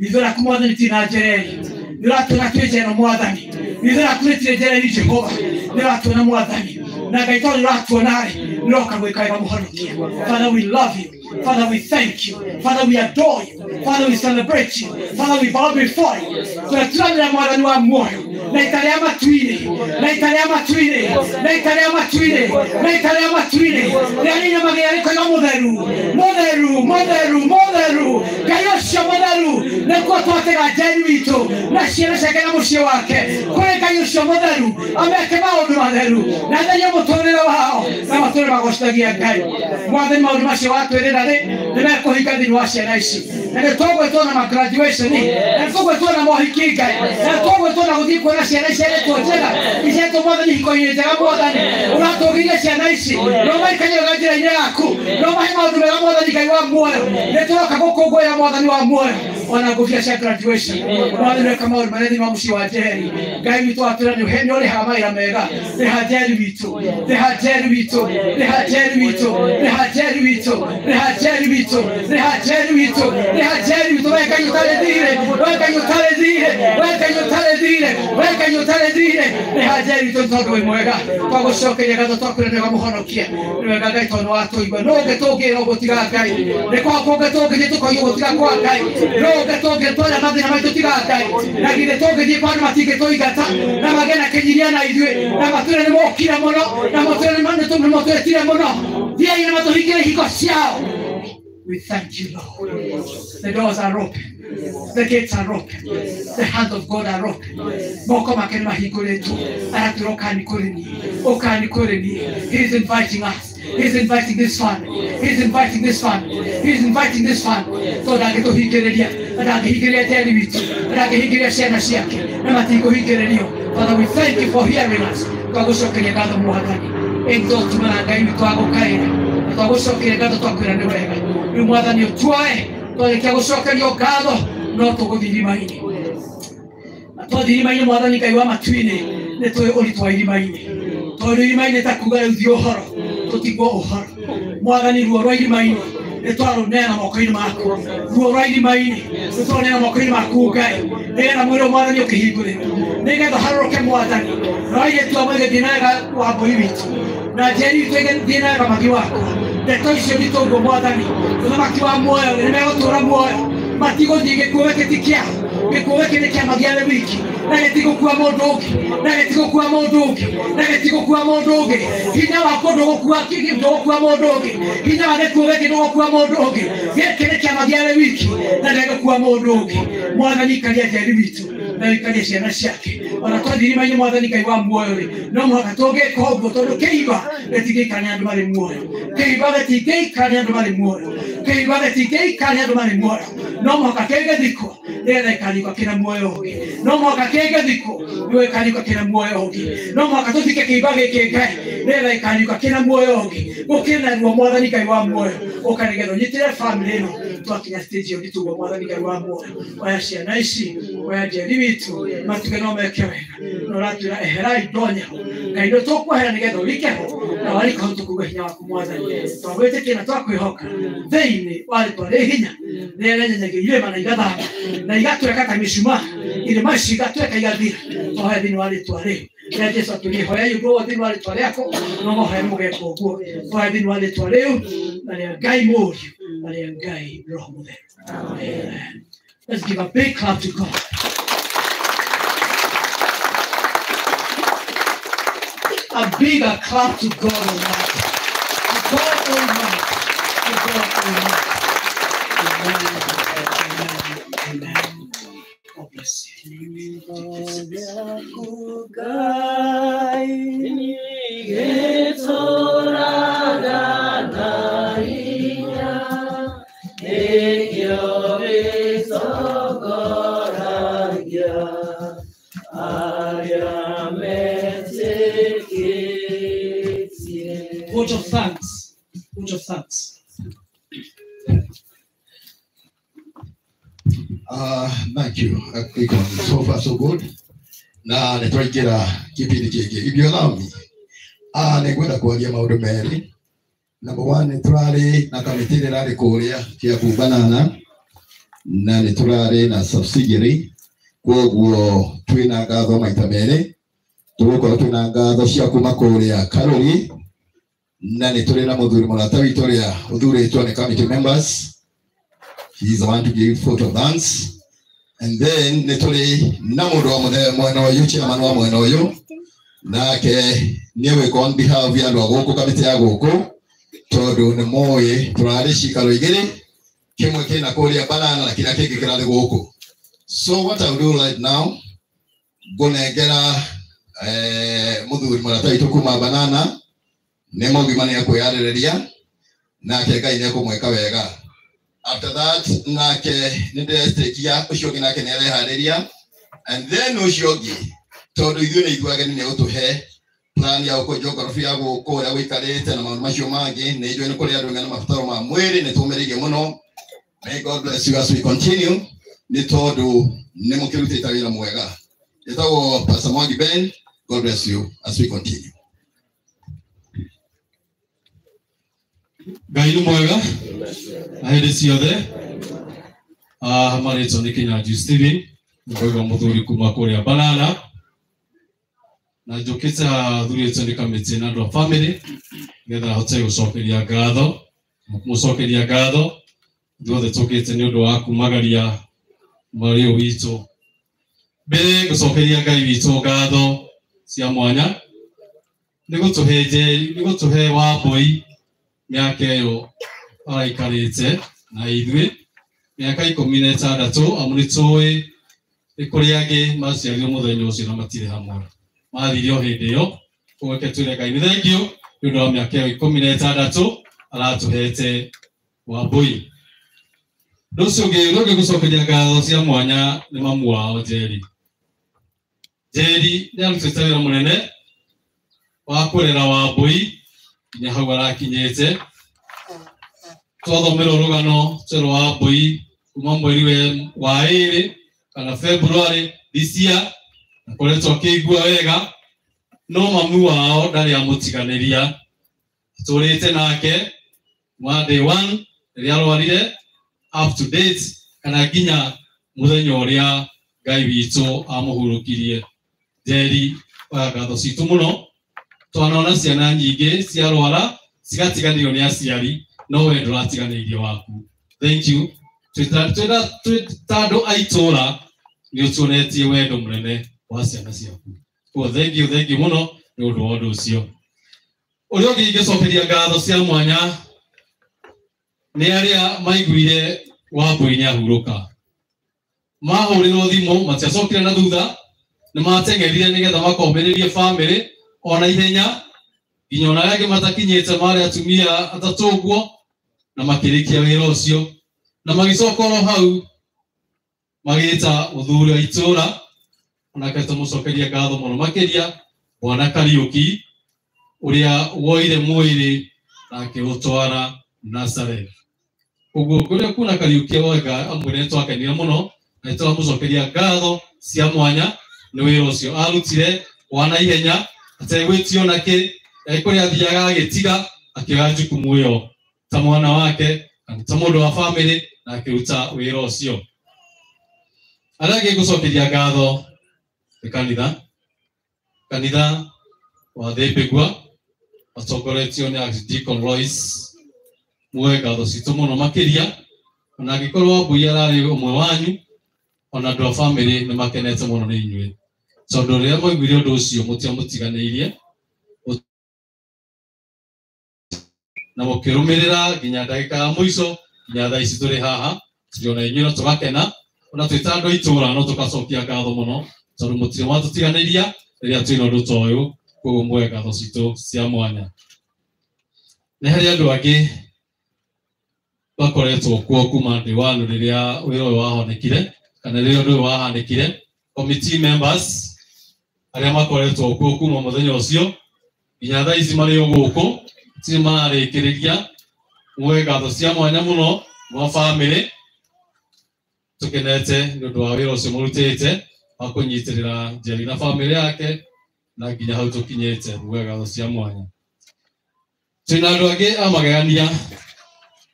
F: ritho rĩaku mwathani ti na njereri nĩũratuona twĩnjera mwathani ritho rĩaku rĩtirĩ njereri Jehova nĩũratuona mwathani na Ngai tondũ nĩũratuona-rĩ nĩũroka gwĩka wega mũhonokia Father we love you Father we thank you Father we adore you Father we celebrate you Father we bow before you tunaturanĩra mwathani wa muoyo na itarĩa matu-inĩ na itarĩa matu-inĩ na itarĩa matu-inĩ na itarĩa matu-inĩ rĩrĩa nyamagĩrĩra rĩkoiga mũtheru mũtheru mũtheru mũtheru Ngai ũcio mũtheru nĩkuo twatĩga Njeri witũ na ciana ciake na mũciĩ wake kũrĩ Ngai ũcio mũtheru ameke maũndũ matheru na therie mũtũũrĩre wao na matũũre magocithagia Ngai mwathani maũndũ macio watwĩrĩra-rĩ nĩ mekũhinga thĩinĩ wa ciana ici na nĩtũgwĩtwo na graduation na nĩtũgwĩtwo na mohiki Ngai na nĩtũgwĩtwo na gũthiĩ kuona ciana ici arĩtwo njega icetwo mwathani hiko-inĩ njega mwathani ũratũgĩire ciana ici no maikanie wega njĩra-inĩ yaku no mahe maũndũ mega mwathani Ngai wa muoyo nĩtũroka gũkũngũĩra mwathani wa muoyo ona ngũbia cia graduation mwathani weka maũndũ marĩa thĩinĩ wa mũciĩ wa Njeri Ngai witũ watwĩra nĩũrĩhaga mawĩra mega rĩha Njeri witũ rĩha Njeri witũ rĩha Njeri witũ rĩha Njeri witũ rĩha Njeri witũ rĩha Njeri witũ rĩha Njeri witũ we Ngai ũtarĩ thirĩ we Ngai ũtarĩ thirĩ we Ngai ũtarĩ thirĩ we Ngai ũtarĩ thirĩ rĩha Njeri witũ tondũ wĩ mwega twagũcokeria ngatho twakwĩra nĩ wega mũhonokia nĩ wega Ngai tondũ watũigua no ũngĩ tũngĩra ũgũtiga Ngai nĩ kwakũ ũngĩ tũngĩthiĩ tũkoiga ũgũtiga kwa Ngai no ũngĩ tũngĩtwara mathĩna maitũ tiga Ngai na githĩ tũngĩthiĩ kwa andũ matingĩtũingata na magĩe na kĩnyiria na ithuĩ na matũũre nĩ mokire mũno na matũũretire mũno thiai na matũhingĩre hingo ciao. We thank you, Lord. The doors are open. The gates are open. The hands of God are open. Moko makeni mahingũrĩtwo araturoka nĩ kũrĩ niĩ ũka nĩ kũrĩ niĩ. He is inviting us. He is inviting this family. He is inviting this family. He is inviting this family. So that angĩtũhingĩrĩria ndangĩhingĩria Njeri witũ, ndangĩhingĩria ciana ciake, na matikũhingĩrĩrio. Father, we thank you for hearing us. Twagũcokeria ngatho Mwathani. Ĩngĩtũtuma Ngai witũ agũkaĩra. Twagũcokeria ngatho twakwĩra nĩ wega. Rĩu Mwathani ũtuoe, twarĩkia gũcokerio ngatho, no tũgũthiĩ irima-inĩ. Twathiĩ irima-inĩ Mwathani Ngai wa matu-inĩ, nĩ tũĩ ũritũ wa irima-inĩ. Tondũ irima-inĩ ta kuuga rĩu thi ũhoro, tũtigwo ũhoro. Mwathani ruo rwa irima-inĩ nĩ twarũneana moko-inĩ maku. Ruo rwa irima-inĩ nĩ twarũneana moko-inĩ maku Ngai. Nĩgetha mwĩrĩ Mwathani ũkĩhingũrĩrwo. Nĩgetha harũrũke Mwathani. Na airĩtu amwe gĩthiĩ na wega wa mbũri witũ. Na Njeri witũ ĩgĩthiĩ na wega magi wakwa. Ndeto icio nĩ tũguo Mwathani. Mũthamaki wa muoyo nĩ megũtũũra muoyo. Matigũthiĩ gĩkuũ gĩkĩ ti kĩao. Gĩkuũ gĩkĩ nĩ kĩa Magiale wiki. Na gĩtigũkua mũndũ ũngĩ. Na gĩtigũkua mũndũ ũngĩ. Na gĩtigũkua mũndũ ũngĩ. Hinya wako ndũgũkua mũndũ ũngĩ. Hinya wa gĩkuũ gĩkĩ ndũgũkua mũndũ ũngĩ. Gĩkĩ nĩ kĩa Magiale wiki. Na ndĩgũkua mũndũ ũngĩ. Mwathani ikaria Njeri witũ. Na ikaria ciana ciake. Ona twathiĩ irima-inĩ Mwathani Ngai wa muoyo-rĩ, no mũhaka tũngĩka ũguo tondũ kĩimba gĩtingĩikara nĩ andũ marĩ muoyo. Kĩimba gĩtingĩikara nĩ andũ marĩ muoyo. Kĩimba gĩtingĩikara nĩ andũ marĩ muoyo. No mũhaka kĩngĩthikwo nĩgetha gĩkariũka kĩna muoyo ũngĩ. No mũhaka kĩngĩthikwo nĩguo gĩkariũka kĩna muoyo ũngĩ. No mũhaka tũthike kĩimba gĩkĩ Ngai nĩgetha gĩkariũka kĩna muoyo ũngĩ. Gũkĩrĩ na ruo Mwathani Ngai wa muoyo. Ũka nĩgetha ũnyitĩrĩre famĩlĩ ĩno twakinya stage ĩyo nĩtugo Mwathani Ngai wa muoyo. Oya ciana ici, oya Njeri witũ, matuge no meke wega. No ũratwĩra eherai ndonye ho. Ngai nĩ tũkwehera nĩgetha ũrike ho na warika ho tũkauga hinya waku Mwathani. Twagwĩtĩkia na twakwĩhoka thĩinĩ wa rĩtwa rĩ hinya rĩrĩa rĩenyenyagia irĩma na igathama na igatweka ta mĩcumaa, irĩma ici igatweka igathira. Twahoya thĩinĩ wa rĩtwa rĩu rĩa Jesũ tũrĩhoya ũndũ wothe thĩinĩ wa rĩtwa rĩaku, no mũhoya mũgeka ũguo. Twahoya thĩinĩ wa rĩtwa rĩu na rĩa Ngai Mũriũ na rĩa Ngai Roho Mũtheru. Amen. Let's give a big clap to God. A bigger clap to God Almighty. To God Almighty. To God Almighty. Amen. Amen. God bless you. Vote of thanks. Vote of thanks.
A: Thank you. So far, so good. Na nitwaikira kipindi kiki. If you allow me, nĩngwenda kwaria maũndũ merĩ. Number one, nĩtũrarĩ na kamĩtĩ ĩrarĩ kũrĩa kĩa Banana na nĩtũrarĩ na subsidiary. Kwoguo twĩna ngatho maita merĩ. Tũgũkorwo twĩna ngatho cia kuma kũrĩa Karori na nĩtũrĩ na mũthuri mũrata witũ ũrĩa ũthurĩtwo nĩ committee members. He's the one to give photo dance. And then nĩtũrĩ na mũndũ wa mwena ũyũ, chairman wa mwena ũyũ, nake nĩwe on behalf ya andũ a gũkũ kamĩtĩ ya gũkũ, tondũ nĩ mũĩ tũrarĩ cikaro igĩrĩ, kĩmwe kĩna kũrĩa Banana na kĩrĩa kĩngĩ kĩrarĩ gũkũ. So what I'll do right now, ngũnengera mũthuri mũrata witũ kuma Banana, nĩ mũgima nĩ ekwĩyarĩrĩria, nake Ngai nĩ ekũmwĩka wega. After that, nake nĩndĩrestikia ũcio ũngĩ nake nĩareharĩria, and then ũcio ũngĩ tondũ ithuĩ nĩ ithuageni nĩ gũtũhe plan ya gũkũ geography ya gũkũ ũrĩa gũikarĩte na maũndũ macio mangĩ, nĩ ithuĩ nĩ kũrĩ andũ mena mabataro ma mwĩrĩ, nĩ tũmĩrĩirie mũno. May God bless you as we continue. Nĩ tondũ nĩ mũkĩrutĩte wĩra mwega. Njĩtagwo Pastor Mwangi Ben. God bless you as we continue.
T: Ngai nĩ mwega na hĩndĩ ciothe. Marĩtwo nĩ Kĩnyanjui Stephen, ngoiga mũthuri kuma kũrĩa Banana, na njũkĩte thurĩtwo nĩ kamĩtĩ na andũ a family nĩgetha hote gũcokeria ngatho, mũcokeria ngatho ithuothe tũkĩte nĩ ũndũ wa kumagaria marĩ o witũ. Mbere gũcokeria Ngai witũ ngatho cia mwanya nĩ gũtũhe Njeri, nĩ gũtũhe Wambũi mĩaka ĩyo araikarĩte na ithuĩ mĩaka 16 amu nĩ tũĩ nĩ kũrĩ angĩ maciarirwo mũthenya ũcio na matirĩ hamwe, mathire o hĩndĩ ĩyo. Koguo reke twĩre Ngai nĩ thengiũ nĩ ũndũ wa mĩaka ĩyo 16 aratũhete Wambũi. Rucio nge gucokeria ngatho cia mwanya ni mamu wao Jerry. Jerry ni arutite wira munene wa kurera Wambui nginya hau arakinyite. Twathomera rugano rwa Wambui kuma mweri wa iri kana February this year, nakoretwo akĩigua wega, no mamu wao ndari amutiganiria. Turite nake wa day 1 rĩrĩa arwarire up to date kana nginya muthenya ũrĩa Ngai witũ amuhurukirie. Jerry ngatho citu muno, twanona ciana nyingĩ ciarwara cigatiganĩrio nĩ aciari, no we ndũratiganĩirie waku. Thank you. Tandũ aitũra nĩ ũtuonetie wendo mũnene wa ciana ciaku. Thank you muno nĩ ũndũ wa ũndũ ũcio. Ũrĩa ũngĩ ingĩcokeria ngatho cia mwanya nĩ arĩa maiguire Wambui nĩ ahurũka. Mahũrĩrwo thimũ matiacokire na thutha, nĩ mateng'erire nĩgetha makombererie bamĩrĩ ona ihenya, nginya ona arĩa angĩ matakinyĩte marĩ atumia atatũ ũguo, na makĩrĩkia wĩra ũcio na magĩcoka oro hau magĩta mũthuri wa itũra, onake tũmũcokeria ngatho mũno makĩria Bwana Kariuki ũrĩa woire mwĩrĩ na akĩũtwara Nazareth. Ũguo kũrĩa kuna Kariuki wega amwĩre twakenire mũno na tũramũcokeria ngatho cia mwanya nĩ wĩra ũcio arutire wa naihenya ategwĩtio nakĩ, kũrĩa athiaga agĩtiga akĩoya jukumu ĩyo ta mwana wake kana ta mũndũ wa bamĩrĩ na akĩruta wĩra ũcio. Arĩa angĩ ngũcokeria ngatho nĩ kanitha wa Thĩmbĩgua atongoretio nĩ Archdeacon Royce. Muoe ngatho citu muno makĩria, ona angĩkorwo Wambui ararĩ ũmwe wanyu, ona andũ a bamĩrĩ nĩ makenete mũno nĩ inyuĩ, tondũ rĩrĩa mwaiguire ũndũ ũcio mũtiamũtiganĩirie na mũkĩrũmĩrĩra nginya ndagĩka ya mũico, nginya thaa ici tũrĩ haha tũrĩona inyuĩ na tũgakena, ona twĩ ta andũ a itũra no tũgacokia ngatho mũno tondũ mũtirĩ mwatũtiganĩria rĩrĩa twĩna ũndũ ta ũyũ. Koguo muoe ngatho citũ cia mwanya. Nĩ harĩ andũ angĩ bakoretwo kuo kuma day 1 rĩrĩa wĩra ũyũ wahonekire kana rĩrĩa ũndũ ũyũ wahanĩkire. Committee members arĩa makoretwo kuo kuma mũthenya ũcio nginya thaa ici marĩ o gũkũ tirĩ mararĩkĩrĩria, muoe ngatho cia mwanya mũno wa bamĩrĩ. Tũkenete nĩ ũndũ wa wĩra ũcio mũrutĩte wa kũnyitĩrĩra Jerry na bamĩrĩ yake na nginya hau tũkinyĩte. Muoe ngatho cia mwanya. Twĩna andũ angĩ a magegania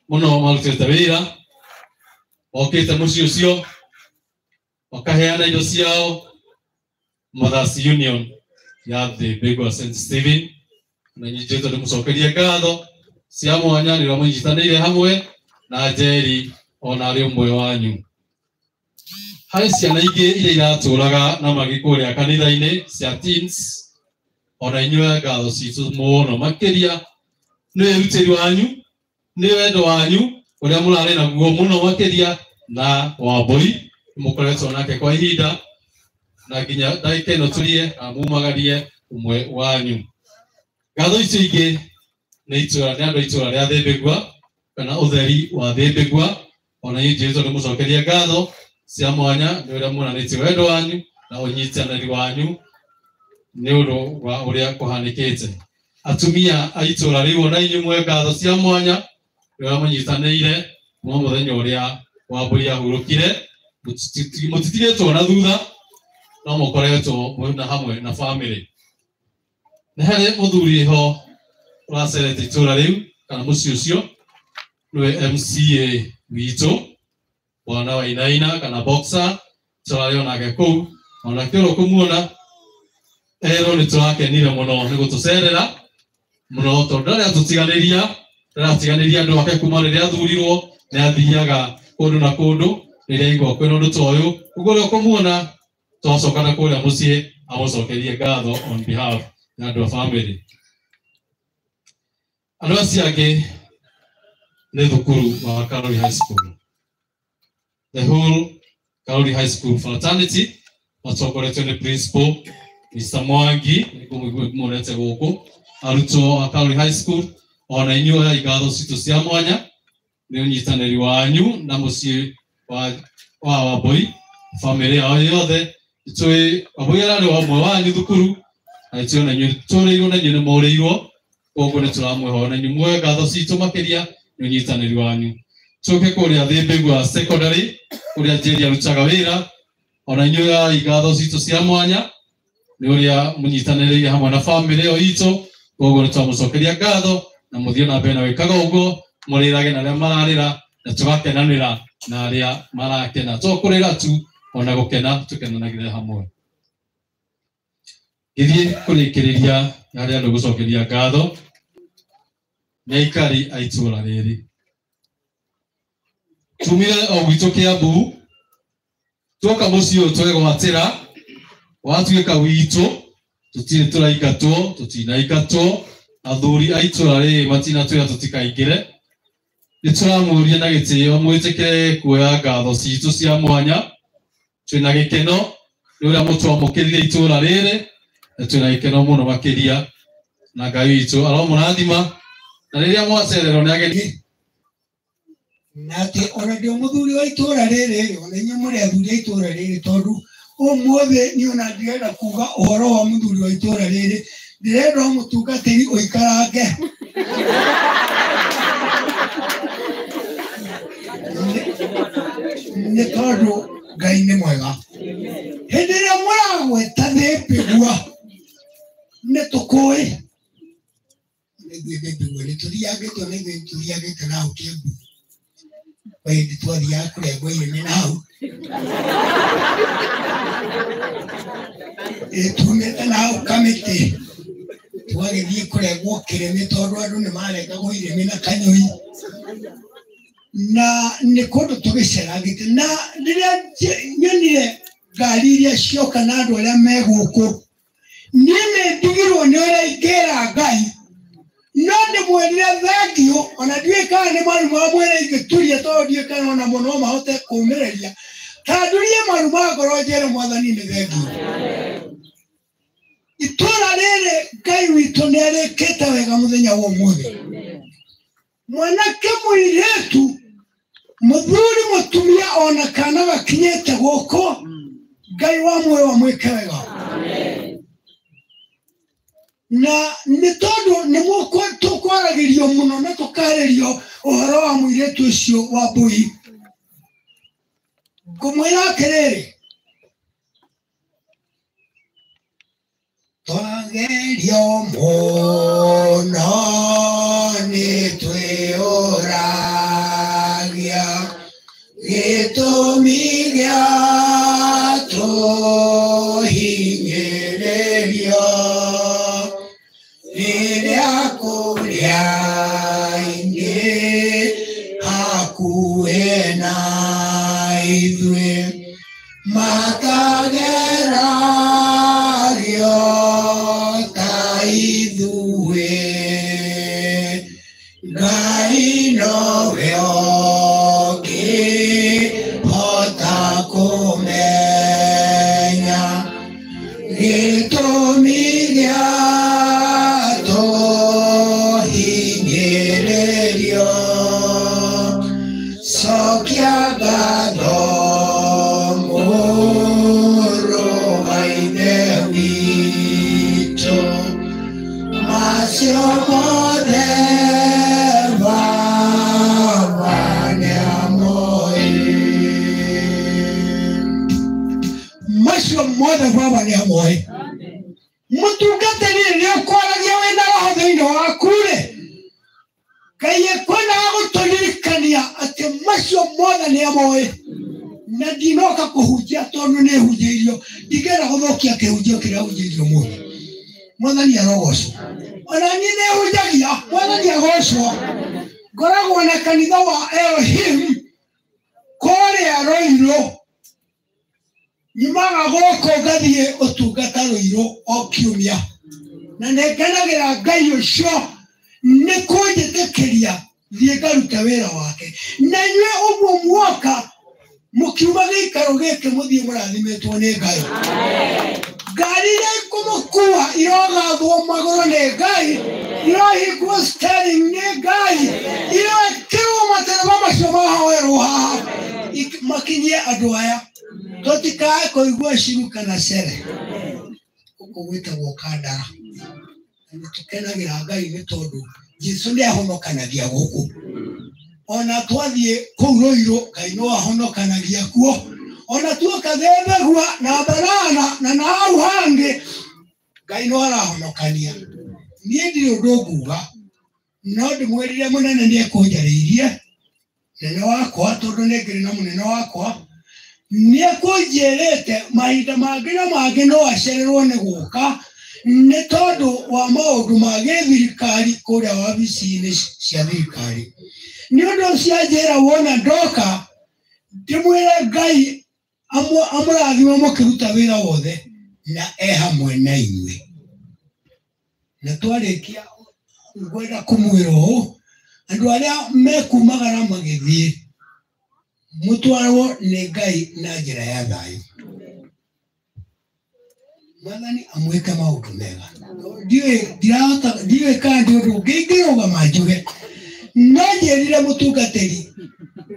T: muno marutĩte wĩra, mokĩte mũciĩ ũcio makaheana indo ciao Mothers Union ya Thĩmbĩgua St. Stephen, na nyingĩ tondũ mũcokerie ngatho cia mwanya nĩ mũnyitanĩire hamwe na Jerry ona arĩ ũmwe wanyu. Harĩ ciana ingĩ iria iratũraga na magĩkũrĩa kanitha-inĩ cia teens, ona inyuoe ngatho citũ mũno makĩria. Nĩ wĩrutĩri wanyu, nĩ wendo wanyu ũrĩa mũrarĩ naguo mũno makĩria na Wambui, mũkoretwo nake kwa ihinda na nginya ndagĩka ĩno tũrie amumagarie ũmwe wanyu. Ngatho icio ingĩ nĩ andũ a itũra rĩa Thĩmbĩgua kana ũtheri wa Thĩmbĩgua, ona inyuĩ tondũ mũcokerie ngatho cia mwanya nĩ ũrĩa muonanĩtie wendo wanyu na ũnyitanĩri wanyu nĩ ũndũ wa ũrĩa kũhanĩkĩte. Atumia a itũra rĩu ona inyuĩ muoe ngatho cia mwanya rĩrĩa mũnyitanĩire kuma mũthenya ũrĩa Wambui ahurũkire. Mũtitigĩtwo na thutha, no mũkoretwo mwĩna hamwe na bamĩrĩ. Nĩ harĩ mũthuri ho ũracerete itũra rĩu kana mũciĩ ũcio, nĩwe MCA witũ Bwana Wainaina kana Boxer, tũrarĩ onake kũu, ona kĩoro kũmuona erwo nĩ tũrakenire mũno nĩ gũtũcerera mũno tondũ ndaratiganĩria andũ ake kuma rĩrĩa athurirwo, nĩ athiaga kũndũ na kũndũ rĩrĩa igua kwĩna ũndũ ta ũyũ. Ũguo rĩo kũmuona twacoka na kũrĩa mũciĩ amũcokerie ngatho on behalf ya andũ a bamĩrĩ. Andũ acio angĩ nĩ thukuru wa Karori High School. The whole Karori High School fraternity matongoretio nĩ principal Mr. Mwangi, mũrete gũkũ, arutwo a Karori High School, ona inyuoe ngatho citũ cia mwanya nĩ ũnyitanĩri wanyu na mũciĩ wa Wambui, family yao yothe. Itũĩ Wambui ararĩ ũmwe wanyu thukuru, na itũĩ na inyuĩ tũrĩirwo na inyuĩ nĩ mũrĩirwo, koguo nĩ tũramwĩhoya na inyuĩ muoe ngatho citũ makĩria nĩ ũnyitanĩri wanyu. Tũke kũrĩa Thĩmbĩgua secondary kũrĩa Njeri arutaga wĩra, ona inyuĩ igatho citũ cia mwanya nĩ ũrĩa mũnyitanĩrĩire hamwe na family ĩyo itũ, koguo nĩ twamũcokeria ngatho na mũthiĩ na mbere na wĩkaga ũguo, mũrĩrage na arĩa mararĩra na tũgakenanĩra na arĩa marakena. Tũkũrĩra tu ona gũkena tũkenanagĩre hamwe. Gĩthiĩ kũrĩkĩrĩria harĩa andũ gũcokeria ngatho nĩ aikari a itũũra rĩrĩ. Tumire o gwitũ Kĩambu, tuoka mũciĩ ũyũ twegwatĩra, watuĩka witũ, tũtirĩ tũraingatwo, tũtinaingatwo, athuri a itũũra rĩrĩ matinatwĩra tũtikaingĩre. Nĩ tũramũria na gĩtĩo mwĩtĩkĩre kuoya ngatho citũ cia mwanya. Twĩna gĩkeno nĩ ũrĩa mũtwamũkĩrire itũũra rĩrĩ, na twĩna gĩkeno mũno makĩria, na Ngai witũ aromũrathima, na rĩrĩa mwacererwo nĩ ageni
U: na atĩ ona ndĩ mũthuri wa itũũra rĩrĩ, ona inyuĩ mũrĩ athuri a itũũra rĩrĩ, tondũ ũmũthĩ niĩ ona ndĩrenda kuga ũhoro wa mũthuri wa itũũra rĩrĩ, ndĩrenda mũtungatĩri ũikarange. Nĩ tondũ Ngai nĩ mwega. Hĩndĩ ĩrĩa mũragweta Thĩmbĩgua nĩ tũkũĩ. Nĩ tũthiagĩte na ithuĩ tũthiagĩte na hau Kĩambu. Kwa hĩndĩ twathiaga kũrengwo irĩmi na hau. Tumĩte na hau Kamĩtĩ twagĩthiĩ kũrengwo Kĩrĩmĩ tondũ andũ nĩ marengagwo irĩmi na Kanyũi. Na nĩ kũndũ tũgĩceragĩte, na rĩrĩa nyonire ngari iria cioka na andũ arĩa me gũkũ, niĩ nĩ ndigirwo nĩ ũrĩa ingĩra Ngai, no ndĩmwĩrire thengiũ, ona ndiũĩ kana nĩ maru ma mwĩrĩ ingĩturia tondũ ndiũĩ kana ona mũno no mahote kũũmĩrĩria, ta ndurie maru ma ngoro njĩre Mwathani nĩ thengiũ. Itũũra rĩrĩ Ngai witũ nĩ arĩkĩte wega mũthenya wa ũmũthĩ. Mwanake mũirĩtu, mũthuri mũtumia ona kana gakinyĩte gũkũ, Ngai wa muoyo amwĩke wega. Na nĩ tondũ nĩ tũkwaragĩrio mũno na tũkarĩrio ũhoro wa mũirĩtu ũcio wa Mbui, ngũmwĩra atĩrĩrĩ, twagerio mũno nĩ twĩyũragia gĩtũmi gĩa tũhinyĩrĩrio rĩrĩa kũrĩa ingĩ hakuhĩ na ithuĩ makageragio ta ithuĩ. Ngai nowe ũngĩhota kũmenya gĩtũmi gĩa tũhinyĩrĩrio. Cokia ngatho Mũrũ-wa-Ithe witũ, macio mothe Baba nĩamoĩ. Macio mothe Baba nĩamoĩ. Mũtungatĩri rĩrĩa ũkwaragia wĩna roho thĩinĩ waku-rĩ, Ngai ekwendaga gũtũririkania atĩ macio mothe nĩamoĩ, na ndinoka kũhunjia tondũ nĩhunjĩirio, ndingĩenda gũthũkia kĩhunjio kĩrĩa hunjĩirio mũthĩ. Mwathani arogocwo. Ona niĩ nĩhunjagia, Mwathani agocwo. Ngoragwo na kanitha wa Elohim kũrĩa Rũirũ. Nyumaga gũkũ ngathiĩ ũtungata Rũirũ o kiumia, na nĩngenagĩra Ngai ũcio nĩ kũnjĩtĩkĩria thiĩ ngarute wĩra wake. Na inyuĩ ũguo muoka mũkiuma gĩikaro gĩkĩ mũthiĩ mũrathimĩtwo nĩ Ngai. Ngari iria ikũmũkua irogathwo magũrũ nĩ Ngai, irohingwo steering nĩ Ngai, irokĩrwo matereba makinyie andũ aya tũtikae kũigua ciru kana cere gũkũ gwĩtagwo Kandara na tũkenagĩra Ngai nĩ tondũ Jesu nĩ ahonokanagia gũkũ ona twathiĩ kũu Rũirũ Ngai no ahonokanagia kuo ona tuoka Thebegua na Barana na nahau hangĩ Ngai no arahonokania niĩ ndirĩ ũndũ nguga no ndĩmwĩrire mũnene nĩ ekũnjarĩirie nene wakwa tondũ nĩ ngĩrĩ na mũnene wakwa nĩ ekũnjĩrĩte mahinda mangĩ na mangĩ no acererwo nĩ gũka nĩ tondũ wa maũndũ ma gĩthirikari kũrĩa wabici-inĩ cia thirikari nĩ ũndũ ũcio anjĩra wona ndoka ndĩmwĩre Ngai amũrathime mũkĩruta wĩra wothe na hamwe na inyuĩ na twarĩkia ngwenda kũmwĩra ũũ andũ arĩa mekumagara magĩthiĩ mũtwarwo nĩ Ngai na njĩra ya thayũ Mwathani amwĩke maũndũ mega ndiũĩ kana ndĩ ũndũ ũngĩ ingĩrũgama njuge no njĩrire mũtungatĩri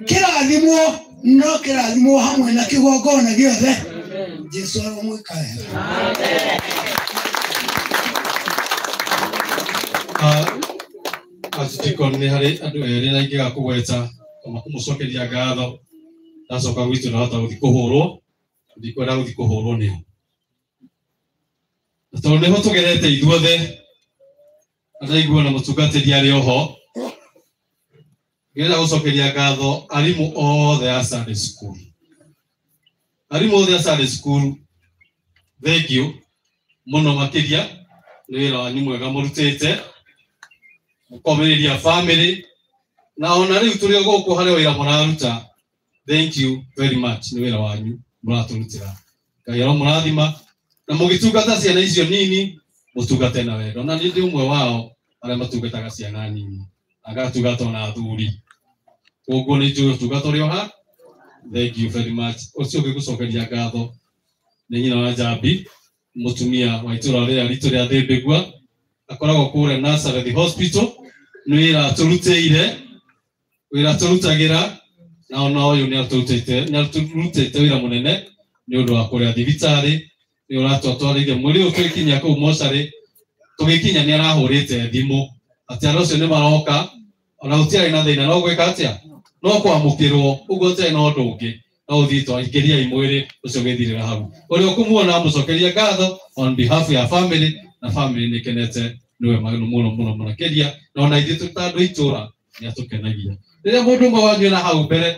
U: kĩrathimwo no kĩrathimwo hamwe na kĩgongona gĩothe Jesu aromwĩka wega
T: Atikon nĩ harĩ andũ erĩ na ingĩga kũgweta kũmũcokeria ngatho ndacoka gwitũ ndahota gũthiĩ kũhũrwo ndikwenda gũthiĩ kũhũrwo nĩho tondũ nĩho tũgerete ithuothe ndaigua na mũtungatĩri arĩ oho ngĩenda gũcokeria ngatho arimũ othe a Sunday school arimũ othe a Sunday school thank you mũno makĩria nĩ wĩra wanyu mwega mũrutĩte mũkomereria family na ona rĩu tũrĩ gũkũ harĩ wĩra mũraruta thank you very much nĩ wĩra wanyu mũratũrutĩra Ngai aromũrathima na mũgĩtungata ciana icio nini mũtungate na wendo na nĩ ndĩ ũmwe wao arĩa matungataga ciana nini agatungata na athuri ũguo nĩ njũĩ ũtungata ũrĩ oha thank you very much ũcio ũngĩgũcokeria ngatho nĩ nyina wa Njambi mũtumia wa itũra rĩrĩa ritũ rĩa Thĩmbĩgua akoragwo kũrĩa Nazareth Hospital nĩ wĩra tũrutagĩra na ona ũyũ nĩ atũrutĩte wĩra mũnene nĩ ũndũ wa kũrĩa thibitarĩ nĩ ũratwatwarĩire mwĩrĩ ũyũ tũgĩkinya kũu mocarĩ tũgĩkinya nĩ arahũrĩte thimũ atĩ andũ acio nĩ maroka ona gũtiarĩ na thĩna no gwĩka atĩa no kwamũkĩrwo ũguo ũtarĩ na ũndũ ũngĩ no ũthiĩ twaingĩriai mwĩrĩ ũcio ũgĩthirĩra hau ũrĩa ũkũmuona mũcokeria ngatho on behalf ya family na family nĩ kenete nĩwe mũno makĩria na ona ithuĩ tũta andũ itũra nĩ atũkenagia rĩrĩa mũndũ ũmwe wanyu na hau mbere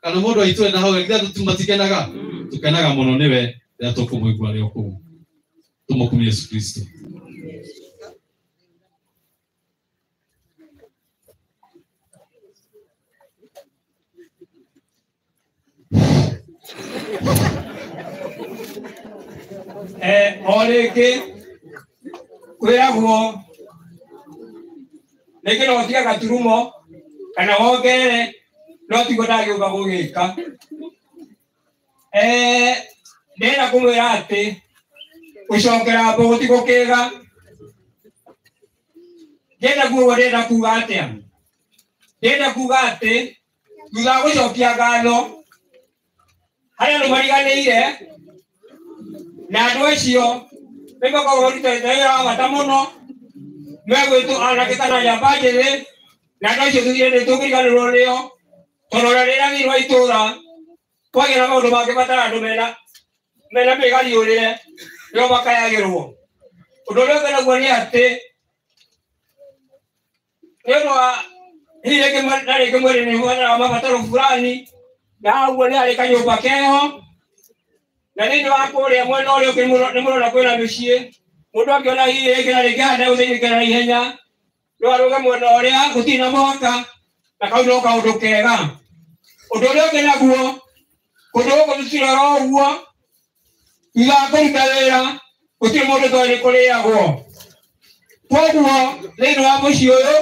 T: kana mũndũ wa itũra na hau ithuĩ matikenaga tũkenaga mũno nĩwe rĩrĩa tũkũmũigua arĩ o kũu tũmũkumie Yesu Kristo
B: Oreke kwĩragwo nĩkĩ no tiga gaturumo kana wongere no tigo ndagĩũka gũgĩka ndĩrenda kũmwĩra atĩ gũcokera mbũgũ ti gũkĩga ndĩrenda kuoguo ndĩrenda kuga atĩa ndĩrenda kuga atĩ thutha wa gũcokia ngatho harĩ andũ mariganĩire na andũ acio nĩ makoragwo marutĩte wĩra wa bata mũno megwĩtwo anake kana njamba njĩthĩ na andũ acio nĩ tũkĩriganĩrwo nĩo tondũ ũrĩa rĩragĩrwo itũra kwagĩa na maũndũ mangĩbatara andũ mena mĩgariũrĩre nĩo makayagĩrwo ũndũ ũrĩa ũngĩ naguo nĩ atĩ nĩ ũndũ wa hihi rĩngĩ mwĩrĩ nĩ ũbataraga mabataro fulani na ũguo nĩ harĩ kanyũmba keho na thĩinĩ wa kũrĩa mwena ũrĩa ũngĩ nĩ mũrona kwĩna mĩciĩ mũndũ angĩona hihi rĩngĩ na rĩngĩ handa gũthĩinĩkĩra na ihenya no arũge mwena ũrĩa gũtirĩ na mũhaka na kau no kaũndũ kega ũndũ ũrĩa ũngĩ naguo kũndũ gũkũ tũtirora ũguo thutha wa kũruta wĩra gũtirĩ mũndũ tondũ nĩ kũrĩagwo koguo thĩinĩ wa mũciĩ ũyũ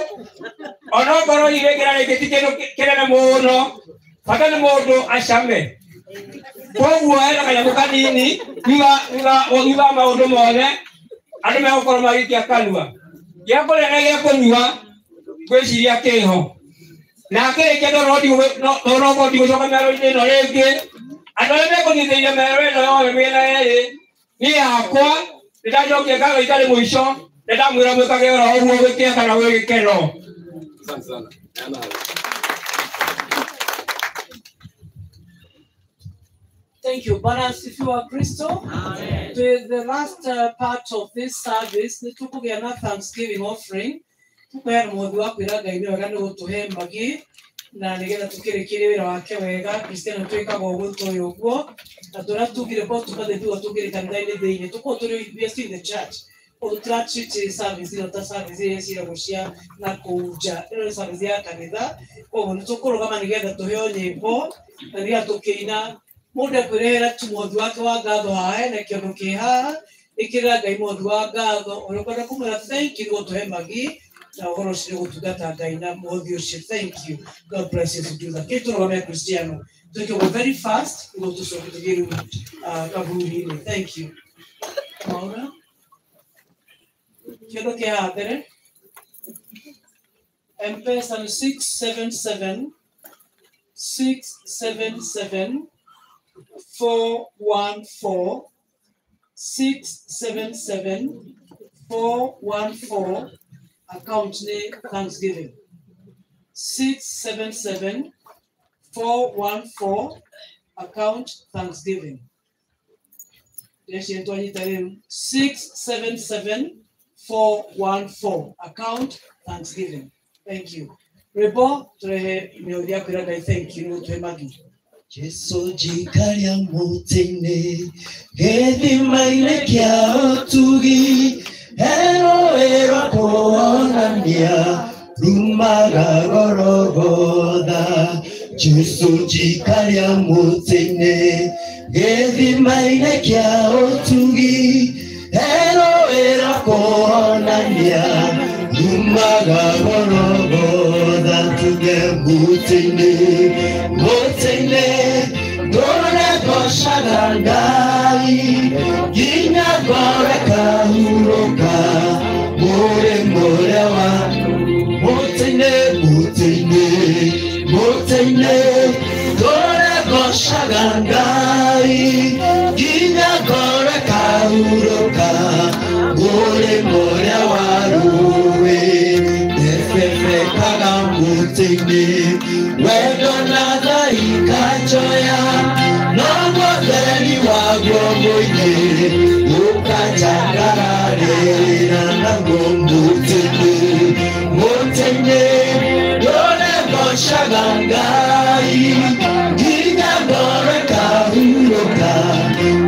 B: ona okorwo hihi rĩngĩ na rĩngĩ ti kĩndũ kĩnene mũno bata nĩ mũndũ acame koguo hena kanyamũ kanini thutha wa maũndũ mothe andũ megũkorwo magĩikia kanua gĩa kũrĩa na gĩa kũnyua ngwĩciria kĩho Na kĩrĩkia ndorogoti gũcoka mĩaro-inĩ ĩno rĩngĩ. Andũ arĩa mekũnyitĩrĩire mĩaro ĩno yothe mĩena yerĩ, niĩ yakwa nĩndacokia ngatho itarĩ mũico, nĩndamwĩra mwĩkage oro ũguo gwĩkĩra kana gwĩ gĩkeno.
F: Thank you. Bwana asifiwe Kristo. The last part of this service, nĩtũkũgĩa na Thanksgiving offering. Tũkũheana mũhothi wa kwĩra Ngai nĩ wega nĩ gũtũhe magi na nĩgetha tũkĩrĩkĩrie wĩra wake wega. Kristiano twĩkaga ũguo tũĩ ũguo. Na tũrĩa tugire kwa tumathe tuga tũgĩrĩ kanitha-inĩ thĩinĩ. Tũkorwo tũrĩ invest in the church. Or treat service ĩno ta service iria ciĩragwo cia na kũu nja. Ĩno nĩ service ya kanitha. Koguo nĩtũkũrũgama nĩgetha tũheo nyĩmbo na nĩgetha tũkĩina. Mũndũ akwĩrehera tu mũhothi wake wa ngatho haha na kĩondo kĩ haha ĩkĩrĩra Ngai mũhothi wa ngatho ũrĩa ũkwenda kũmwĩra thank you gũtũhe magi na ũhoro ũcio nĩ gũtungata Ngai na mũhothi ũcio. Thank you. God bless you to do that. Kĩtũrũgame Kristiano. Tũkĩgwo very fast nĩguo tũcoke tũgĩe rĩu kaburi-inĩ. Thank you. Maura. Kĩondo kĩ haha mbere. M-Pesa nĩ 677 414 677 414 account name Thanksgiving 677 414 account Thanksgiving. Yes, 677 414 account Thanksgiving. Thank you. Rebo trehe meodia kwiraga thank you to magi.
C: Jesu jikaria mutine gethima-inĩ kĩa ũtugi ero kuonania rumaga Golgotha. Jesu jikaria mutine gethima-inĩ kĩa ũtugi ero kuonania rumaga Golgotha. Tuge mutine dore koshaga Ngai ginya gore kahuroka more wa mutine dore koshaga Ngai ginya gore kahuroka more wa ruwe nefefe kaga mutine wendo nada ikachoya nomo theri wagwo mũingĩ ũkanjangararĩra naguo mũtĩ-inĩ ndore ngocaga Ngai nginya ngore kahurũka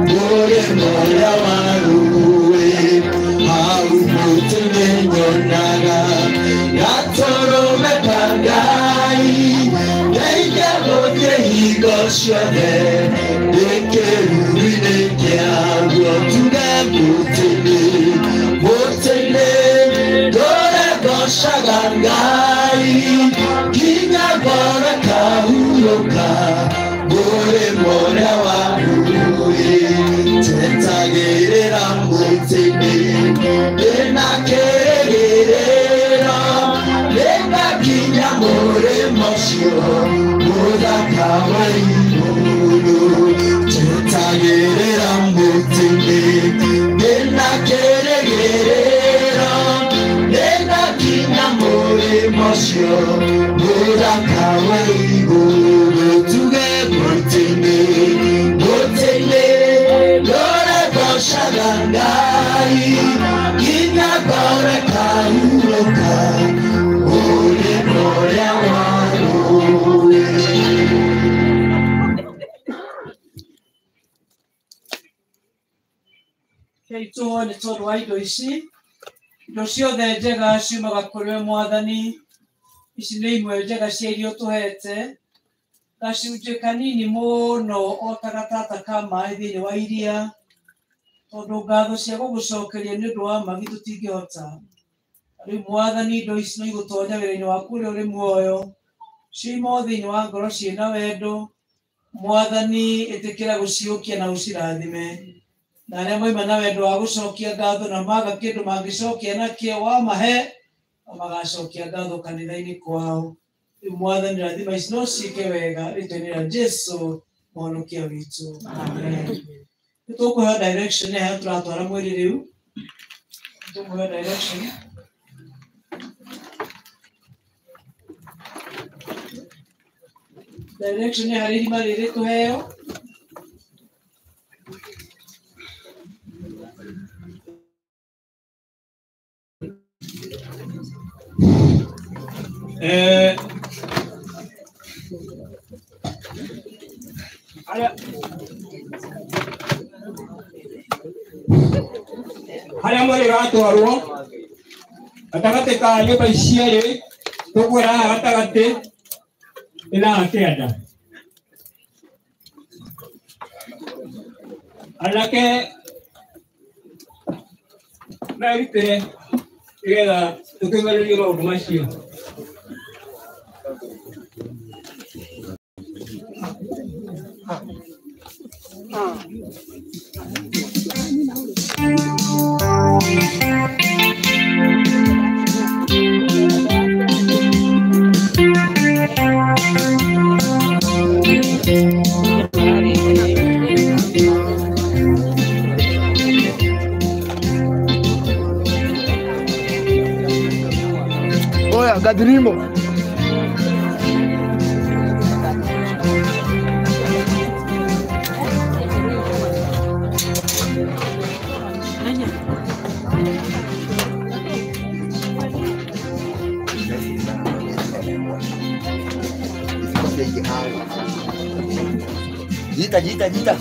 C: ngũrĩ mũrĩa wa rũĩ hau mũtĩ-inĩ nyonaga gatũrũme ka Ngai hingo ciothe gĩkĩruru-inĩ kĩaguo. Tuge mũtĩ-inĩ ndore ngocaga Ngai nginya ngore kahurũka ngũrĩ mũrĩa wa rũĩ tetagĩrĩra mũtĩ-inĩ ndĩna kĩrĩgĩrĩro nĩngakinya mũrĩmo ũcio mũthaka wa igũrũ. Tetagĩrĩra mũtĩ-inĩ ndĩna kĩrĩgĩrĩro nĩngakinya mũrĩmo ũcio mũthaka wa igũrũ. Tuge mũtĩ-inĩ ndore ngocaga Ngai nginya ngore kahurũka ũrĩ mũrĩa wa rũĩ.
F: Tũhwo nĩ tondũ wa indo ici. Indo ciothe njega ciumaga kũrĩ we Mwathani. Ici nĩ imwe njega cia iria ũtũhete. Gacunjĩ kanini mũno o ta gatata ka maĩ thĩinĩ wa iria. Tondũ ngatho cia gũgũcokeria nĩ ũndũ wa magi tũtingĩhota. Rĩu Mwathani indo ici no igũtonya wĩra-inĩ waku ũrĩa ũrĩ muoyo. Ciuma o thĩinĩ wa ngoro ciĩna wendo. Mwathani ĩtĩkĩra gũciũkia na ũcirathime. Na arĩa moima na wendo wa gũcokia ngatho na maga kĩndũ mangĩcokia nakĩo wamahe, magacokia ngatho kanitha-inĩ kwao. mwathani rathima ici no ciĩke wega rĩtwa-inĩ rĩa Jesũ mũhonokia witũ. Amen. Nĩ tũkũheo direction ya harĩa tũratwara mwĩrĩ rĩu. Tũkũheo direction. Direction ya harĩa irima rĩrĩ tũheo.
B: Harĩa mwĩrĩ gatwarwo gatagatĩ ka nyũmba ici erĩ tũkwĩra haha gatagatĩ ĩna kĩanda. Anake merutĩre nĩgetha tũkĩmererie maũndũ macio.
G: Oya, Gadrimo.
V: Jita.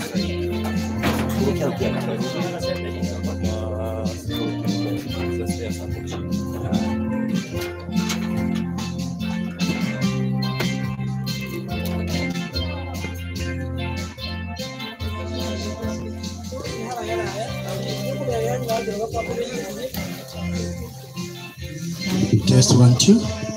U: Test 1, 2.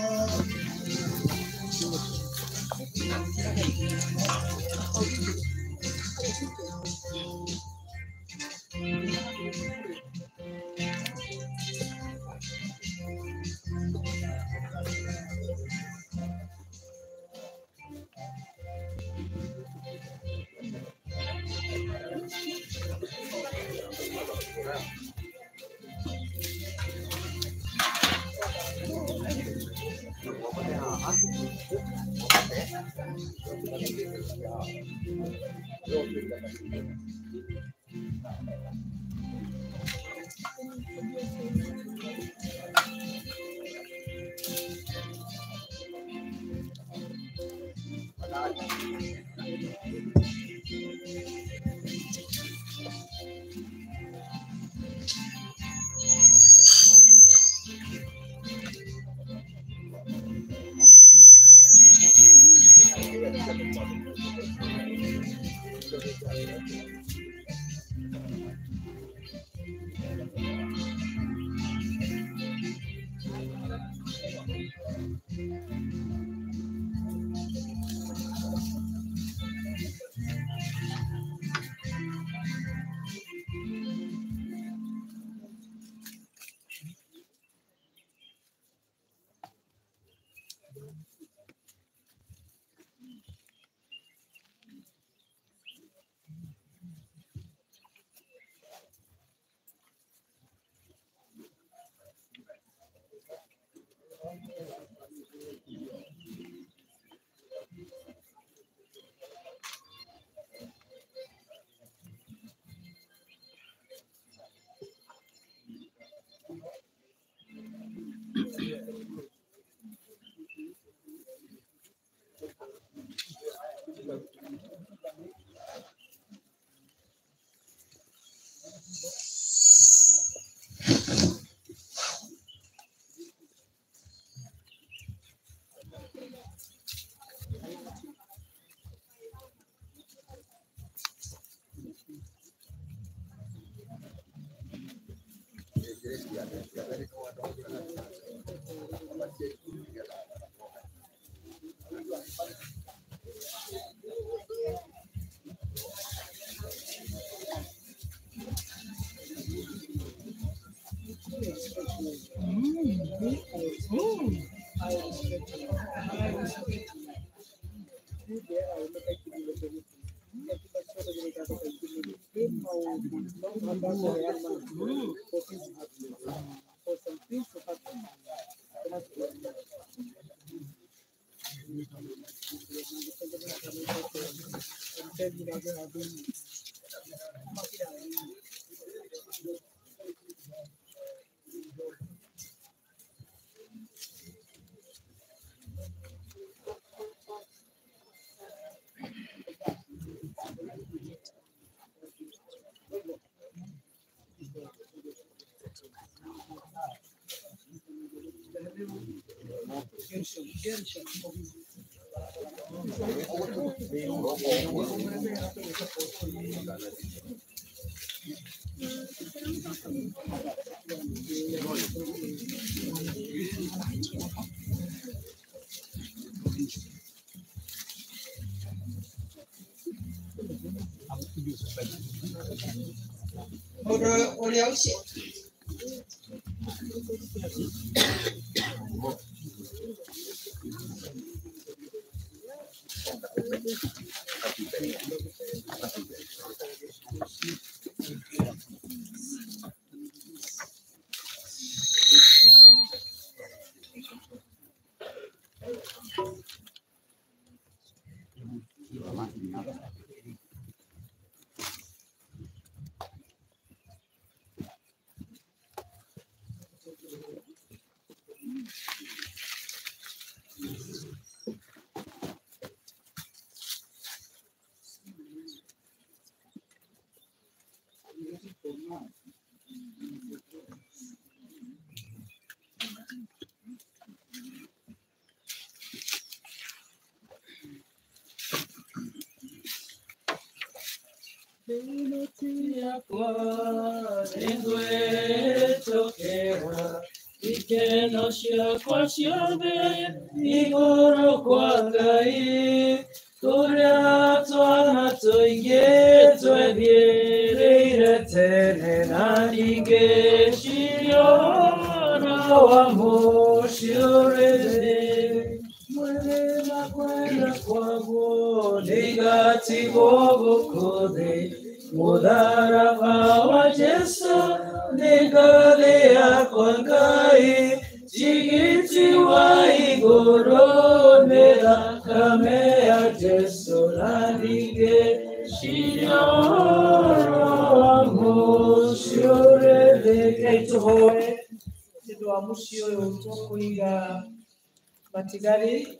F: Matigari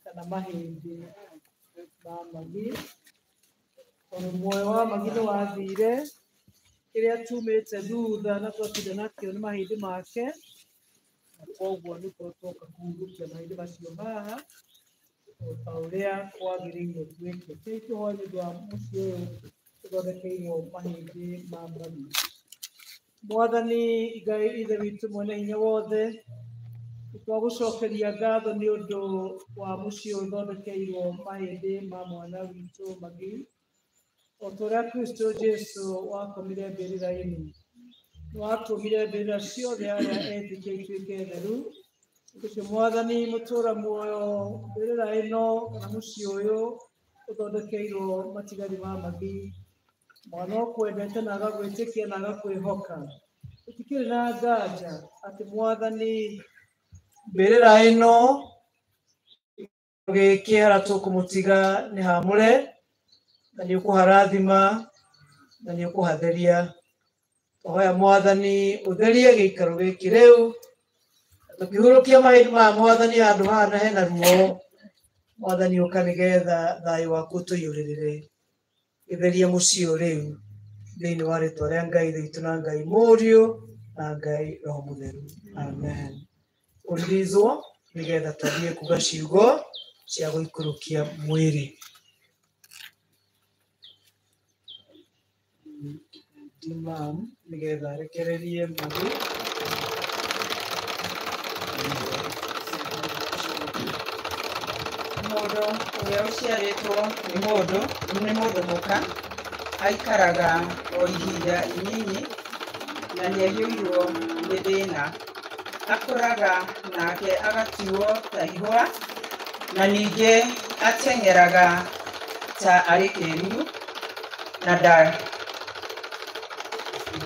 F: kana mahindi ma magi moyo wa magi nĩ wathire kĩrĩa tumĩte thutha na twatinde nakĩo nĩ mahĩndĩ make na koguo nĩ tũroka kũhurũkia mahĩndĩ macio haha o ta ũrĩa kwagĩrĩire twĩke. Tũhoe nĩ ũndũ wa mũciĩ ũyũ tũthondekeirwo mahĩndĩ ma magi. Mwathani Ngai ithe witũ mwene hinya wothe, twagũcokeria ngatho nĩ ũndũ wa mũciĩ ũyũ ũthondekeirwo mahĩndĩ ma mwana witũ magi, o ta ũrĩa Kristo Jesu wakomire mbĩrĩra-inĩ, nĩ watũmire mbĩrĩra ciothe arĩa etĩkia ituĩke theru. Ũcio Mwathani mũtũũra muoyo mbĩrĩra ĩno kana mũciĩ ũyũ ũthondekeirwo matigari ma magi, mwana ũkwendete na agagwĩtĩkia na agakwĩhoka, gũtikĩrĩ na nganja atĩ Mwathani mbĩrĩra ĩno gĩkĩ harĩa tũkũmũtiga nĩ haamũre na nĩ ũkũharathima na nĩ ũkũhatheria. Tũhoya Mwathani ũtherie gĩikaro gĩkĩ rĩu, tũkĩhurũkia mahĩndĩ ma Mwathani handũ hana hena ruo. Mwathani ũka nĩgetha thayũ waku ũtũiyũrĩrĩre, gĩtheria mũciĩ ũyũ rĩu thĩinĩ wa rĩĩtwa rĩa Ngai ithe witũ na Ngai Mũriũ na Ngai Roho Mũtheru, amen. Ũririzwo nĩgetha twathiĩ kuga ciugo cia gũikũrũkia mwĩrĩ. Imam nĩgetha arekererie magi.
E: Mũndũ ũrĩa ũciarĩtwo nĩ mũndũ mũka, aikaraga o ihinda inyinyi na nĩ aiyũirwo nĩ thĩna. Akũraga nake agatuo ta ihũa, na ningĩ ateng'eraga ta arĩ kĩĩruru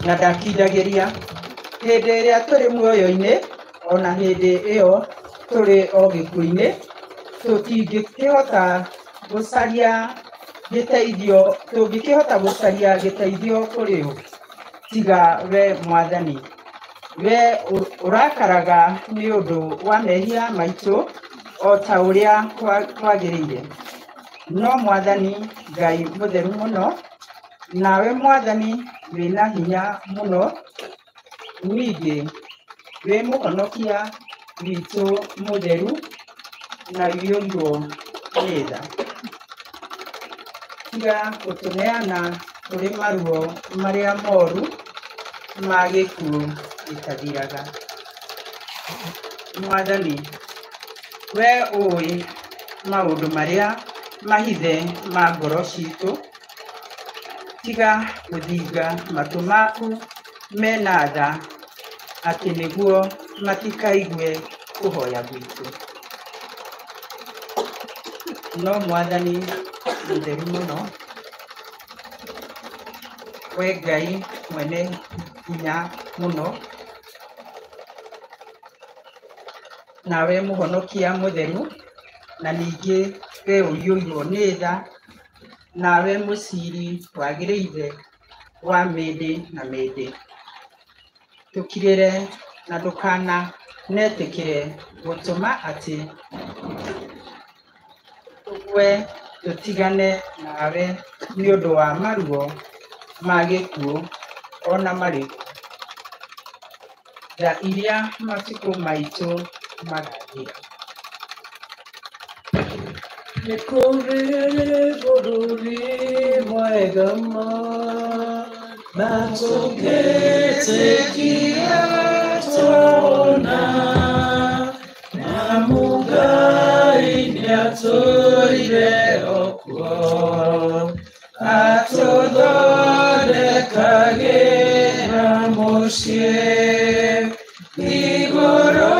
E: na ndakindagĩria. Hĩndĩ ĩrĩa tũrĩ muoyo-inĩ ona hĩndĩ ĩyo tũrĩ o gĩkuũ-inĩ, tũtingĩkĩhota gũcaria gĩteithio kũrĩ ũ tiga we Mwathani. We ũrakaraga nĩ ũndũ wa mehia maitũ o ta ũrĩa kwagĩrĩire. No Mwathani Ngai mũtheru mũno, nawe Mwathani wĩna hinya mũno, ningĩ wĩ mũhonokia witũ mũtheru na wĩũirwo nĩ tha. Tiga gũtũneana kũrĩ maruo marĩa moru ma gĩkuũ gĩtathiraga. Mwathani, we ũĩ maũndũ marĩa mahithe ma ngoro citũ. Tiga gũthinga matũ maku mena tha atĩ nĩguo matikaigue kũhoya gwitũ. No Mwathani mũtheru mũno, we Ngai mwene hinya mũno, nawe mũhonokia mũtheru, na ningĩ we ũiyũirwo nĩ tha, nawe mũciri wagĩrĩire wa mĩndĩ na mĩndĩ. Tũkirĩre na ndũkanetĩkĩre gũtũma atĩ we tũtigane nawe nĩ ũndũ wa maruo ma gĩkuũ ona marĩkũ, tha iria matukũ maitũ magathira.
C: Nĩ kũrĩ bũrũri mwega ma na tũngĩtĩkia twona, na Mũngai nĩatũire okuo atũthondekagĩra mũciĩ igũrũ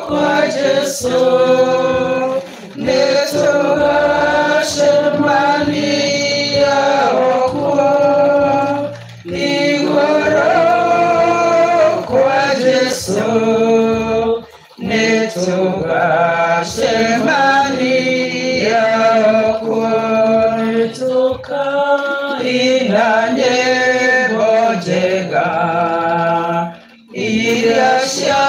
C: kwa Jesũ. Nĩtũgacemania okuo igũrũ kwa Jesũ. Nĩtũgacemania okuo. Nĩtũkaina nyĩmbo njega iria cia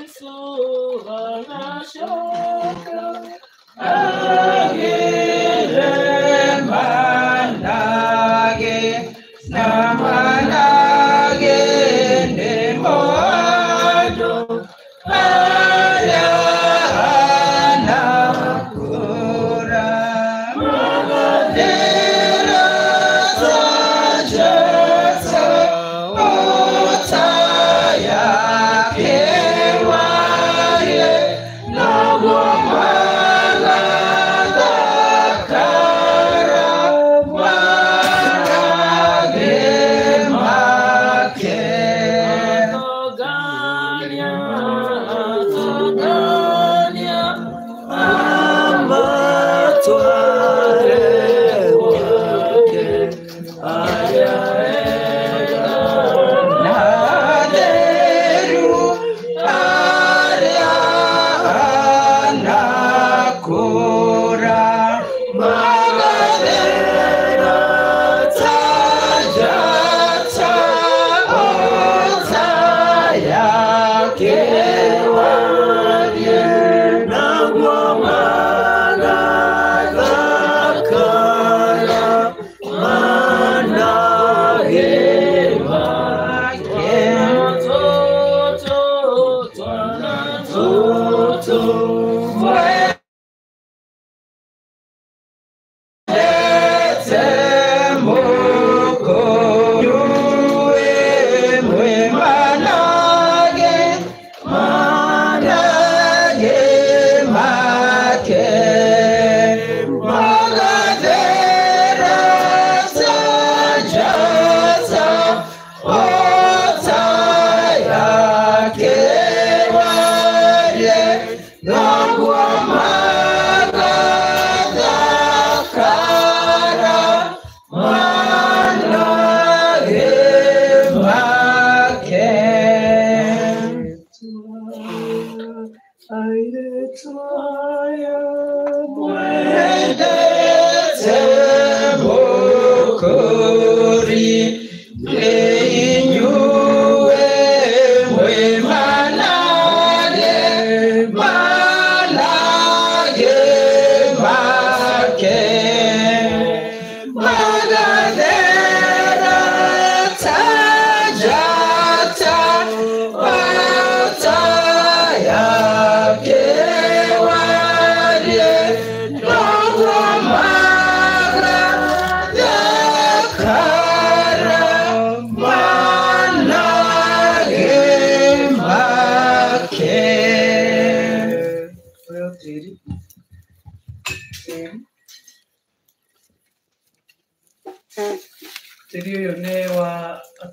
C: Yesu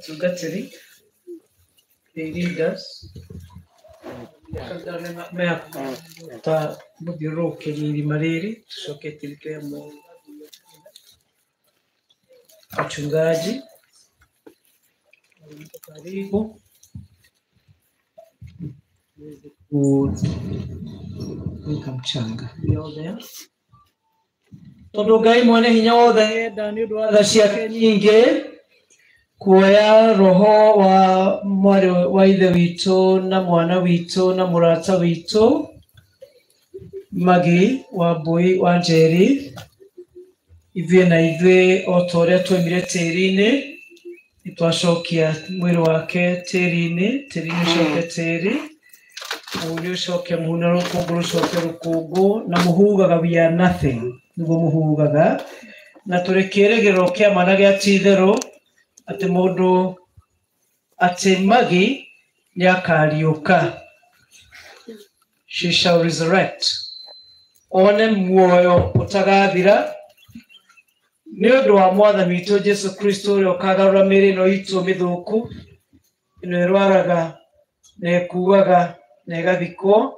F: atungatĩri, the leaders, ta mũthiũrũrũkĩria irima rĩrĩ, tucoke tulipe wachungaji, karibu kuweka mchanga. Tondũ Ngai mwene hinya wothe enda nĩ ũndũ wa tha ciake nyingĩ kuoya roho wa mwarĩ wa ithe witũ na mwana witũ na mũrata witũ Magi wa Mbui wa Njeri, ithuĩ na ithuĩ o ta ũrĩa twaumire tĩri-inĩ nĩtwacokia mwĩrĩ wake tĩri-inĩ, tĩri-inĩ ũcoke tĩri, mũhuri ũcoke mũhu na rũkũngũ rũcoke rũkũngũ, na mũhugaga we are nothing, nĩguo mũhugaga, na tũrĩ kĩĩrĩgĩrĩro kĩa ma na gĩa ti-itherũ atĩ mũndũ atĩ Magi nĩakariũka. She shall resurrect. One muoyo ũtagathira nĩ ũndũ wa mwathani witũ Jesu Kristo ũrĩa ũkagarũra mĩĩrĩ ĩno itũ mĩthũku, ĩno ĩrwaraga na ĩkuaga na ĩgathikwo,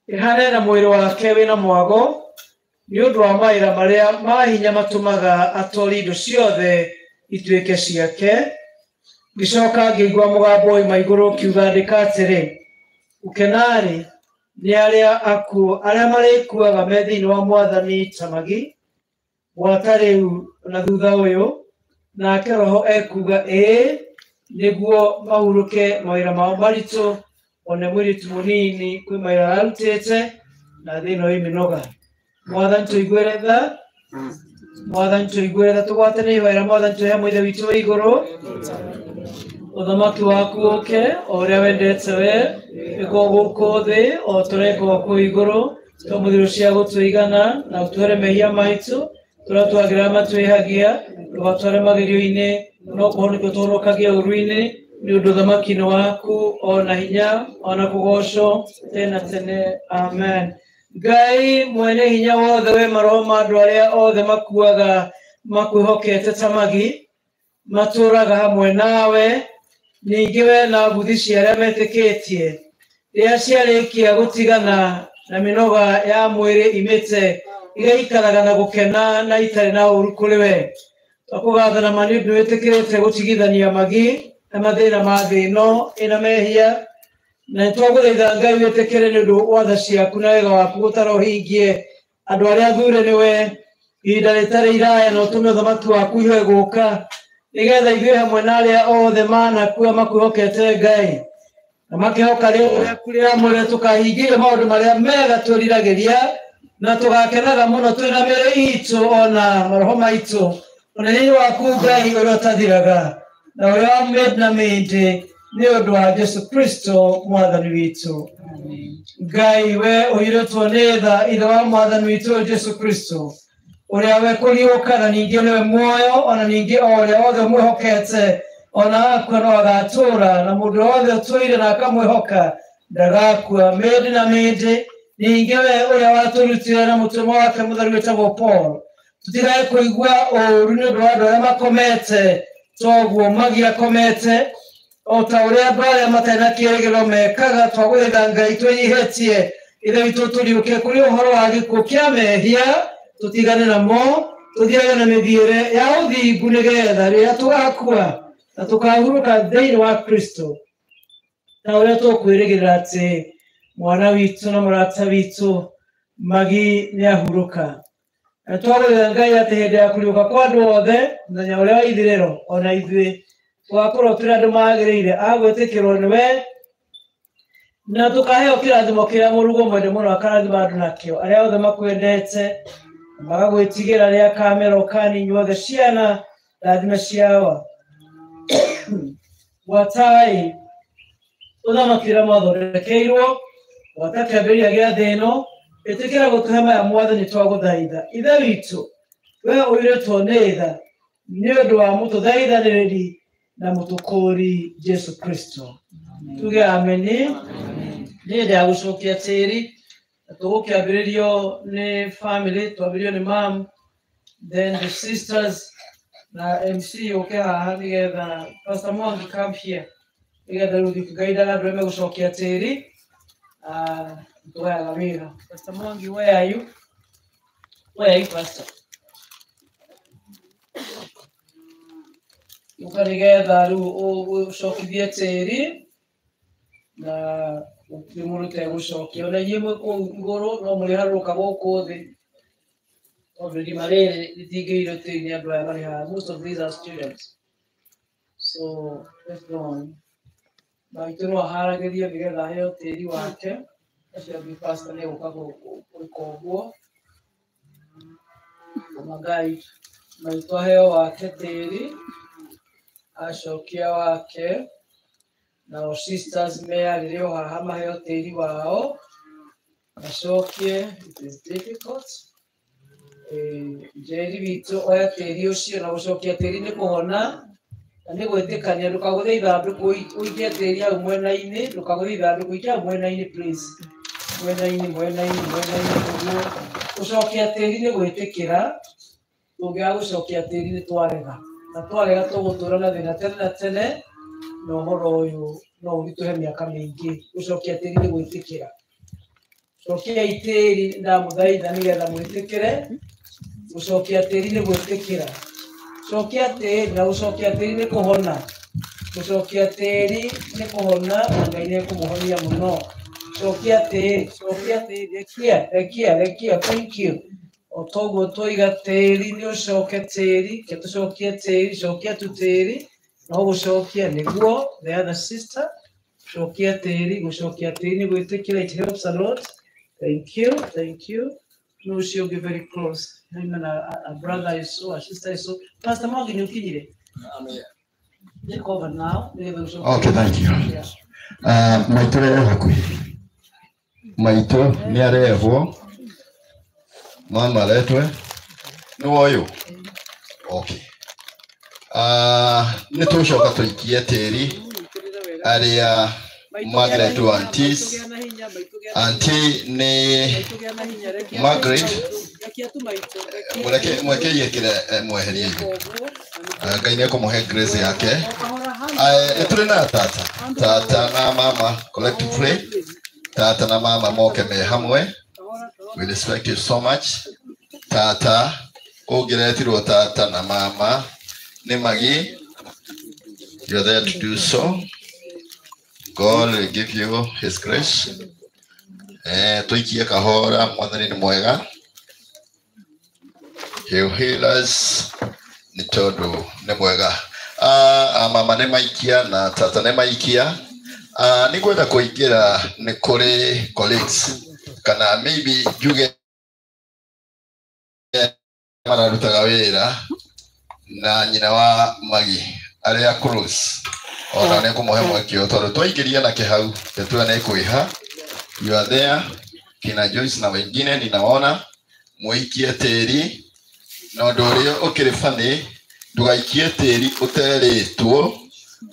F: ĩhaneana mwĩrĩ wake wĩna mwago nĩ ũndũ wa mawĩra marĩa ma hinya matũmaga atwari indo ciothe ituĩke ciake. Ngĩcoka ngĩigua mũgambo woima igũrũ ũkiuga andĩka atĩrĩ, ũkenarĩ nĩ arĩa akuũ arĩa marĩkuaga me thĩinĩ wa mwathani ta Magi gwata rĩu na thutha ũyũ, nake roho ekuga ĩĩ nĩguo mahurũke mawĩra mao maritũ, one mũirĩtu mũnini kwĩ mawĩra ararutĩte na thĩ ĩno ĩ mĩnoga. Mwathani tũiguĩre tha, Mwathani tũiguĩre tha, tũgwatanĩrie mawĩra Mwathani tũhe Ithe witũ wĩ igũrũ, ũthamaki waku ũke o ũrĩa wendete we ĩko gũkũ thĩ o tũreka kũ igũrũ, tũmũthiro cia gũtũigana na ũtware mehia maitũ tũrĩa twagĩrĩra matwĩhagia, ndũgatware magerio-inĩ no kũhonokia ũtũhonokagie ũru-inĩ, nĩ ũndũ ũthamaki-inĩ waku ona hinya ona kũgocwo tena tene, amen. Ngai mwene hinya wothe we maroho ma andũ arĩa othe makuaga makwĩhokete ta Magi matũũraga hamwe nawe, ningĩ we na mbuthi cia arĩa metĩkĩtie rĩrĩa ciarĩkia gũtigana na mĩnoga ya mwĩrĩ imĩte igaikaraga na gũkena na itarĩ na ũru kũrĩ we. Twakũgathana ma nĩ ũndũ wĩtĩkĩrĩte gũtigithania Magi na mathĩna ma thĩ ĩno ĩna mehia, na nĩtwagũthaitha Ngai wĩtĩkĩre nĩ ũndũ wa tha ciaku na wega waku gũtarohingie andũ arĩa athure nĩwe ihinda rĩtarĩ iraya, na ũtũme ũthamaki waku ihwe gũka, nĩgetha ithuĩ hamwe na arĩa othe manakua makwĩhokete Ngai na makĩhoka rĩaku rĩamũre tũkahingie maũndũ marĩa mega twĩriragĩria na tũgakenaga mũno twĩna mĩĩrĩ itũ ona maroho maitũ ũnene-inĩ waku Ngai ũrĩa ũtathiraga na ũrĩa wa mĩndĩ na mĩndĩ nĩ ũndũ wa Jesu Kristo mwathani witũ. Ngai we ũhirĩtwo nĩ tha ithe wa mwathani witũ Jesu Kristo ũrĩa we kũriũka na ningĩ nĩwe muoyo, ona ningĩ o ũrĩa othe mwĩhokete ona akua no agatũũra, na mũndũ wothe ũtũire na akamwĩhoka ndagakua mĩndĩ na mĩndĩ. Ningĩ we ũrĩa watũrutire na mũtũmwo wake mũtheru wĩtagwo Paul, tũtigae kũigua ũũru nĩ ũndũ wa andũ arĩa makomete toguo Magi akomete, o ta ũrĩa andũ arĩa matarĩ na kĩĩrĩgĩrĩro mekaga. Twagũthaitha Ngai twĩnyihĩtie ithe witũ tũriũke kũrĩ ũhoro wa gĩkuũ kĩa mehia, tũtigane namo tũthiage na mĩthiĩre ya ũthingu, nĩgetha rĩrĩa tũgakua na tũkahurũka thĩinĩ wa Kristo ta ũrĩa tũkwĩrĩgĩrĩra atĩ mwana witũ na mũrata witũ Magi nĩahurũka. Na twagũthaitha Ngai atĩ hĩndĩ ya kũriũka kwa andũ othe mũthenya ũrĩa wa ithirĩro, ona ithuĩ tũgakorwo tũrĩ andũ magĩrĩire a gwĩtĩkĩrwo nĩwe, na tũkaheo kĩrathimo kĩrĩa mũrugo mwende mũno akarathima andũ nakĩo arĩa othe makwendete magagwĩtigĩra rĩrĩa kamera ũkaninyua othe ciana rathime ciao. Gwatai ũthamaki ũrĩa mwathondekeirwo gwata kĩambĩrĩria gĩa thĩ ĩno, ĩtĩkĩra gũtũhe maya mwathani twagũthaitha. Ithe witũ we ũirĩtwo nĩ tha nĩ ũndũ wa mũtũthaithanĩrĩri na mũtũkũri Jesu Kristo, tuge ameni. Nĩ hĩndĩ ya gũcokia tĩri, tũgũkĩambĩrĩrio nĩ family, twambĩrĩrio nĩ mam, then the sisters, na MC okay haha nigetha Pastor Mwangi come here nigetha rudi kugaida na ndweme gucokia tiri tuwaga wira. Pastor Mwangi, where are you? Where are you, Pastor? Ukanigetha riu ucokithie tiri na ukimurute gucokia ona yimwe ku iguru no muri haruka guku thi already marere ritingirwo tiri andu aya mari haha. Most of these are students, so let's go on. Maituru aharagirie nigetha heo tiri wake acio bi pastor ni guka gukoguo magai maitwa heo wake tiri acokia wake na sisters mearire o haha maheo tiri wao acokie. It is difficult. Njeri witũ oya tĩri ũcio na gũcokia tĩri nĩ kũhona na nĩ gwĩtĩkania. Ndũkagũthe ithandũkũ ũikie tĩri hau mwena-inĩ, ndũkagũthe ithandũkũ ikia hau mwena-inĩ please, mwena-inĩ ũguo. Gũcokia tĩri nĩ gwĩtĩkĩra. Tũngĩaga gũcokia tĩri nĩ twarega, na twarega tũgũtũũra na thĩna tene na tene, na ũhoro ũyũ no ũritũhe mĩaka mĩingĩ. Gũcokia tĩri nĩ gwĩtĩkĩra. Cokiai tĩri ndamũthaitha nĩgetha mwĩtĩkĩre. Gũcokia tĩri nĩ gwĩtĩkĩra. Cokia tĩri, na gũcokia tĩri nĩ kũhona. Gũcokia tĩri nĩ kũhona na Ngai nĩ ekũmũhonia mũno. Cokia tĩri, rekia, thank you. O toguo tũiga tĩri nĩ ũcoke tĩri, ke tũcokie tĩri, cokia tu tĩri, no gũcokia nĩguo. The other sister, cokia tĩri, gũcokia tĩri nĩ gwĩtĩkĩra. It helps a lot. Thank you. No, she'll be very close. Him and a brother is so, a sister is so. Pastor Morgan, you finish it. Take over now.
A: Okay, thank you. Maitũ rĩ hakuhĩ. Maitũ nĩ arehwo. Mama letwe. Nĩ woyũ. Okay. Nĩ tũcoka tũikie tĩri arĩa Margaret wa aunties. Auntie ni Margaret. Mweke yekire mweherie. Ngai nĩ ekũmũhe grace yake. Nĩtũrĩ na tata na mama collectively. Tata na mama moke me hamwe. We respect you so much. Tata ũngĩretirwo tata na mama nĩ Magi. You're there to do so. God will give you his grace. Tuikie kahora, mwathani nĩ mwega. He'll heal us. Nĩ tondũ nĩ mwega. Mama nĩ maikia na tata nĩ maikia. Nĩ ngwenda kũingĩra nĩ kũrĩ colleagues kana maybe njuge mararutaga wĩra na nyina wa Magi arĩa close. Ona nĩ kũmũhe mwekio tondũ twaingĩria na kĩhau nĩtũĩ nĩ kwĩha. You are there. Kina Joyce na wengine ninaona muikie tĩri na ũndũ ũrĩa ũkĩrĩ funny ndũgaikie tĩri ũterĩtwo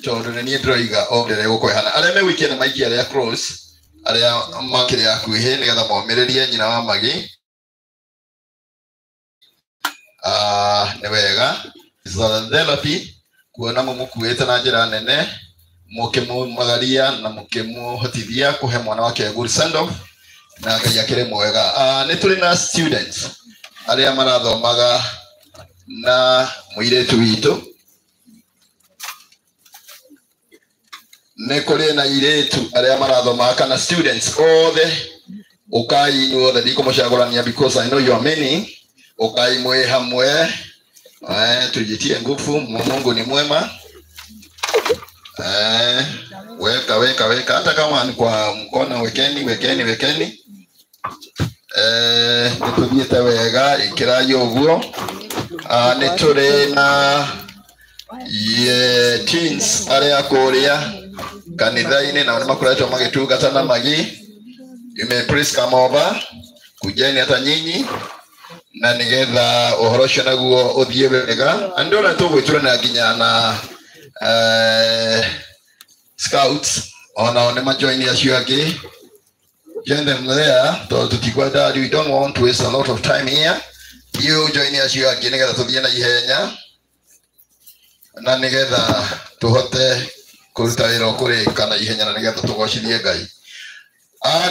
A: tondũ nĩ niĩ ndĩroiga ongerere gũkwehana. Arĩa megũikia nĩ maikia arĩa close, arĩa makĩrĩ hakuhĩ nĩgetha momĩrĩrie nyina wa Magi. Nĩ wega. Therapy kuona mũmũkuĩte na njĩra nene, mũkĩmũmagaria na mũkĩmũhotithia kũhe mwana wake good send off na Ngai akĩrĩ mwega. Nĩ tũrĩ na students arĩa marathomaga na mũirĩtu witũ. Nĩ kũrĩ na airĩtu arĩa marathomaga kana students othe. Ũkai inyuothe ndikũmũcagũrania because I know you are many. Ũkai mwĩ hamwe. Tujitie nguvu. Mungu ni mwema. Weka hata kama ni kwa mkono, wekeni. Nituthiĩte wega ĩkĩrai ũguo. Nĩ tũrĩ na teens arĩa kũrĩa kanitha-inĩ na nĩmakoretwo magĩtungata na Magi. You may please come over. Kujeni hata nyinyi na nigetha ũhoro ũcio naguo ũthiĩ wega. Andũ tũgwĩtũra na nginya na scouts onao nĩ majoini acio angĩ. Join them there. We don't want to waste a lot of time here. You join acio angĩ nigetha tũthiĩ na ihenya. na nigetha tuhote kuruta wira kuri kana ihenya na nigetha tugocithie Ngai.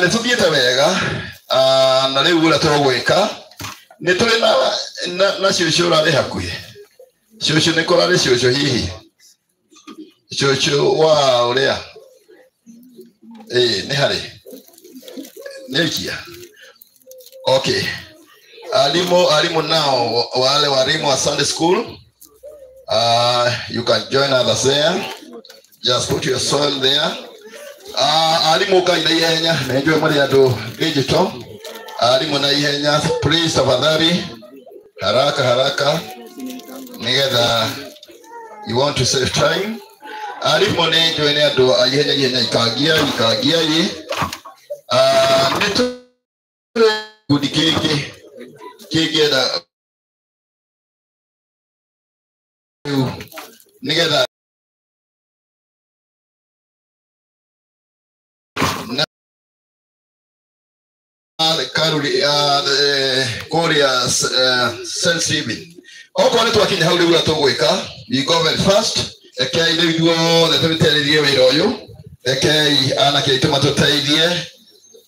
A: Nĩ tuthiĩte wega na rĩu ũrĩa tũgwĩka nĩ tũrĩ na cũcũ ũrarĩ hakuhĩ. Cũcũ nĩ kũrarĩ cũcũ hihi? Cũcũ wa ũrĩa? Nĩ harĩ? Nĩ ikia? Okay. Alimu nao wale walimu wa Sunday school, you can join others there. Just put your soil there. Alimu kaida ihenya na enjoy mali ado digital. Alimu na ihenya, please tafadhali haraka nigetha you want to save time. Alimu na enjoy ni ado ihenya ikagia yi. Neto kudikeke kegeda nigeda na karuri Korea sensitive okone twakinya hau riu atugwika we go very fast ekei riu the tebitererie wira uyu ekei anake ituma tuteithie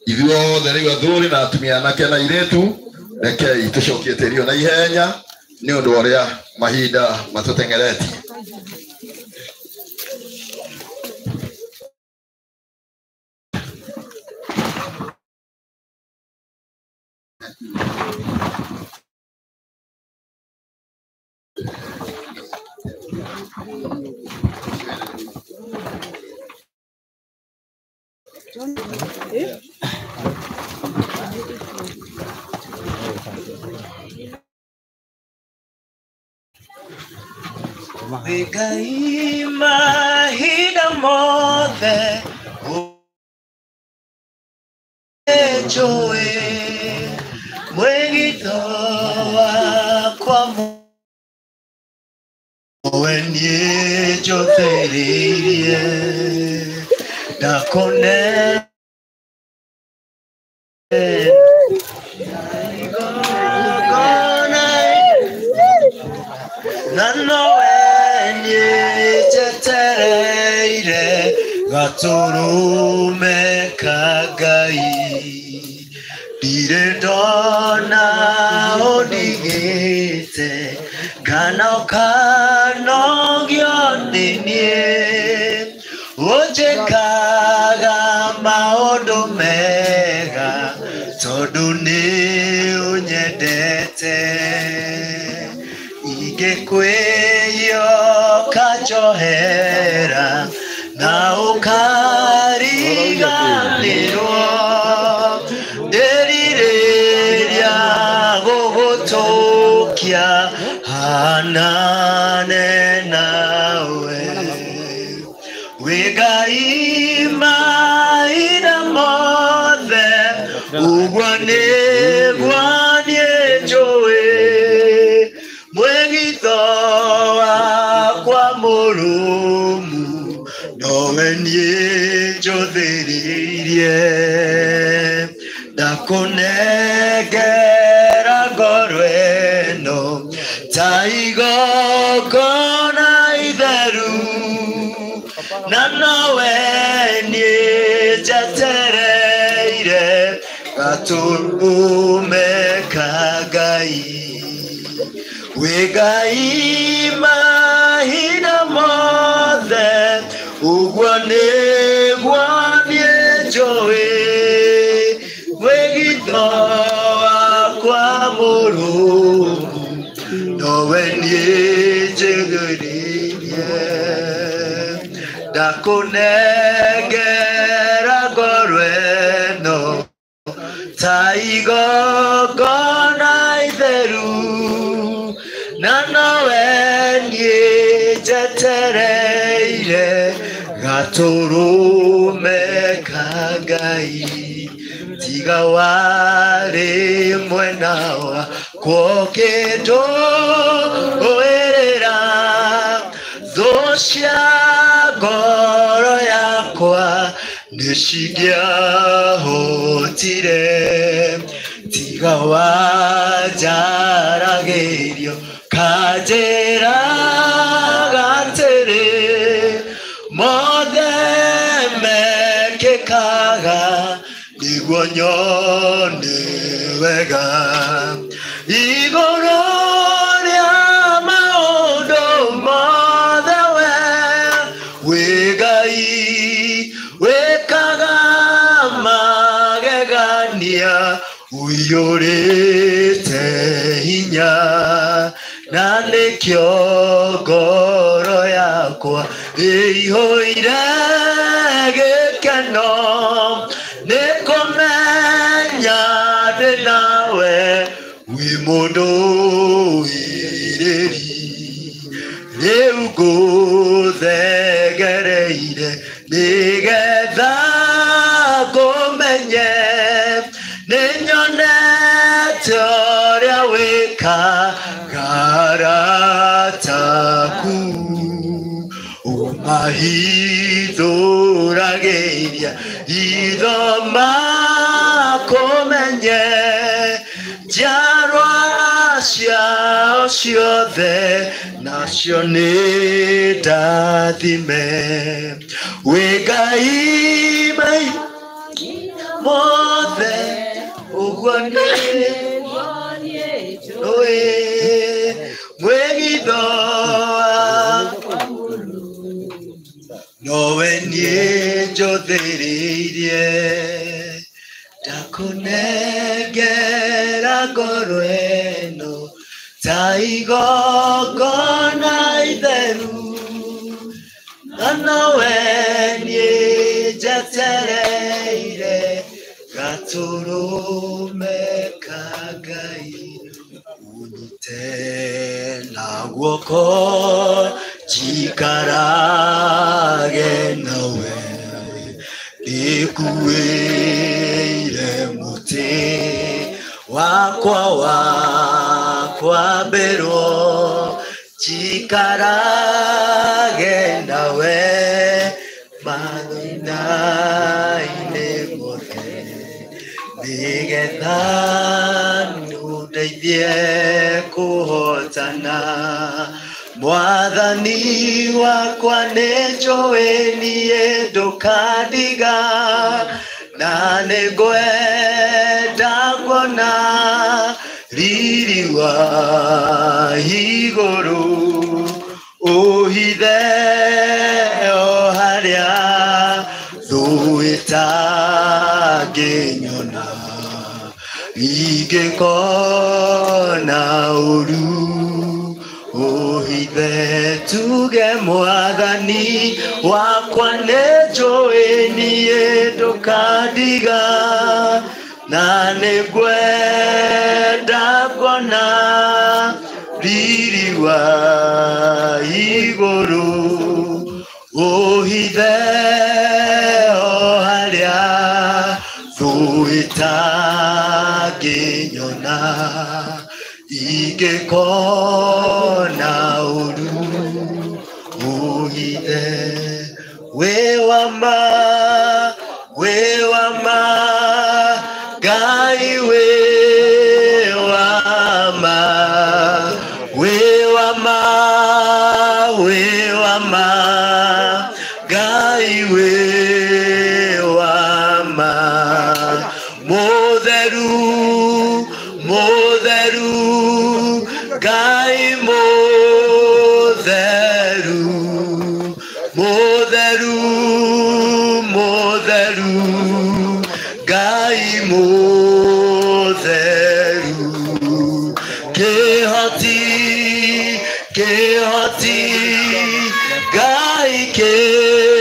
A: ithuothe riu athuri na atumia anake na iretu rekei tucokie tĩri na ihenya nĩ ũndũ ũrĩa mahinda matũtengeretie.
G: Ngai mahinda mothe njũĩ mwĩgito wakwa we niĩ njũthĩrĩirie ndakũne na nowe niĩ njetereire gatũrũme ka Ngai ndirĩ ndona ũndigĩte kana ũkanogio nĩ niĩ ũnjĩkaga maũndũ mega tondũ nĩ ũnyendete ingĩkwĩyoka njohera na ũkariganĩrwo ndĩrirĩria gũgũtũkia hanane nawe wĩ Ngai mahinda mothe ũguo nĩguo niĩ njũĩ mwĩgitho wakwa mũrũmu nowe niĩ njũthĩrĩirie ndakũnengera ngoro ĩno ta igongona itheru na nowe niĩ njetereire gatũrũme ka Ngai wĩ Ngai mahinda mothe ũguo nĩguo niĩ njũĩ mwĩgitho wakwa mũrũmu nowe niĩ njĩgĩrĩire ndakũnengera ngoro ĩno ta igongona itheru na nowe niĩ njetereire gatũrũme ka Ngai tiga warĩ mwena wakwo ũkĩndũĩrĩra thũ cia ngoro yakwa nĩcingĩahotire tiga wanjaragĩrio kanjĩraga mothe mekĩkaga nĩguo nyone wega igũrũ rĩa maũndũ mothe wĩ Ngai wĩkaga magegania ũiyũrĩte hinya na nĩkĩo ngoro yakwa ĩihũire gĩkeno nĩ kũmenya ndĩ nawe wĩ mũndũ wĩrĩri rĩu ngũthegereire nĩgetha ngũmenye nĩnyonete ũrĩa wĩkaga arataku ũmahithũragĩria itho makũmenye njiarwa ciao ciothe nacio nĩ ndathime wĩ Ngai mothe ũguo nĩ mwĩgitho nowe niĩ njũthĩrĩirie ndakũnengera ngoro ĩno ta igongona itheru na nowe niĩ njetereire gatũrũme ka Ngai unyite na guoko njikarage nawe ndĩkuĩire mũtĩ wakwa mbĩrwo njikarage nawe mathĩna-inĩ mothe nĩgetha nũndeithie kũhotana Mwathani wakwa nĩ njũĩ niĩ ndũkandiga na nĩngwenda kuona riri wa igũrũ ũhithe o harĩa thũ ĩtangĩnyona ingĩkona ũru ũhithe tuge Mwathani wakwa nĩ njũĩ niĩ ndũkandiga na nĩngwenda kuona riri wa igũrũ ũhithe o harĩa thũ ĩtangĩnyona ingĩkona ũru ũhithe wĩ wa ma Ngai wĩ wa ma Ngai wĩ wa ma mũtheru Ngai mũtheru Ngai mũtheru kĩhoti Ngai kĩhoti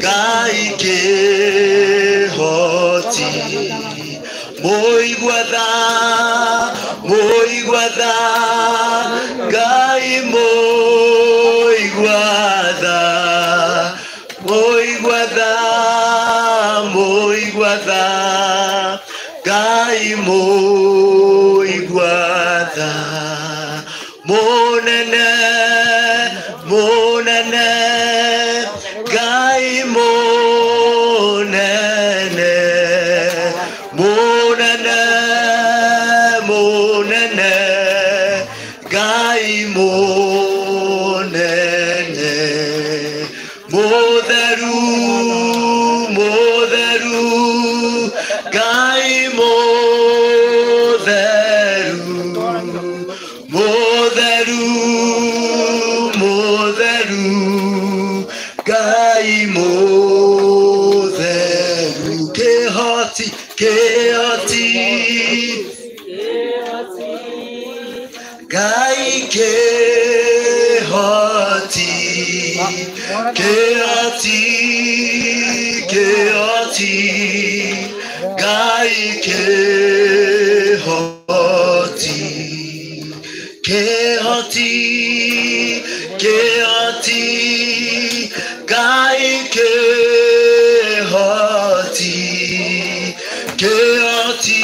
G: Ngai kĩhoti mũigua tha Ngai mũigua tha Ngai mũigua tha mũnene Ngai mũnene munene mutheru mutheru Ngai mutheru mutheru mutheru Ngai mutheru kehoti kehoti Ngai kehoti kehoti kehoti Ngai kehoti kehoti kehoti Ngai kehoti kehoti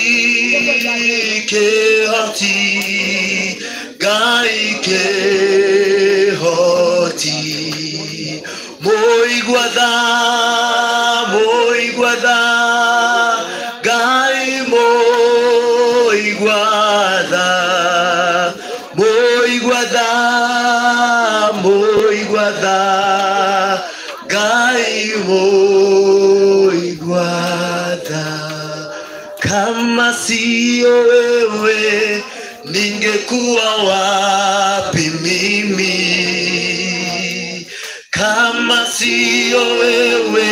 G: kehoti Ngai kehoti moiguatha moiguatha Ngai moiguatha moiguatha moiguatha Ngai moiguatha kama sio wewe ningekuwa wapi mimi kama sio wewe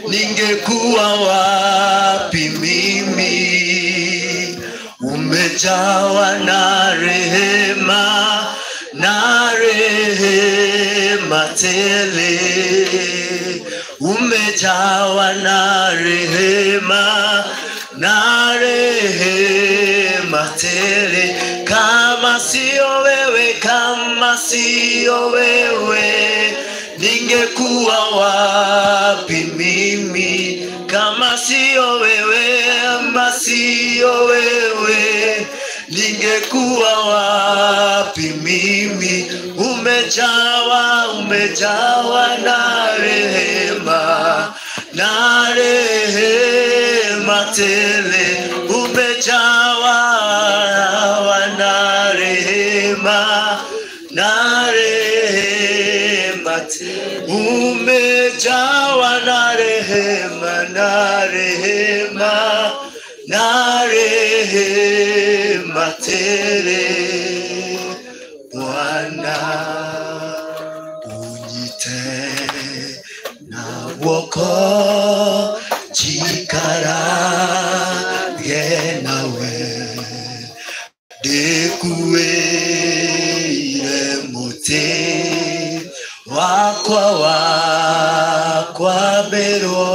G: ningekuwa wapi mimi umejawa na rehema tele umejawa na rehema tele kama sio wewe ningekuwa wapi mimi kama sio wewe ningekuwa wapi mimi umejawa na rehema tele umejawa na rehema umejawa na rehema tele Bwana unyite na woko jikarage nawe dekuire muti wakwa bero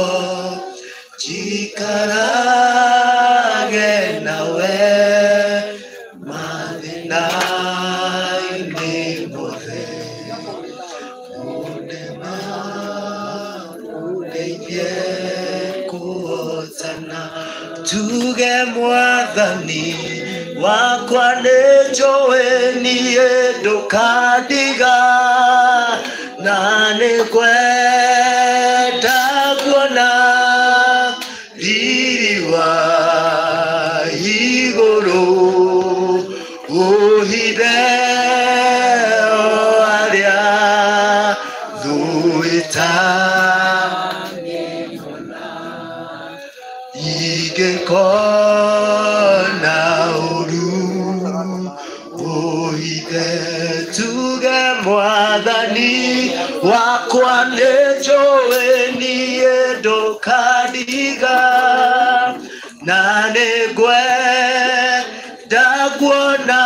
G: jikarage nawe madina ine mothe udema udeje kuotana tuge mwathani wakwa nejowe niye ndukadiga na nikwenda kuona riri wa iguru uhithe aria thuitangikona ingikona uhithe tuge mwathani wakwa nejowe niye ndukadiga na ningwenda kuona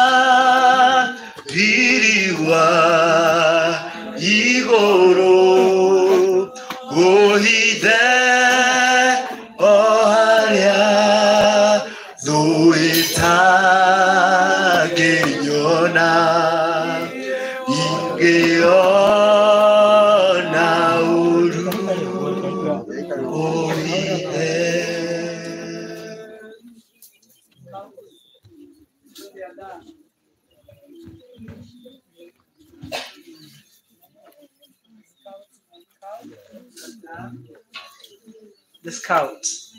G: riri wa iguru uhithe aria thuitangĩnyona ingĩona ũru ũhithe.
H: The Scouts.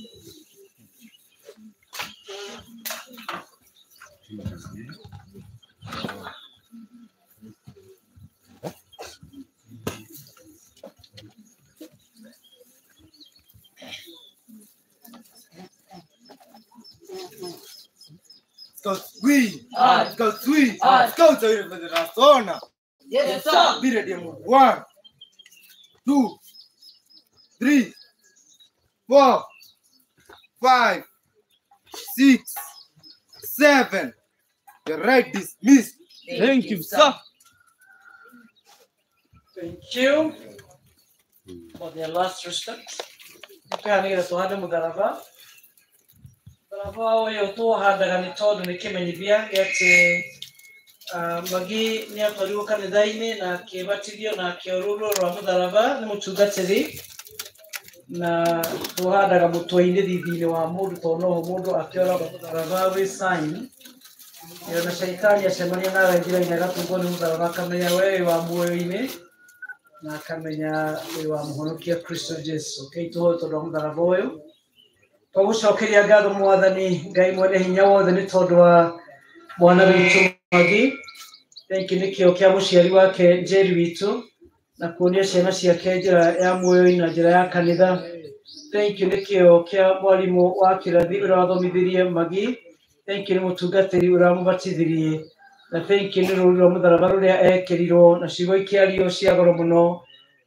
H: Aye. Scout 3. Aye. Scouts are in the Rasona.
C: Yes, sir.
H: Be ready. 1, 2, 3, 4, 5, 6, 7. The right dismissed.
C: Thank you, sir.
F: Thank you for their last respect. Tukanira tuhande mudaraba. Mudaraba oyo tuhandaga ni tondu ni kimenyithia ati magi ni atwariwo kanitha-ini na kibatithio na kioruro rwa mudaraba ni mutungatiri na tuhandaga mutwe-ini thithini wa mundu tondu no mundu akiora mudaraba wi sign na shaitani acemania nawe njira-ini agatungwo ni mudaraba akamenya we wa muoyo-ini na akamenya we wa muhonokia Kristo Jesu. Tuhoe tondu wa mudaraba uyu twagucokeria ngatho mwathani Ngai mwene hinya wothe ni tondu wa mwana witu Magi. Thank you nikio kia muciari wake Njeri witu na kuonia ciana ciake njira ya muoyo na njira ya kanitha. Thank you nikio kia mwalimu wa kirathi uria wathomithirie Magi. Thank you ni mutungatiri uria mubatithirie na thank you ni ruri rwa mutharaba ruria ekirirwo na ciugo ikiario cia goro muno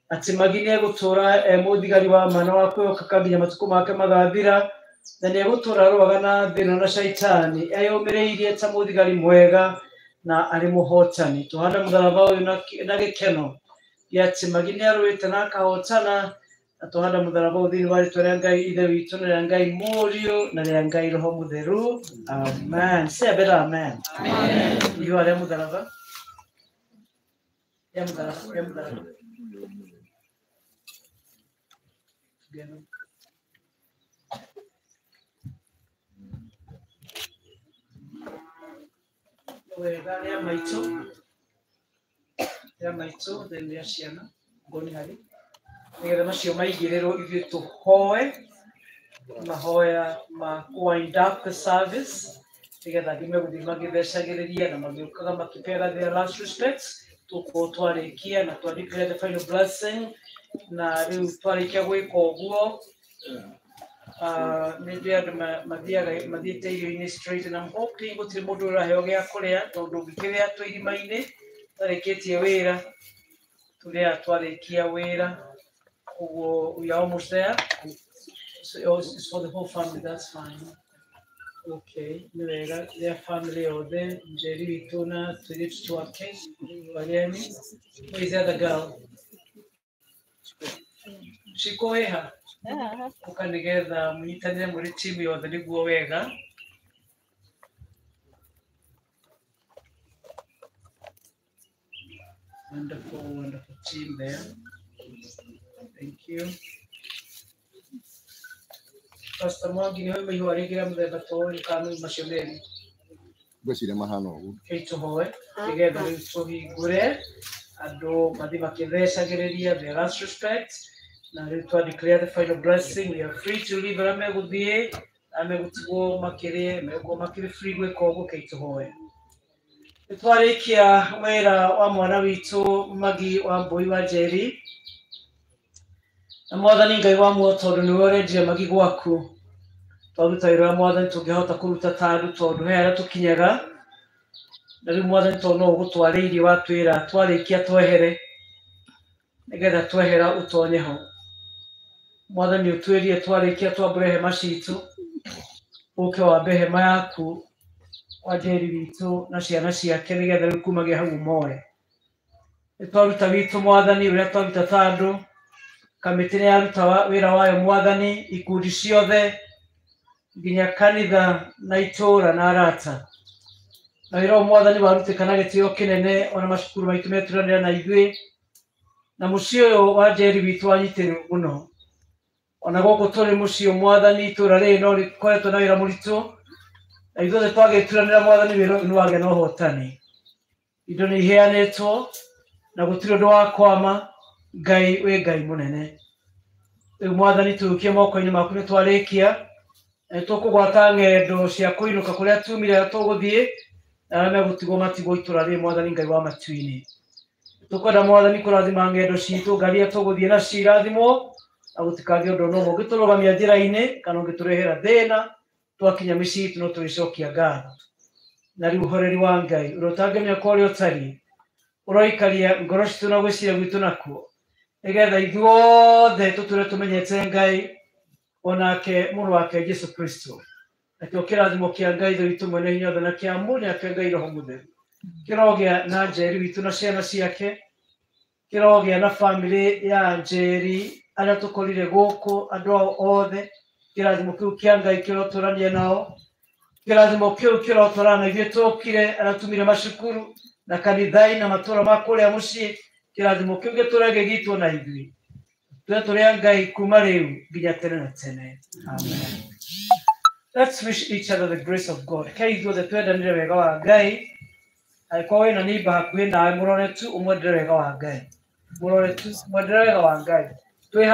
F: ati Magi ni egutura muthigari wa mana wa kwihoka kanginya matuku make magathira na ni egutura rwaga na thina na shaitani eyumiriirie ta muthigari mwega na ari muhotani. Tuhanda mutharaba uyu na gikeno ati Magi ni arwite na akahotana na tuhanda mutharaba uyu thini wa ritwa ria Ngai ithe witu na ria Ngai Murio na ria Ngai Roho Mutheru. Amen. Say a better amen. Amen. You are mutharaba. Ya mutharaba. Ya mutharaba. Wega ya maito. Ya maito then ya ciana. Ngoni hari. Nigetha macio maigirĩrwo ithuĩ tũhoe mahoya ma wind up the service nigetha ngime gũthiĩ magĩthecagĩrĩria na magĩũkaga makĩpeaga their last respects. Tũkorwo twarĩkia na twa declare the final blessing na rĩu twarĩkia gwĩka ũguo nĩ ndĩ andũ mathiĩte irio-inĩ straight na hopefully gũtirĩ mũndũ ũraheo gĩa kũrĩa tondũ ũngĩkĩrĩa twĩ irima-inĩ twarĩkĩtie wĩra tũrĩa twarĩkia wĩra. We are almost there. So it's for the whole family, that's fine. Okay, their family or there, Njeri Vituna, Tulip to our case. Wariani. Who is the other girl? Shikoeha. Ukanigeza mwitane muri timu ya Dhaligu Wega. Wonderful, wonderful team there. Thank you. Pastor Mwangi ni wewe mhiwarigira mthemba tũĩ kanu macio merĩ.
V: Ngwĩciria mahana ũguo.
F: Tũhoe nĩgetha rĩu tũhingũre andũ mathi makĩthecagĩrĩria their last respect na rĩu twa declare the final blessing. We are free to leave arĩa megũthiĩ arĩa megũtigwo makĩrĩe megũkorwo makĩrĩ free gwĩka ũguo. Kei tũhoe. Nĩtwarĩkia wĩra wa mwana witũ Magi wa Mbui wa Njeri na mwathani Ngai wa muoyo tondu niwe ũrenjire Magi gwaku twaruta wĩra wa mwathani tũngĩhota kũruta ta andũ tondu he harĩa tũkinyaga na rĩu mwathani tondu no ũgũtwarĩirie watwĩra twarĩkia twehere nĩgetha twehera ũtonye ho. Mwathani ũtwĩrie twarĩkia twambũre hema citũ ũke wambe hema yaku wa Njeri witũ na ciana ciake nĩgetha rĩu kumagia hau moe. Nĩtwaruta witũ mwathani ũrĩa twaruta ta andũ kamĩtĩ nĩ yaruta wĩra wayo mwathani ikundi ciothe nginya kanitha na itũũra na arata na wĩra ũyũ mwathani warutĩka na gĩtĩo kĩnene ona macukuru maitũ meturanĩra na ithuĩ na mũciĩ ũyũ wa Njeri witũ wanyitĩrĩrwo mũno ona gũkũ tũrĩ mũciĩ mwathani itũũra rĩrĩ no rĩkoretwo na wĩra mũritũ na ithuothe twagĩturanĩra mwathani wĩra ũyũ nĩwagĩa na ũhotani. Indo nĩ iheanĩtwo na gũtirĩ ũndũ wa kwama. Ngai wĩ Ngai mũnene. Rĩu mwathani tũrũkie moko-inĩ maku nĩ twarĩkia na nĩtũkũgwata ng'endo cia kũinũka kũrĩa tumire tũgũthiĩ na arĩa megũtigwo matigwo itũũra rĩrĩ mwathani Ngai wa matu-inĩ. Tũkwenda mwathani kũrathima ng'endo citũ ngari tũgũthiĩ na cirathimwo na gũtikagĩe ũndũ no ũngĩtũrũgamia njĩra-inĩ kana ũngĩtũrehera thĩna twakinya mĩciĩ itũ no tũrĩcokia ngatho. na ruhoreri wa Ngai urotangamia kwa uri utari uroikaria ngoro citu na gwiciria gwitu nakuo nigetha ithuothe tuture tumenyete Ngai onake muru wake Jesu Kristo nakio kirathimo kia Ngai thitu mwene hinya na kia mune ake Ngai roho mutheru kirogia na Njeri witu na ciana ciake kirogia na family ya Njeri aria tukorire guku andu othe kirathimo kiu kia Ngai kiroturania nao kirathimo kiu kiroturana ithuĩ tukire aratumire macukuru na kanithai na matura ma kuria mucii kirathimo kiu giturage gitu na ithuĩ turia Ngai kuma riu nginya tene na tene. Amen. Let's wish each other the grace of God. Kai ithuothe twendanire wega wa Ngai akorwo wĩna neighbor hakuhĩ nawe mũrore tu ũmwendere wega wa Ngai mũrore tu mwendere wega wa Ngai twĩ